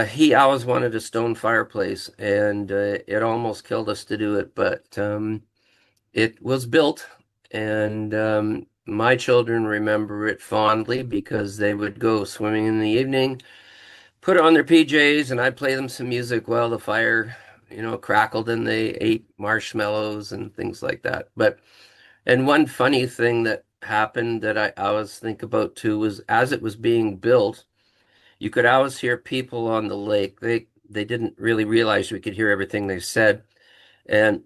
he always wanted a stone fireplace, and it almost killed us to do it, but it was built, and my children remember it fondly because they would go swimming in the evening, put on their PJs, and I'd play them some music while the fire, crackled, and they ate marshmallows and things like that. And one funny thing that happened that I always think about too was as it was being built, you could always hear people on the lake. They didn't really realize we could hear everything they said. And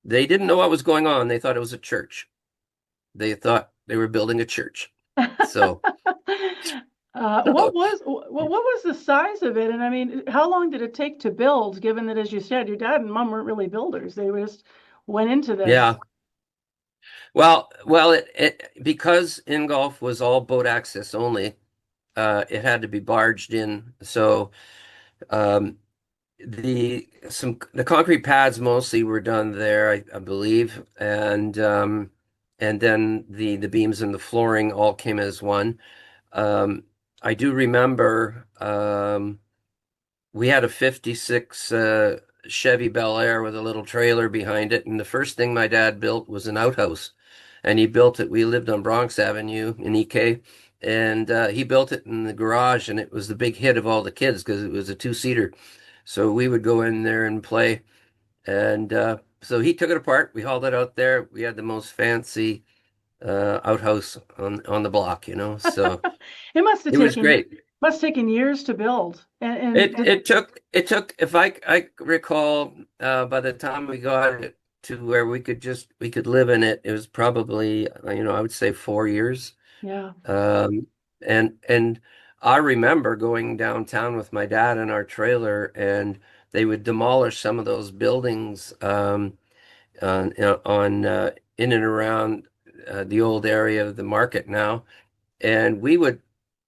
they didn't know what was going on. They thought it was a church. They thought they were building a church. So what was the size of it? And I mean, how long did it take to build, given that, as you said, your dad and mom weren't really builders. They just went into this. yeah. Well, it because Ingolf was all boat access only, it had to be barged in. So the concrete pads mostly were done there, I believe, and then the beams and the flooring all came as one. I do remember we had a 56 Chevy Bel Air with a little trailer behind it, and the first thing my dad built was an outhouse, and he built it. We lived on Bronx Avenue in EK, and he built it in the garage, and it was the big hit of all the kids because it was a two-seater. So we would go in there and play, and so he took it apart. We hauled it out there. We had the most fancy outhouse on the block, So It must have it was great. Must have taken years to build. And It took, if I recall, by the time we got it to where we could live in it, it was probably, I would say 4 years. Yeah. And I remember going downtown with my dad in our trailer, and they would demolish some of those buildings on in and around the old area of the market now, and we would.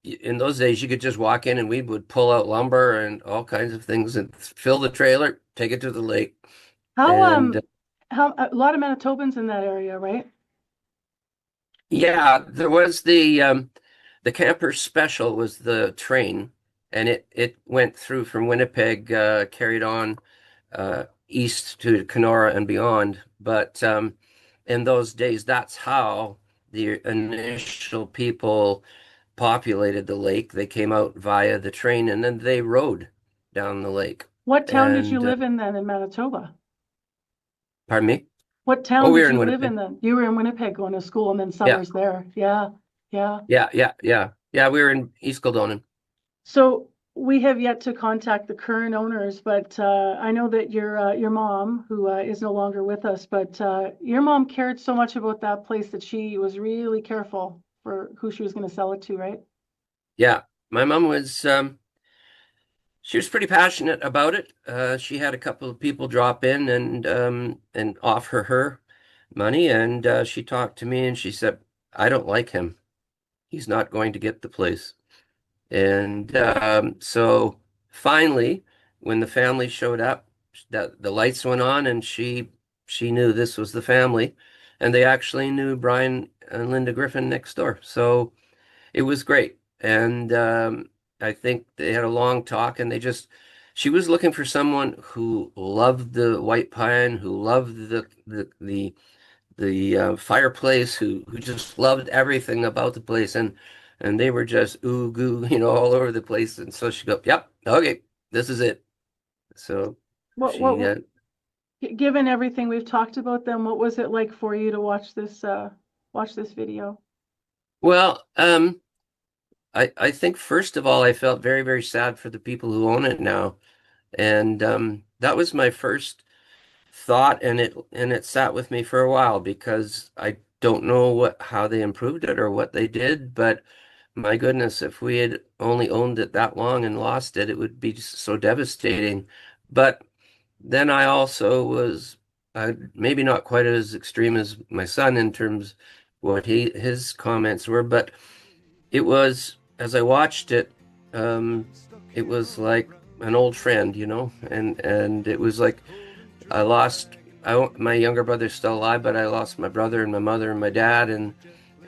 In those days, you could just walk in and we would pull out lumber and all kinds of things and fill the trailer, take it to the lake. How And a lot of Manitobans in that area, right? yeah, there was the camper special was the train, and it went through from Winnipeg, carried on east to Kenora and beyond. But in those days, that's how the initial people populated the lake. They came out via the train and then they rode down the lake. What town did you And live in then in Manitoba? pardon me? What town Oh, we did were in you live Winnipeg. in then? You were in Winnipeg going to school and then Yeah, summers there. Yeah, yeah. yeah. We were in East Kildonan. So we have yet to contact the current owners, but I know that your mom, who is no longer with us, but your mom cared so much about that place that she was really careful for who she was going to sell it to, right? Yeah, my mom was she was pretty passionate about it. She had a couple of people drop in and offer her money, and she talked to me and she said, "I don't like him. He's not going to get the place." And so finally, when the family showed up, that the lights went on, and she knew this was the family, and they actually knew Brian and Linda Griffin next door. So it was great. And I think they had a long talk, and she was looking for someone who loved the white pine, who loved the fireplace, who just loved everything about the place, and they were just ooh goo, all over the place. And so she go, "Yep, okay, this is it." So Given everything we've talked about, then what was it like for you to watch this video? Well, I think first of all, I felt very, very sad for the people who own it now, and that was my first thought, and it sat with me for a while because I don't know how they improved it or what they did, but my goodness, if we had only owned it that long and lost it, it would be just so devastating. But then I also was maybe not quite as extreme as my son in terms what his comments were, but it was, as I watched it, it was like an old friend, and it was like my younger brother's still alive, but I lost my brother and my mother and my dad,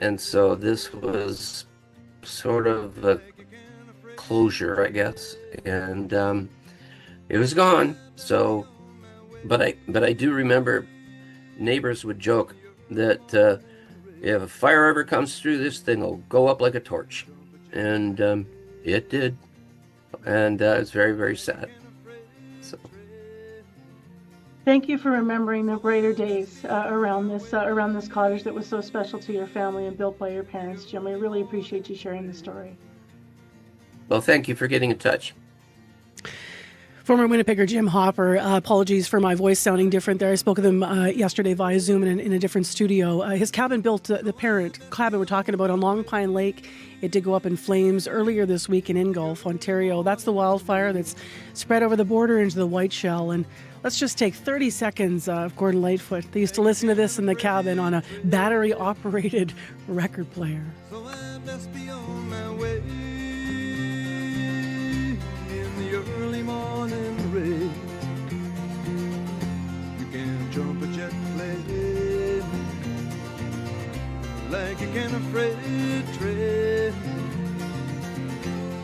and so this was sort of a closure, I guess, and it was gone. So, but I do remember neighbors would joke that if a fire ever comes through, this thing will go up like a torch, and it did, and it's very, very sad. So. Thank you for remembering the brighter days around this cottage that was so special to your family and built by your parents, Jim. I really appreciate you sharing the story. Well, thank you for getting in touch. Former Winnipegger Jim Hopper, apologies for my voice sounding different there. I spoke with him yesterday via Zoom in a different studio. His cabin built, the parent cabin we're talking about on Long Pine Lake, it did go up in flames earlier this week in Ingolf, Ontario. That's the wildfire that's spread over the border into the Whiteshell. And let's just take 30 seconds of Gordon Lightfoot. They used to listen to this in the cabin on a battery-operated record player. So I best be on my way in the early morning rain. You can jump a jet plane like you can a freight train.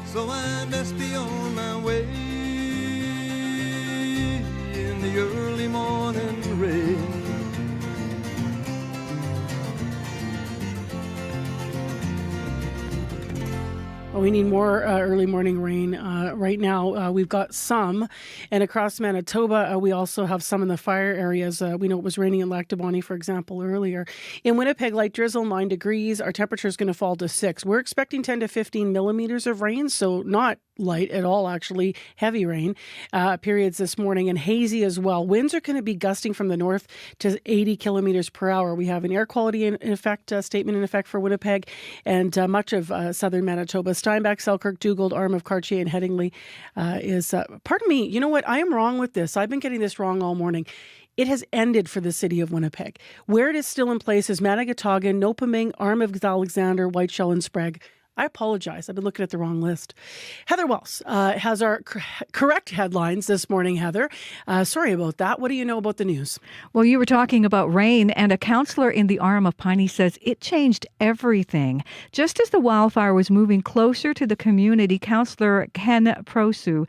So I best be on my way in the early morning rain. Well, we need more early morning rain right now. We've got some, and across Manitoba, we also have some in the fire areas. We know it was raining in Lac du Bonnet, for example, earlier. In Winnipeg, light drizzle, 9 degrees. Our temperature is going to fall to 6. We're expecting 10 to 15 millimeters of rain, so not light at all, actually. Heavy rain periods this morning, and hazy as well. Winds are going to be gusting from the north to 80 kilometers per hour. We have an air quality statement in effect for Winnipeg and much of southern Manitoba. Steinbach, Selkirk, Dugald, Arm Cartier, and Headingley is, pardon me, you know what? I am wrong with this. I've been getting this wrong all morning. It has ended for the city of Winnipeg. Where it is still in place is Manigatagan, Nopaming, Arm of Alexander, Whiteshell, and Sprague. I apologize. I've been looking at the wrong list. Heather Wells has our correct headlines this morning, Heather. Sorry about that. What do you know about the news? Well, you were talking about rain, and a councillor in the RM of Piney says it changed everything. Just as the wildfire was moving closer to the community, Councillor Ken Prosu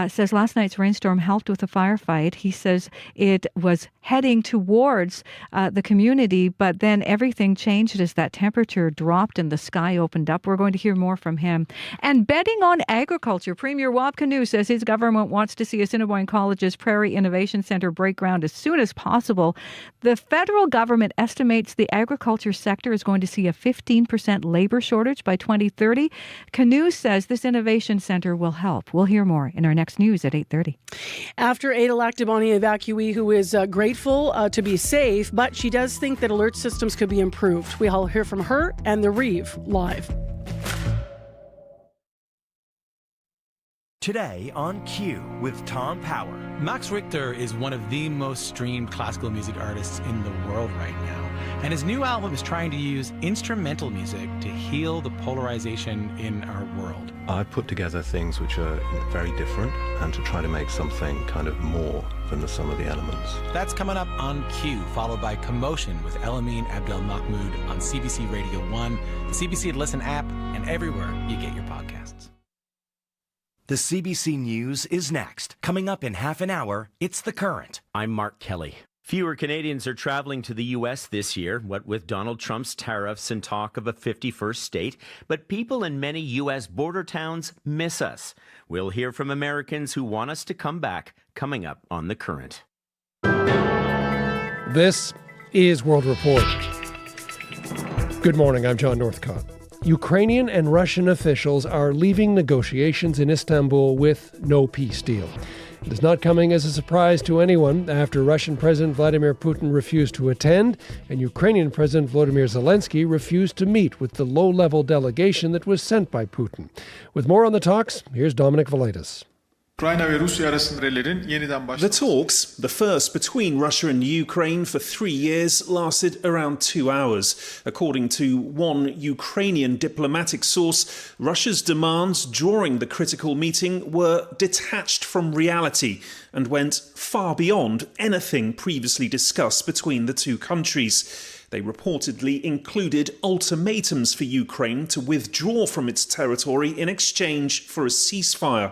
says last night's rainstorm helped with the firefight. He says it was heading towards the community, but then everything changed as that temperature dropped and the sky opened up. We're going to hear more from him. And betting on agriculture, Premier Wab Kinew says his government wants to see Assiniboine College's Prairie Innovation Centre break ground as soon as possible. The federal government estimates the agriculture sector is going to see a 15% labour shortage by 2030. Kinew says this innovation centre will help. We'll hear more in our next news at 8:30. After Ada Lactabani evacuee who is grateful to be safe, but she does think that alert systems could be improved. We'll hear from her and the Reeve live. Today on Q with Tom Power. Max Richter is one of the most streamed classical music artists in the world right now. And his new album is trying to use instrumental music to heal the polarization in our world. I put together things which are very different and to try to make something kind of more than the sum of the elements. That's coming up on Q, followed by Commotion with Elamine Abdel Mahmoud on CBC Radio 1, the CBC Listen app, and everywhere you get your podcasts. The CBC News is next. Coming up in half an hour, it's The Current. I'm Mark Kelly. Fewer Canadians are traveling to the U.S. this year, what with Donald Trump's tariffs and talk of a 51st state. But people in many U.S. border towns miss us. We'll hear from Americans who want us to come back, coming up on The Current. This is World Report. Good morning, I'm John Northcott. Ukrainian and Russian officials are leaving negotiations in Istanbul with no peace deal. It is not coming as a surprise to anyone after Russian President Vladimir Putin refused to attend and Ukrainian President Volodymyr Zelensky refused to meet with the low-level delegation that was sent by Putin. With more on the talks, here's Dominic Validas. The talks, the first between Russia and Ukraine for 3 years, lasted around 2 hours. According to one Ukrainian diplomatic source, Russia's demands during the critical meeting were detached from reality and went far beyond anything previously discussed between the two countries. They reportedly included ultimatums for Ukraine to withdraw from its territory in exchange for a ceasefire.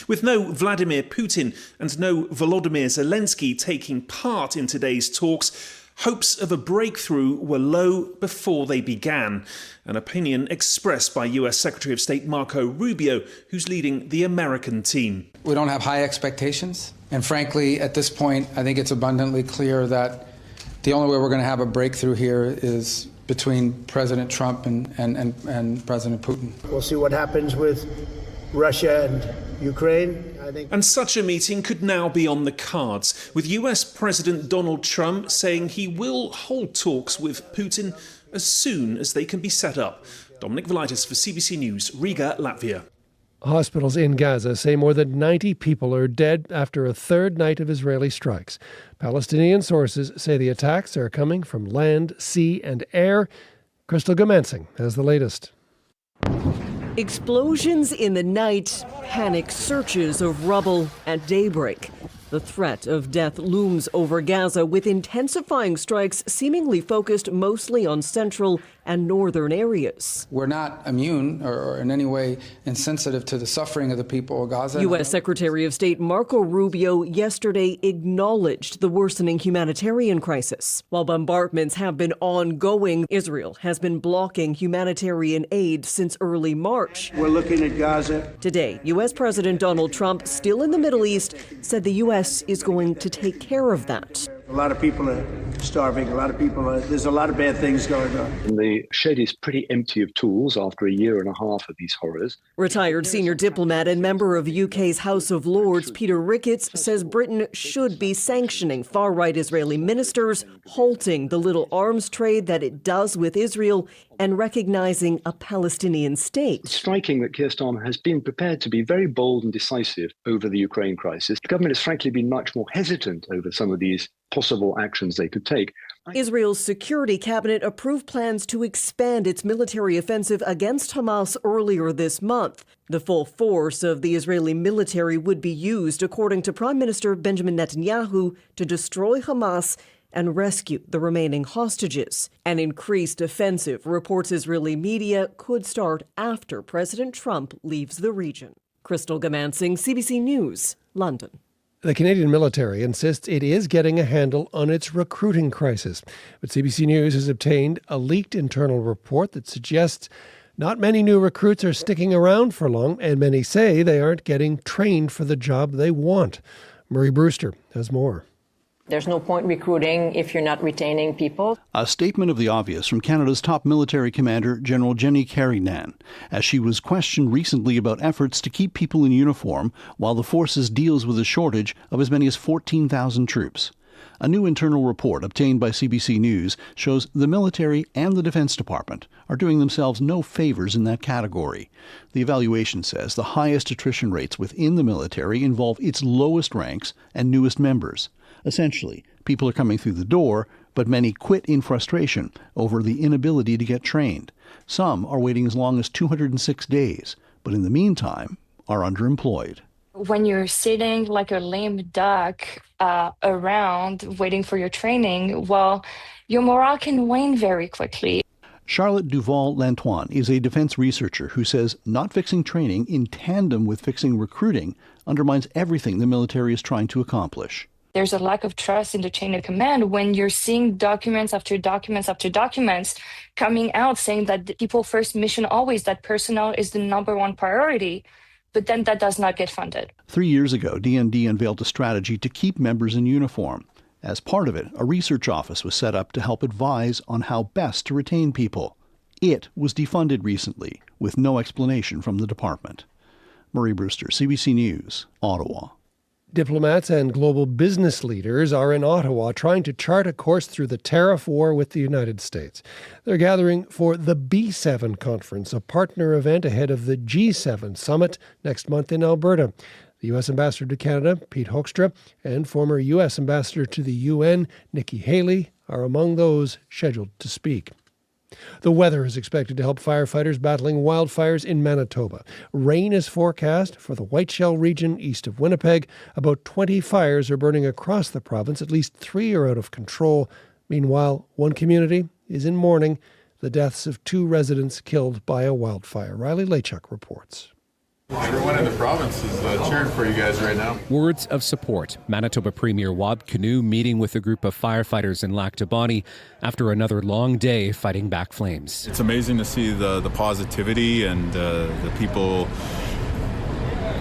With no Vladimir Putin and no Volodymyr Zelensky taking part in today's talks, hopes of a breakthrough were low before they began. An opinion expressed by US Secretary of State Marco Rubio, who's leading the American team. We don't have high expectations. And frankly, at this point, I think it's abundantly clear that the only way we're going to have a breakthrough here is between President Trump and President Putin. We'll see what happens with Russia and Ukraine. I think. And such a meeting could now be on the cards, with US President Donald Trump saying he will hold talks with Putin as soon as they can be set up. Dominic Validas for CBC News, Riga, Latvia. Hospitals in Gaza say more than 90 people are dead after a third night of Israeli strikes. Palestinian sources say the attacks are coming from land, sea and air. Crystal Gamansing has the latest. Explosions in the night, panic searches of rubble at daybreak. The threat of death looms over Gaza, with intensifying strikes seemingly focused mostly on central and northern areas. We're not immune or in any way insensitive to the suffering of the people of Gaza. U.S. Secretary of State Marco Rubio yesterday acknowledged the worsening humanitarian crisis. While bombardments have been ongoing, Israel has been blocking humanitarian aid since early March. We're looking at Gaza. Today, U.S. President Donald Trump, still in the Middle East, said the U.S. is going to take care of that. A lot of people are starving. There's a lot of bad things going on. And the shed is pretty empty of tools after a year and a half of these horrors. Retired senior diplomat and member of UK's House of Lords, Peter Ricketts, says Britain should be sanctioning far-right Israeli ministers, halting the little arms trade that it does with Israel, and recognizing a Palestinian state. It's striking that Keir Starmer has been prepared to be very bold and decisive over the Ukraine crisis. The government has frankly been much more hesitant over some of these possible actions they could take. Israel's security cabinet approved plans to expand its military offensive against Hamas earlier this month. The full force of the Israeli military would be used, according to Prime Minister Benjamin Netanyahu, to destroy Hamas and rescue the remaining hostages. An increased offensive, reports Israeli media, could start after President Trump leaves the region. Crystal Gamansing, CBC News, London. The Canadian military insists it is getting a handle on its recruiting crisis. But CBC News has obtained a leaked internal report that suggests not many new recruits are sticking around for long, and many say they aren't getting trained for the job they want. Murray Brewster has more. There's no point recruiting if you're not retaining people. A statement of the obvious from Canada's top military commander, General Jenny Carignan, as she was questioned recently about efforts to keep people in uniform while the forces deals with a shortage of as many as 14,000 troops. A new internal report obtained by CBC News shows the military and the Defence Department are doing themselves no favours in that category. The evaluation says the highest attrition rates within the military involve its lowest ranks and newest members. Essentially, people are coming through the door, but many quit in frustration over the inability to get trained. Some are waiting as long as 206 days, but in the meantime are underemployed. When you're sitting like a lame duck around waiting for your training, well, your morale can wane very quickly. Charlotte Duval-Lantoine is a defense researcher who says not fixing training in tandem with fixing recruiting undermines everything the military is trying to accomplish. There's a lack of trust in the chain of command when you're seeing documents after documents after documents coming out saying that the people first mission always, that personnel is the number one priority, but then that does not get funded. 3 years ago, DND unveiled a strategy to keep members in uniform. As part of it, a research office was set up to help advise on how best to retain people. It was defunded recently, with no explanation from the department. Murray Brewster, CBC News, Ottawa. Diplomats and global business leaders are in Ottawa trying to chart a course through the tariff war with the United States. They're gathering for the B7 conference, a partner event ahead of the G7 summit next month in Alberta. The U.S. Ambassador to Canada, Pete Hoekstra, and former U.S. Ambassador to the UN, Nikki Haley, are among those scheduled to speak. The weather is expected to help firefighters battling wildfires in Manitoba. Rain is forecast for the Whiteshell region east of Winnipeg. About 20 fires are burning across the province. At least 3 are out of control. Meanwhile, one community is in mourning the deaths of 2 residents killed by a wildfire. Riley Lachuk reports. Everyone in the province is cheering for you guys right now. Words of support. Manitoba Premier Wab Kinew meeting with a group of firefighters in Lac du Bonnet after another long day fighting back flames. It's amazing to see the positivity and the people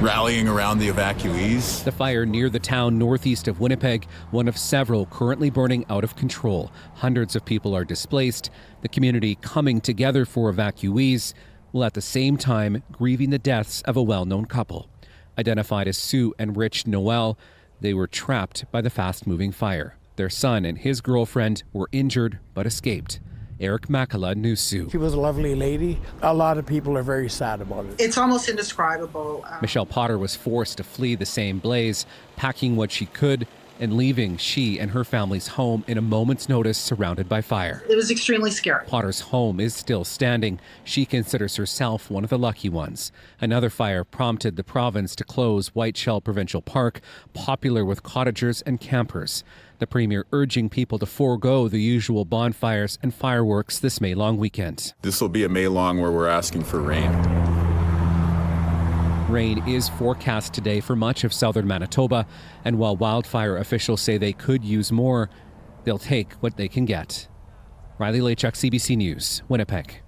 rallying around the evacuees. The fire near the town northeast of Winnipeg, one of several currently burning out of control. Hundreds of people are displaced. The community coming together for evacuees, while at the same time grieving the deaths of a well-known couple. Identified as Sue and Rich Noel, they were trapped by the fast-moving fire. Their son and his girlfriend were injured but escaped. Eric Makala knew Sue. She was a lovely lady. A lot of people are very sad about it. It's almost indescribable. Michelle Potter was forced to flee the same blaze, packing what she could and leaving she and her family's home in a moment's notice surrounded by fire. It was extremely scary. Potter's home is still standing. She considers herself one of the lucky ones. Another fire prompted the province to close Whiteshell Provincial Park, popular with cottagers and campers. The Premier urging people to forego the usual bonfires and fireworks this May long weekend. This will be a May long where we're asking for rain. Rain is forecast today for much of southern Manitoba, and while wildfire officials say they could use more, they'll take what they can get. Riley Lachuk, CBC News, Winnipeg.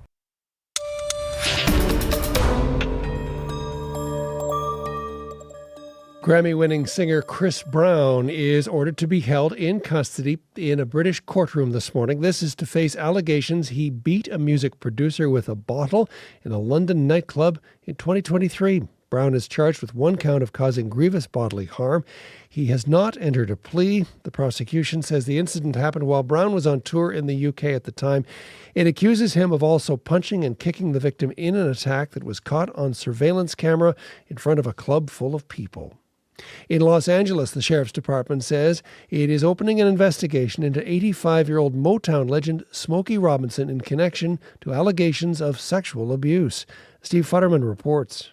Grammy-winning singer Chris Brown is ordered to be held in custody in a British courtroom this morning. This is to face allegations he beat a music producer with a bottle in a London nightclub in 2023. Brown is charged with 1 count of causing grievous bodily harm. He has not entered a plea. The prosecution says the incident happened while Brown was on tour in the UK at the time. It accuses him of also punching and kicking the victim in an attack that was caught on surveillance camera in front of a club full of people. In Los Angeles, the Sheriff's Department says it is opening an investigation into 85-year-old Motown legend Smokey Robinson in connection to allegations of sexual abuse. Steve Futterman reports.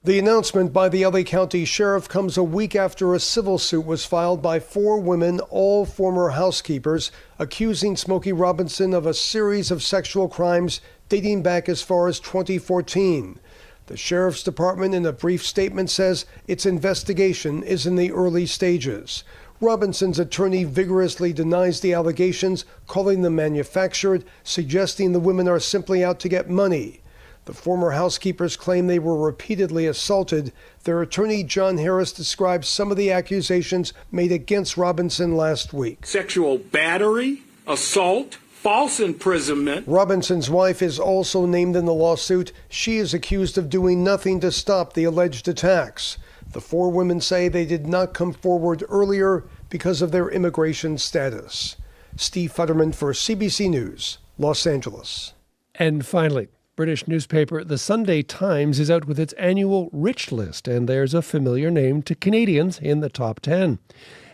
The announcement by the LA County Sheriff comes a week after a civil suit was filed by 4 women, all former housekeepers, accusing Smokey Robinson of a series of sexual crimes dating back as far as 2014. The Sheriff's Department, in a brief statement, says its investigation is in the early stages. Robinson's attorney vigorously denies the allegations, calling them manufactured, suggesting the women are simply out to get money. The former housekeepers claim they were repeatedly assaulted. Their attorney, John Harris, describes some of the accusations made against Robinson last week. Sexual battery, assault, false imprisonment. Robinson's wife is also named in the lawsuit. She is accused of doing nothing to stop the alleged attacks. The 4 women say they did not come forward earlier because of their immigration status. Steve Futterman for CBC News, Los Angeles. And finally, British newspaper The Sunday Times is out with its annual Rich List, and there's a familiar name to Canadians in the top 10.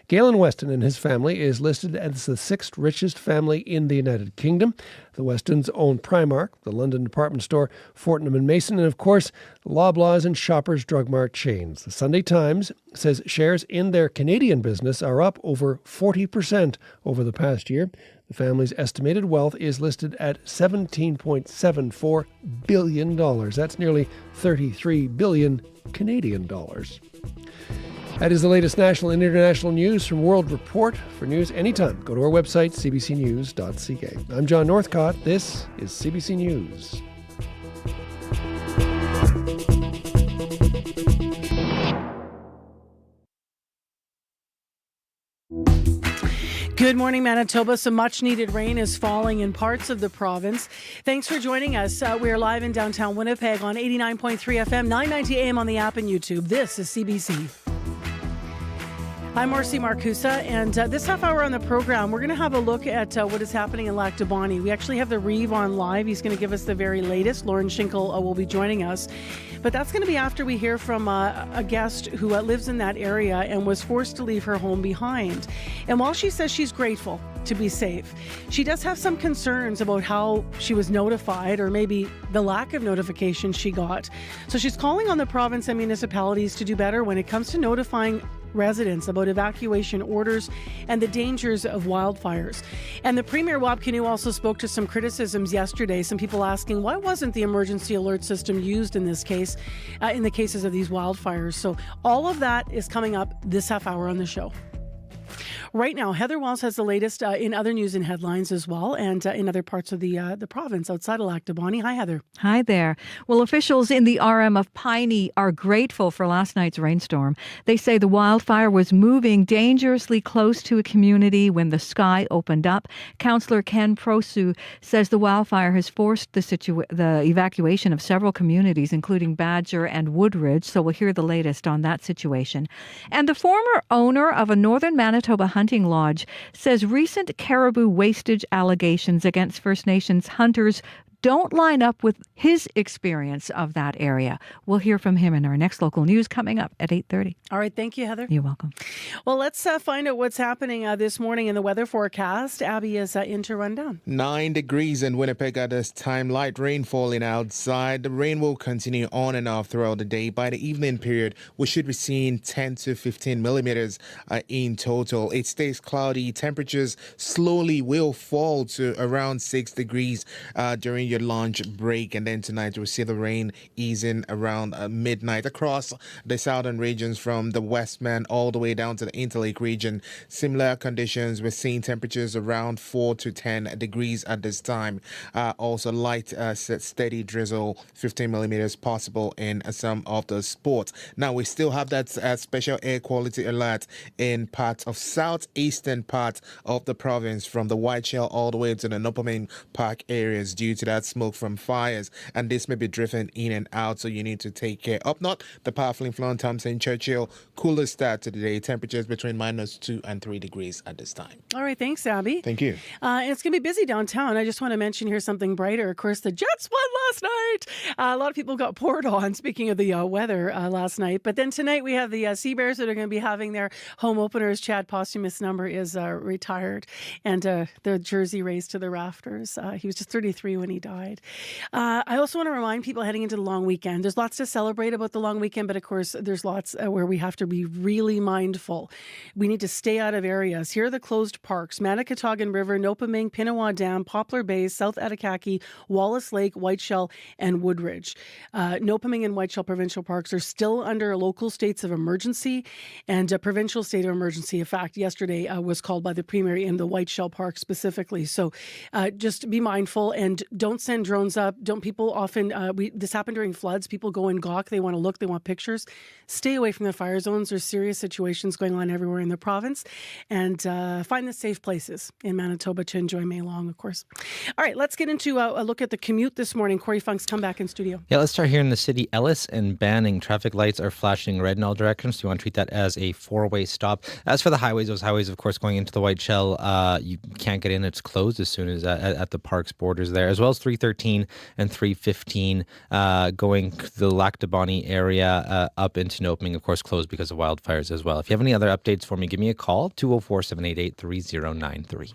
Galen Weston and his family is listed as the 6th richest family in the United Kingdom. The Westons own Primark, the London department store, Fortnum & Mason, and of course, Loblaws and Shoppers Drug Mart chains. The Sunday Times says shares in their Canadian business are up over 40% over the past year. The family's estimated wealth is listed at $17.74 billion. That's nearly 33 billion Canadian dollars. That is the latest national and international news from World Report. For news anytime, go to our website, cbcnews.ca. I'm John Northcott. This is CBC News. Good morning, Manitoba. Some much-needed rain is falling in parts of the province. Thanks for joining us. We are live in downtown Winnipeg on 89.3 FM, 990 AM on the app and YouTube. This is CBC. I'm Marcy Marcusa, and this half hour on the program, we're going to have a look at what is happening in Lac du Bonnet. We actually have the Reeve on live. He's going to give us the very latest. Lauren Schinkel will be joining us. But that's going to be after we hear from a guest who lives in that area and was forced to leave her home behind. And while she says she's grateful to be safe, she does have some concerns about how she was notified, or maybe the lack of notification she got. So she's calling on the province and municipalities to do better when it comes to notifying residents about evacuation orders and the dangers of wildfires. And the Premier Wab Kinew also spoke to some criticisms yesterday. Some people asking, why wasn't the emergency alert system used in this case, in the cases of these wildfires? So all of that is coming up this half hour on the show. Right now, Heather Wells has the latest in other news and headlines as well, and in other parts of the province outside of Lac du Bonnet. Hi, Heather. Hi there. Well, officials in the RM of Piney are grateful for last night's rainstorm. They say the wildfire was moving dangerously close to a community when the sky opened up. Councillor Ken Prosu says the wildfire has forced the evacuation of several communities, including Badger and Woodridge. So we'll hear the latest on that situation. And the former owner of a northern Manitoba hunting lodge says recent caribou wastage allegations against First Nations hunters don't line up with his experience of that area. We'll hear from him in our next local news coming up at 8:30. All right. Thank you, Heather. You're welcome. Well, let's find out what's happening this morning in the weather forecast. Abby is in to run down. 9 degrees in Winnipeg at this time. Light rain falling outside. The rain will continue on and off throughout the day. By the evening period, we should be seeing 10 to 15 millimeters in total. It stays cloudy. Temperatures slowly will fall to around 6 degrees during your lunch break, and then tonight we'll see the rain easing around midnight across the southern regions from the Westman all the way down to the Interlake region. Similar conditions, we're seeing temperatures around 4 to 10 degrees at this time. Also light steady drizzle, 15 millimeters possible in some of the spots. Now we still have that special air quality alert in parts of southeastern part of the province from the Whiteshell all the way to the Nopperman Park areas due to that that smoke from fires, and this may be drifting in and out, so you need to take care. Up north, the powerful influence Thompson Churchill, cooler start to the day. Temperatures between -2 and 3 degrees at this time. All right, thanks, Abby. Thank you. It's going to be busy downtown. I just want to mention here something brighter. Of course, the Jets won last night. A lot of people got poured on, speaking of the weather last night. But then tonight we have the Seabears that are going to be having their home openers. Chad Posthumous number is retired, and the jersey raised to the rafters. He was just 33 when he died. I also want to remind people heading into the long weekend, there's lots to celebrate about the long weekend, but of course there's lots where we have to be really mindful. We need to stay out of areas. Here are the closed parks: Manicatogan River, Nopaming, Pinawa Dam, Poplar Bay, South Attakaki, Wallace Lake, Whiteshell, and Woodridge. Nopaming and Whiteshell provincial parks are still under local states of emergency, and a provincial state of emergency, in fact, yesterday was called by the Premier in the Whiteshell Park specifically. So just be mindful and don't send drones up. Don't people often, this happened during floods, people go and gawk, they want to look, they want pictures. Stay away from the fire zones. There's serious situations going on everywhere in the province, and find the safe places in Manitoba to enjoy May long, of course. All right, let's get into a look at the commute this morning. Corey Funk's come back in studio. Yeah, let's start here in the city. Ellis and Banning traffic lights are flashing red in all directions. So you want to treat that as a four-way stop. As for the highways, those highways, of course, going into the Whiteshell, you can't get in. It's closed as soon as at the park's borders there, as well as 313 and 315 going the Lac de Bonnie area up into Nopaming, of course, closed because of wildfires as well. If you have any other updates for me, give me a call, 204-788-3093.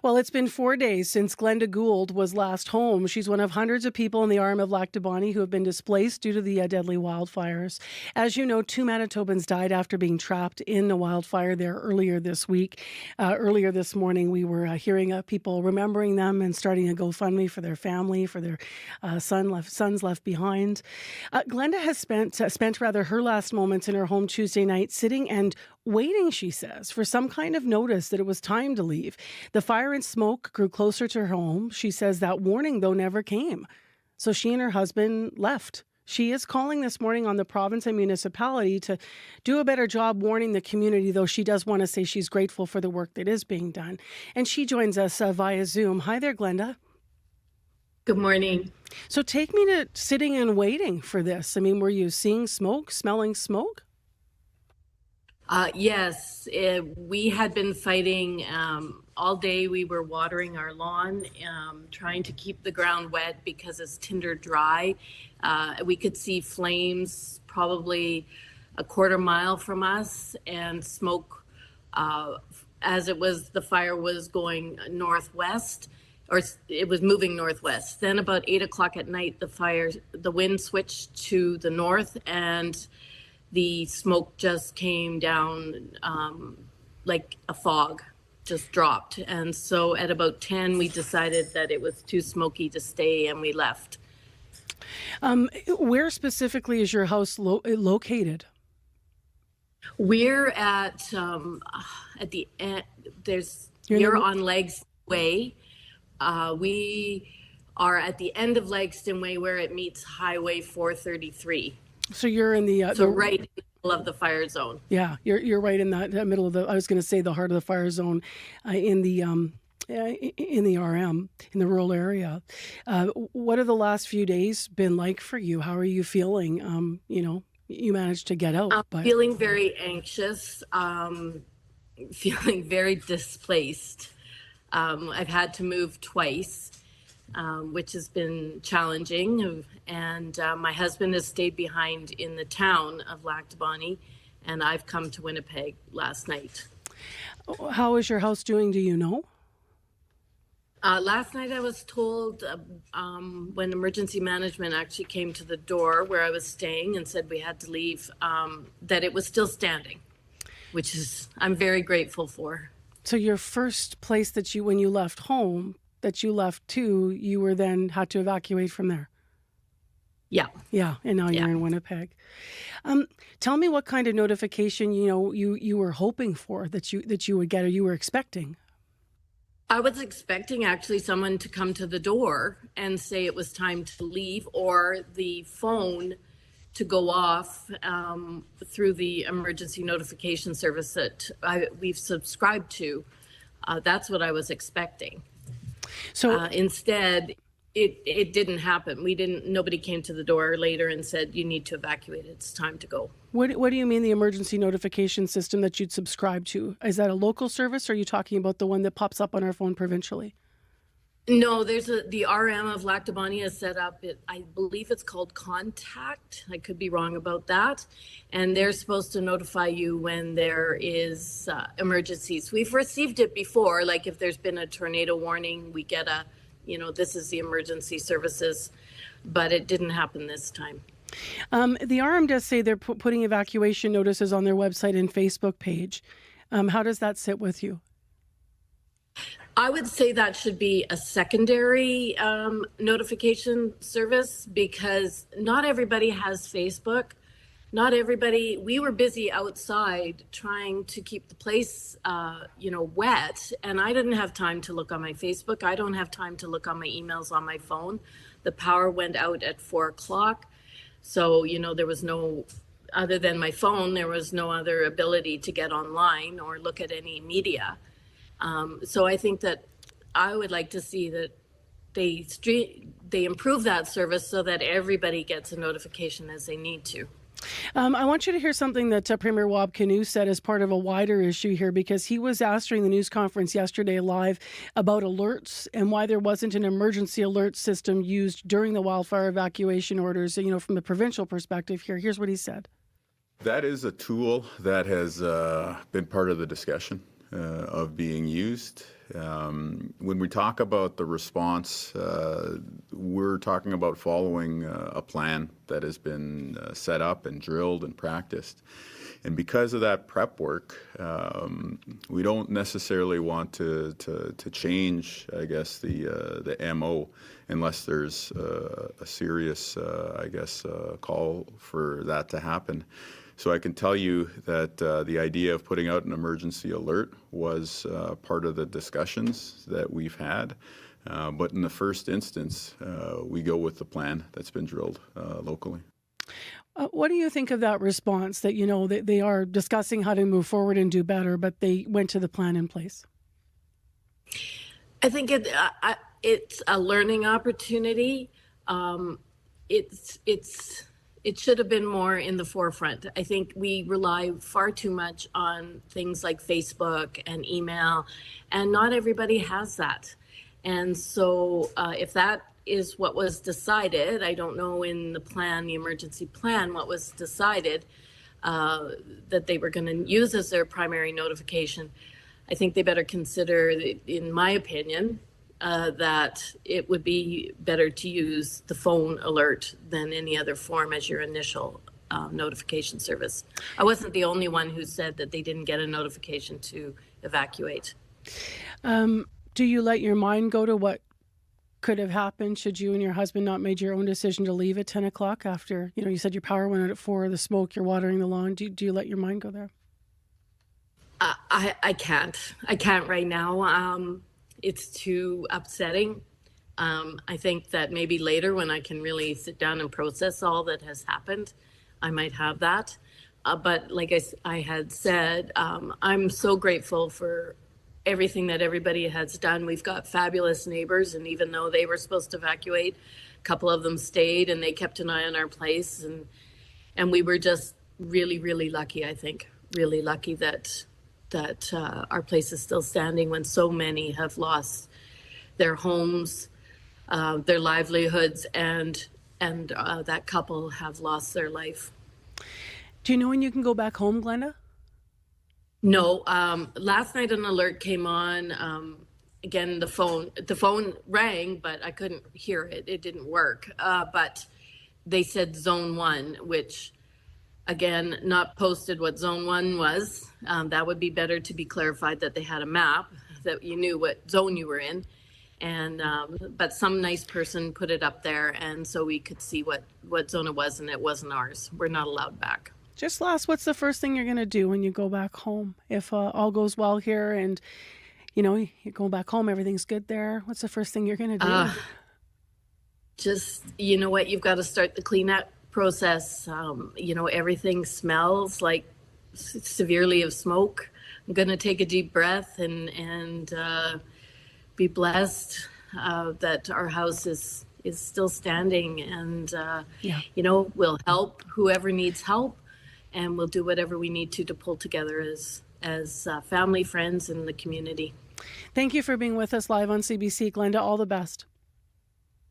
Well, it's been 4 days since Glenda Gould was last home. She's one of hundreds of people in the arm of Lac de Bonnie who have been displaced due to the deadly wildfires. As you know, 2 Manitobans died after being trapped in a wildfire there earlier this week. Earlier this morning, we were hearing people remembering them and starting a GoFundMe for their family, for their sons left behind. Glenda has spent her last moments in her home Tuesday night sitting and waiting, she says, for some kind of notice that it was time to leave. The fire and smoke grew closer to her home. She says that warning, though, never came. So she and her husband left. She is calling this morning on the province and municipality to do a better job warning the community, though she does want to say she's grateful for the work that is being done. And she joins us via Zoom. Hi there, Glenda. Good morning. So take me to sitting and waiting for this. I mean, were you seeing smoke, smelling smoke? Yes, we had been fighting all day. We were watering our lawn, trying to keep the ground wet because it's tinder dry. We could see flames probably a quarter mile from us, and smoke as the fire was going northwest, or it was moving northwest. Then about 8 o'clock at night, the wind switched to the north, and the smoke just came down like a fog, just dropped. And so at about 10, we decided that it was too smoky to stay, and we left. Where specifically is your house located? We're at the end. You're on Langston Way. We are at the end of Langston Way where it meets Highway 433. So you're in the right in the middle of the fire zone. Yeah, you're right in that middle of the. I was going to say the heart of the fire zone, in the RM, in the rural area. What have the last few days been like for you? How are you feeling? You managed to get out. I'm feeling very anxious. Feeling very displaced. I've had to move twice. Which has been challenging. And my husband has stayed behind in the town of Lac de Bonnie, and I've come to Winnipeg last night. How is your house doing? Do you know? Last night I was told when emergency management actually came to the door where I was staying and said we had to leave, that it was still standing, which I'm very grateful for. So your first place when you left home, that you left to, you were then had to evacuate from there. Yeah. Yeah, and now you're in Winnipeg. Tell me what kind of notification you were hoping for that you would get or you were expecting. I was expecting actually someone to come to the door and say it was time to leave, or the phone to go off through the emergency notification service that we've subscribed to. That's what I was expecting. So instead, it didn't happen. Nobody came to the door later and said, you need to evacuate. It's time to go. What do you mean the emergency notification system that you'd subscribe to? Is that a local service, or are you talking about the one that pops up on our phone provincially? No, the RM of Lac du Bonny has set up, I believe it's called Contact. I could be wrong about that. And they're supposed to notify you when there is emergencies. We've received it before, like if there's been a tornado warning, we get this is the emergency services, but it didn't happen this time. The RM does say they're putting evacuation notices on their website and Facebook page. How does that sit with you? I would say that should be a secondary notification service, because not everybody has Facebook. We were busy outside trying to keep the place, wet. And I didn't have time to look on my Facebook. I don't have time to look on my emails on my phone. The power went out at 4:00. So, there was no, other than my phone, there was no other ability to get online or look at any media. So I think that I would like to see that they improve that service so that everybody gets a notification as they need to. I want you to hear something that Premier Wab Kinew said as part of a wider issue here, because he was asked during the news conference yesterday live about alerts and why there wasn't an emergency alert system used during the wildfire evacuation orders, from the provincial perspective here. Here's what he said. That is a tool that has been part of the discussion of being used. When we talk about the response, we're talking about following a plan that has been set up and drilled and practiced. And because of that prep work, we don't necessarily want to change, I guess, the MO unless there's a serious, call for that to happen. So I can tell you that the idea of putting out an emergency alert was part of the discussions that we've had. But in the first instance, we go with the plan that's been drilled locally. What do you think of that response that, that they are discussing how to move forward and do better, but they went to the plan in place? I think it's a learning opportunity. It should have been more in the forefront. I think we rely far too much on things like Facebook and email, and not everybody has that. And so if that is what was decided, I don't know in the plan, the emergency plan, what was decided that they were going to use as their primary notification. I think they better consider, in my opinion, that it would be better to use the phone alert than any other form as your initial notification service. I wasn't the only one who said that they didn't get a notification to evacuate. Do you let your mind go to what could have happened should you and your husband not made your own decision to leave at 10 o'clock after, you said your power went out at 4, the smoke, you're watering the lawn. Do you let your mind go there? I can't. I can't right now. It's too upsetting. I think that maybe later when I can really sit down and process all that has happened, I might have that. But like I had said, I'm so grateful for everything that everybody has done. We've got fabulous neighbors, and even though they were supposed to evacuate, a couple of them stayed and they kept an eye on our place. And we were just really, really lucky, I think. Really lucky that our place is still standing when so many have lost their homes, their livelihoods, and that couple have lost their life. Do you know when you can go back home, Glenda? No. Last night an alert came on. Again, the phone rang, but I couldn't hear it. It didn't work. But they said Zone 1, which, again, not posted what Zone 1 was. That would be better to be clarified, that they had a map, that you knew what zone you were in. And but some nice person put it up there, and so we could see what zone it was, and it wasn't ours. We're not allowed back. Just last, what's the first thing you're going to do when you go back home? If all goes well here and you're going back home, everything's good there. What's the first thing you're going to do? Just, you know what, you've got to start the cleanup process. Everything smells like severely of smoke. I'm going to take a deep breath and be blessed that our house is still standing, and we'll help whoever needs help, and we'll do whatever we need to pull together as family, friends, and the community. Thank you for being with us live on CBC. Glenda, all the best.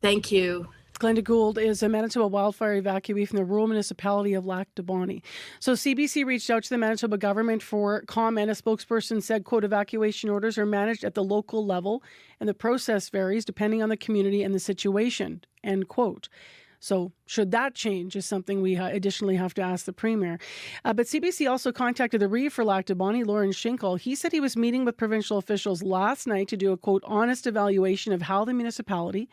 Thank you. Glenda Gould is a Manitoba wildfire evacuee from the rural municipality of Lac du Bonnet. So CBC reached out to the Manitoba government for comment. A spokesperson said, quote, evacuation orders are managed at the local level and the process varies depending on the community and the situation, end quote. So should that change is something we additionally have to ask the Premier. But CBC also contacted the Reeve for Lac du Bonnet, Lauren Schinkel. He said he was meeting with provincial officials last night to do a, quote, honest evaluation of how the municipality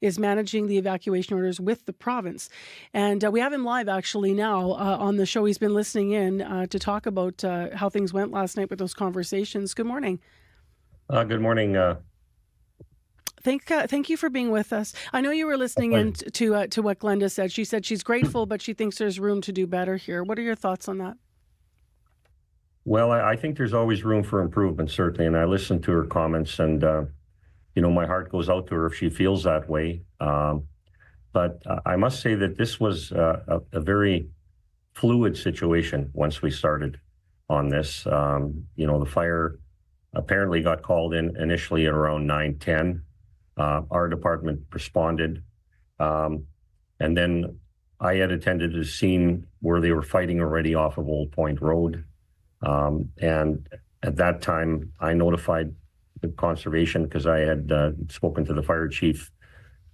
is managing the evacuation orders with the province. And we have him live actually now on the show. He's been listening in to talk about how things went last night with those conversations. Good morning. Good morning. Thank you for being with us. I know you were listening in to what Glenda said. She said she's grateful, but she thinks there's room to do better here. What are your thoughts on that? Well, I think there's always room for improvement, certainly. And I listened to her comments, and my heart goes out to her if she feels that way. But I must say that this was a very fluid situation once we started on this. The fire apparently got called in initially at around 9:10. Our department responded. And then I had attended a scene where they were fighting already off of Old Point Road. And at that time, I notified the conservation because I had spoken to the fire chief,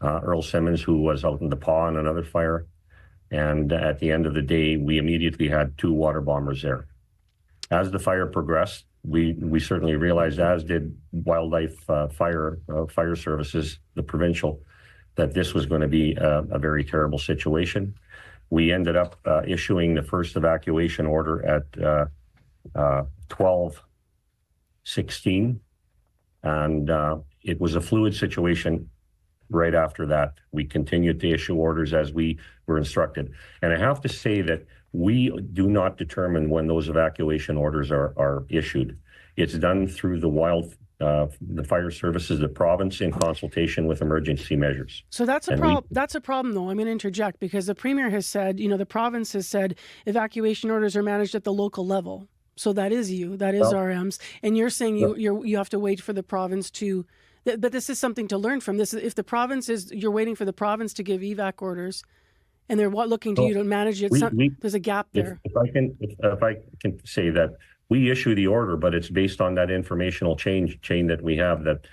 Earl Simmons, who was out in the Paw on another fire. And at the end of the day, we immediately had 2 water bombers there. As the fire progressed, we certainly realized, as did Wildlife Fire Services, the Provincial, that this was going to be a very terrible situation. We ended up issuing the first evacuation order at 12:16. And it was a fluid situation right after that. We continued to issue orders as we were instructed. And I have to say that we do not determine when those evacuation orders are issued. It's done through the fire services, the province, in consultation with emergency measures. So that's a problem. That's a problem, though. I'm going to interject because the Premier has said, the province has said evacuation orders are managed at the local level. So that is RMs, and you're saying you have to wait for the province to. But this is something to learn from. This, if the province you're waiting for the province to give evac orders, and they're looking to you to manage it. There's a gap there. If I can say that we issue the order, but it's based on that informational chain that we have. That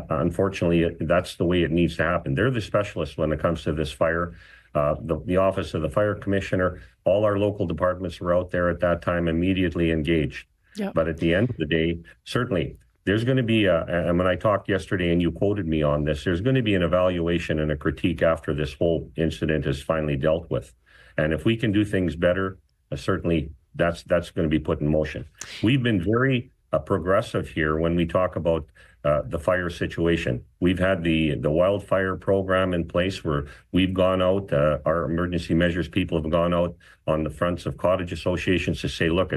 unfortunately, that's the way it needs to happen. They're the specialists when it comes to this fire. The Office of the Fire Commissioner, all our local departments were out there at that time, immediately engaged. Yep. But at the end of the day, certainly, there's going to be, and when I talked yesterday and you quoted me on this, there's going to be an evaluation and a critique after this whole incident is finally dealt with. And if we can do things better, certainly that's going to be put in motion. We've been very progressive here when we talk about the fire situation. We've had the wildfire program in place where we've gone out, our emergency measures people have gone out on the fronts of cottage associations to say, look,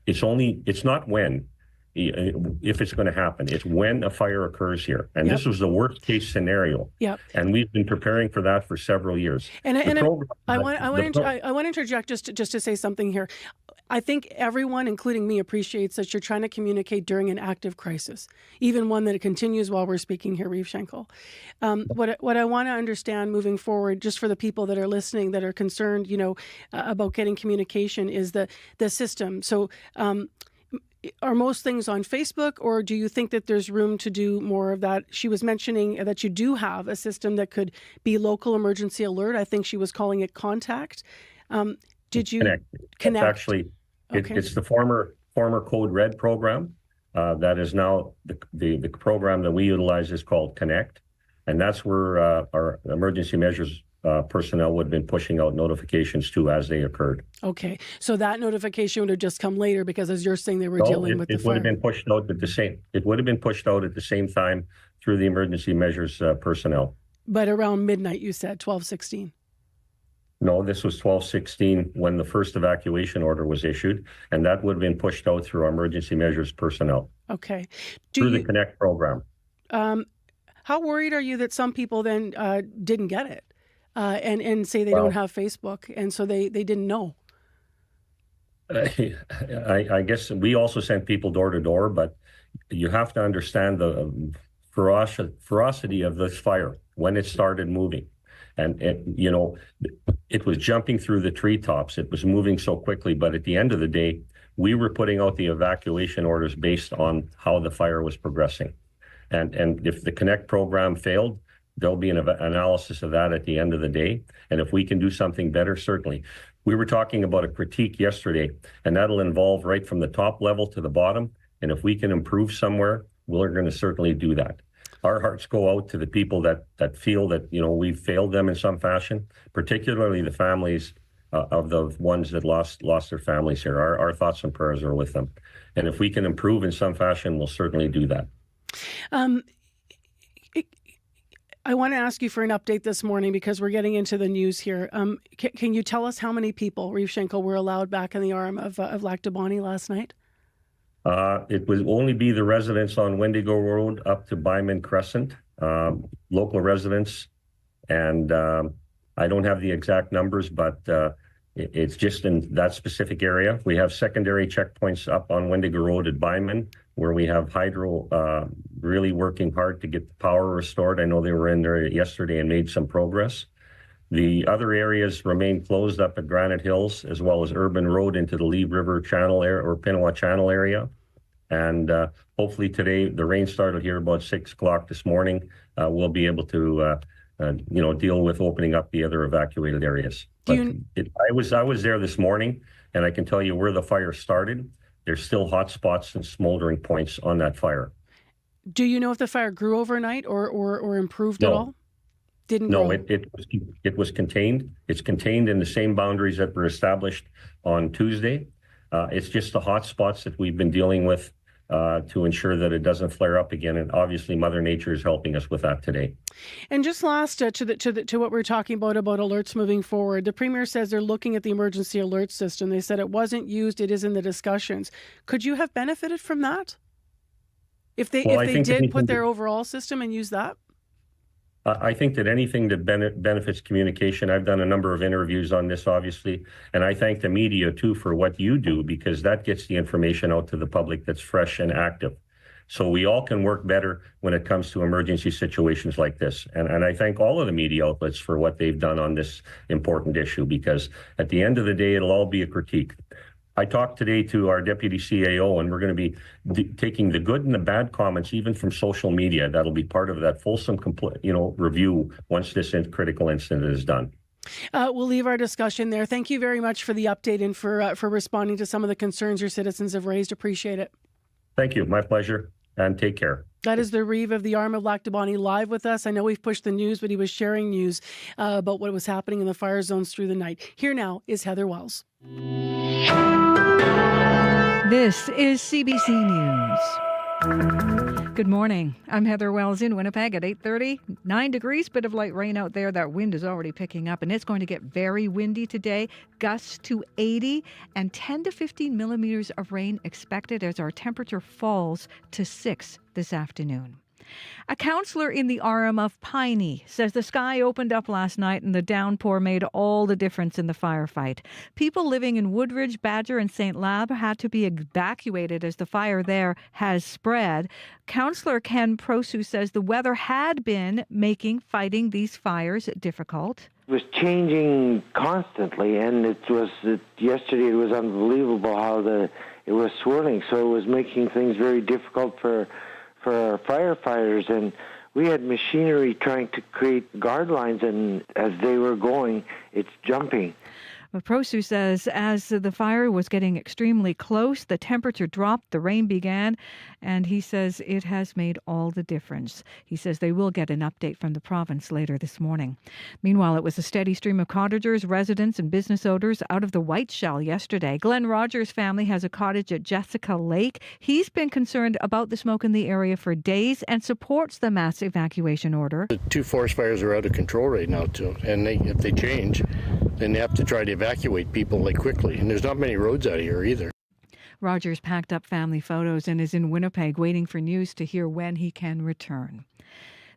it's not when, if it's going to happen, it's when a fire occurs here. And this was the worst case scenario. Yep. And we've been preparing for that for several years. I want to interject just to say something here. I think everyone, including me, appreciates that you're trying to communicate during an active crisis, even one that continues while we're speaking here, Reeve Schinkel. What I want to understand moving forward, just for the people that are listening that are concerned, about getting communication, is the system. So are most things on Facebook, or do you think that there's room to do more of that? She was mentioning that you do have a system that could be local emergency alert. I think she was calling it Contact. Did you connect? Actually, it's the former Code Red program. That is now the program that we utilize is called Connect. And that's where our emergency measures personnel would have been pushing out notifications to as they occurred. Okay, so that notification would have just come later because, as you're saying, they were dealing with the fire. It would have been pushed out at the same. It would have been pushed out at the same time through the emergency measures personnel. But around midnight, you said 12:16. No, this was 12:16 when the first evacuation order was issued, and that would have been pushed out through our emergency measures personnel. Okay. Through the Connect program. How worried are you that some people then didn't get it and say they don't have Facebook, and so they didn't know? I guess we also sent people door to door, but you have to understand the ferocity of this fire when it started moving. And it was jumping through the treetops. It was moving so quickly. But at the end of the day, we were putting out the evacuation orders based on how the fire was progressing. And if the Connect program failed, there'll be an analysis of that at the end of the day. And if we can do something better, certainly. We were talking about a critique yesterday, and that'll involve right from the top level to the bottom. And if we can improve somewhere, we're going to certainly do that. Our hearts go out to the people that feel that, we've failed them in some fashion, particularly the families of the ones that lost their families here. Our thoughts and prayers are with them. And if we can improve in some fashion, we'll certainly do that. I want to ask you for an update this morning because we're getting into the news here. Can you tell us how many people, Reeve Schenkel, were allowed back in the arm of Lac du Bonny last night? It would only be the residents on Wendigo Road up to Byman Crescent, local residents. And I don't have the exact numbers, but it's just in that specific area. We have secondary checkpoints up on Wendigo Road at Byman, where we have hydro really working hard to get the power restored. I know they were in there yesterday and made some progress. The other areas remain closed up at Granite Hills, as well as Urban Road into the Lee River Channel area or Pinawa Channel area. And hopefully today, the rain started here about 6 o'clock this morning. We'll be able to, deal with opening up the other evacuated areas. I was there this morning, and I can tell you where the fire started. There's still hot spots and smoldering points on that fire. Do you know if the fire grew overnight or improved at all? Didn't grow? No, it was contained. It's contained in the same boundaries that were established on Tuesday. It's just the hot spots that we've been dealing with to ensure that it doesn't flare up again. And obviously, Mother Nature is helping us with that today. And just last to what we're talking about alerts moving forward, the Premier says they're looking at the emergency alert system. They said it wasn't used; it is in the discussions. Could you have benefited from that if they did put their overall system and use that? I think that anything that benefits communication, I've done a number of interviews on this, obviously, and I thank the media, too, for what you do, because that gets the information out to the public that's fresh and active. So we all can work better when it comes to emergency situations like this. And I thank all of the media outlets for what they've done on this important issue, because at the end of the day, it'll all be a critique. I talked today to our deputy CAO, and we're going to be taking the good and the bad comments, even from social media. That'll be part of that fulsome, review once this critical incident is done. We'll leave our discussion there. Thank you very much for the update and for responding to some of the concerns your citizens have raised. Appreciate it. Thank you. My pleasure. And take care. That is the Reeve of the Arm of Lac du Bonny live with us. I know we've pushed the news, but he was sharing news about what was happening in the fire zones through the night. Here now is Heather Wells. This is CBC News. Good morning. I'm Heather Wells in Winnipeg at 8:30. 9 degrees, bit of light rain out there. That wind is already picking up, and it's going to get very windy today. Gusts to 80 and 10 to 15 millimeters of rain expected as our temperature falls to 6 this afternoon. A councillor in the RM of Piney says the sky opened up last night and the downpour made all the difference in the firefight. People living in Woodridge, Badger and St. Lab had to be evacuated as the fire there has spread. Councillor Ken Prosu says the weather had been making fighting these fires difficult. It was changing constantly, and yesterday it was unbelievable how it was swirling, so it was making things very difficult for our firefighters, and we had machinery trying to create guard lines, and as they were going, it's jumping. But Prosu says as the fire was getting extremely close, the temperature dropped, the rain began, and he says it has made all the difference. He says they will get an update from the province later this morning. Meanwhile, it was a steady stream of cottagers, residents, and business owners out of the White Shell yesterday. Glenn Rogers' family has a cottage at Jessica Lake. He's been concerned about the smoke in the area for days and supports the mass evacuation order. The 2 forest fires are out of control right now, too, and if they change, then they have to try to evacuate people quickly. And there's not many roads out of here either. Rogers packed up family photos and is in Winnipeg waiting for news to hear when he can return.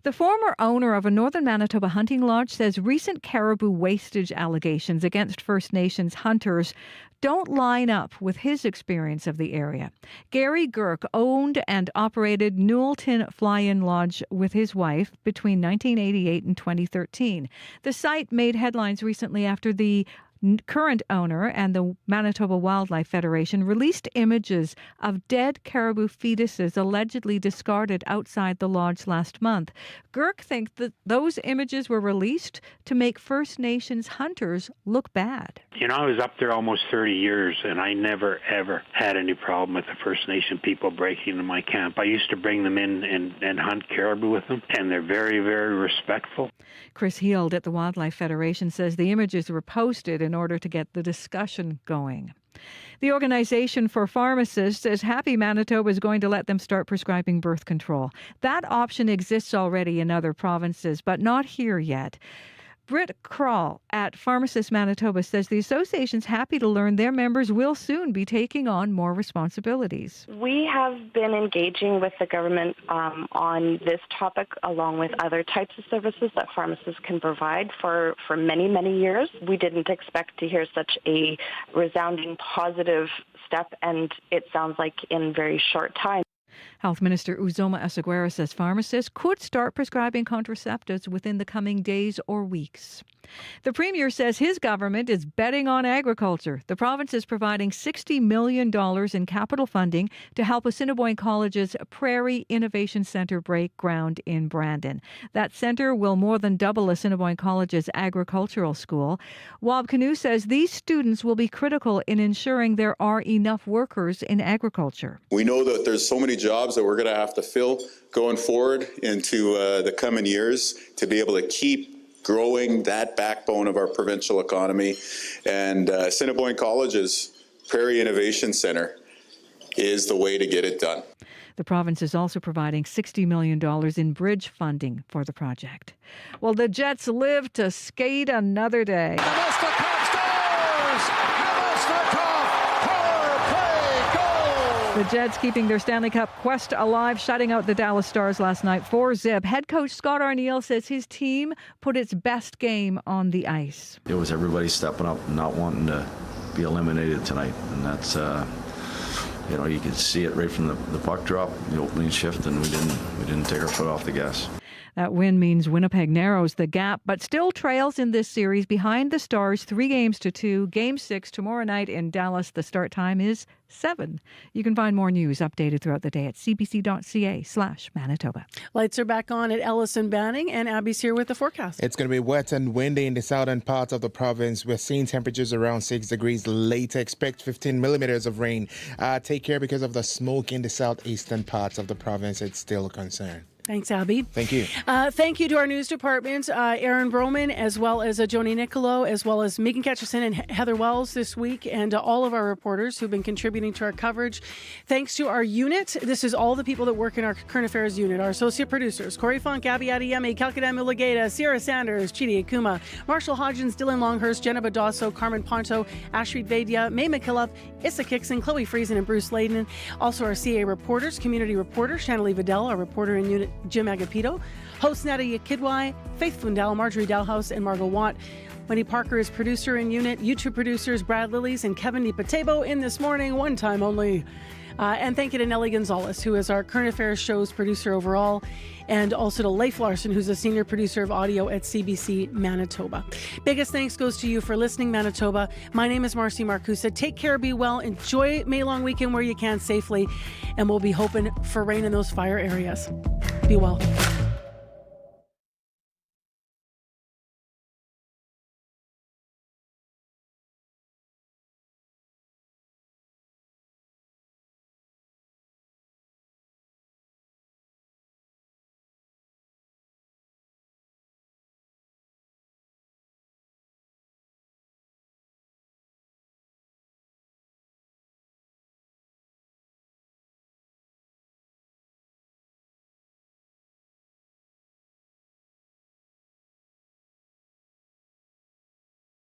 The former owner of a northern Manitoba hunting lodge says recent caribou wastage allegations against First Nations hunters don't line up with his experience of the area. Gary Girk owned and operated Newellton Fly-In Lodge with his wife between 1988 and 2013. The site made headlines recently after the current owner and the Manitoba Wildlife Federation released images of dead caribou fetuses allegedly discarded outside the lodge last month. Girk thinks that those images were released to make First Nations hunters look bad. You know, I was up there almost 30 years, and I never, ever had any problem with the First Nation people breaking into my camp. I used to bring them in and hunt caribou with them, and they're very, very respectful. Chris Heald at the Wildlife Federation says the images were posted in order to get the discussion going. The Organization for Pharmacists says Happy Manitoba is going to let them start prescribing birth control. That option exists already in other provinces, but not here yet. Britt Krall at Pharmacists Manitoba says the association's happy to learn their members will soon be taking on more responsibilities. We have been engaging with the government on this topic along with other types of services that pharmacists can provide for many, many years. We didn't expect to hear such a resounding positive step, and it sounds like in very short time. Health Minister Uzoma Asseguera says pharmacists could start prescribing contraceptives within the coming days or weeks. The Premier says his government is betting on agriculture. The province is providing $60 million in capital funding to help Assiniboine College's Prairie Innovation Centre break ground in Brandon. That centre will more than double Assiniboine College's agricultural school. Wab Canoe says these students will be critical in ensuring there are enough workers in agriculture. We know that there's so many jobs that we're going to have to fill going forward into the coming years to be able to keep growing that backbone of our provincial economy. And Assiniboine College's Prairie Innovation Centre is the way to get it done. The province is also providing $60 million in bridge funding for the project. Well, the Jets live to skate another day. The Jets keeping their Stanley Cup quest alive, shutting out the Dallas Stars last night 4-0. Head coach Scott Arniel says his team put its best game on the ice. It was everybody stepping up and not wanting to be eliminated tonight. And that's, you could see it right from the puck drop, the opening shift, and we didn't take our foot off the gas. That win means Winnipeg narrows the gap, but still trails in this series behind the Stars 3-2. Game 6 tomorrow night in Dallas. The start time is 7. You can find more news updated throughout the day at cbc.ca/Manitoba. Lights are back on at Ellis and Banning, and Abby's here with the forecast. It's going to be wet and windy in the southern parts of the province. We're seeing temperatures around 6 degrees later. Expect 15 millimeters of rain. Take care because of the smoke in the southeastern parts of the province. It's still a concern. Thanks, Abby. Thank you. Thank you to our news department, Aaron Broman, as well as Joni Nicolo, as well as Megan Ketcherson and Heather Wells this week, and all of our reporters who've been contributing to our coverage. Thanks to our unit. This is all the people that work in our current affairs unit. Our associate producers, Corey Funk, Abby Adiyemi, Kalkadam Uligeda, Sierra Sanders, Chidi Akuma, Marshall Hodgins, Dylan Longhurst, Jenna Badasso, Carmen Ponto, Ashreed Vaidya, May McKillop, Issa Kixon, Chloe Friesen, and Bruce Layden. Also our CA reporters, community reporter, Shanley Vidal, our reporter in unit, Jim Agapito, host Nadia Kidwai, Faith Flindell, Marjorie Dalhouse, and Margot Watt. Wendy Parker is producer in unit. YouTube producers Brad Lillies and Kevin DiPatebo in this morning, one time only. And thank you to Nellie Gonzalez, who is our current affairs show's producer overall, and also to Leif Larson, who's a senior producer of audio at CBC Manitoba. Biggest thanks goes to you for listening, Manitoba. My name is Marcy Marcusa. Take care, be well, enjoy May long weekend where you can safely, and we'll be hoping for rain in those fire areas. Be well.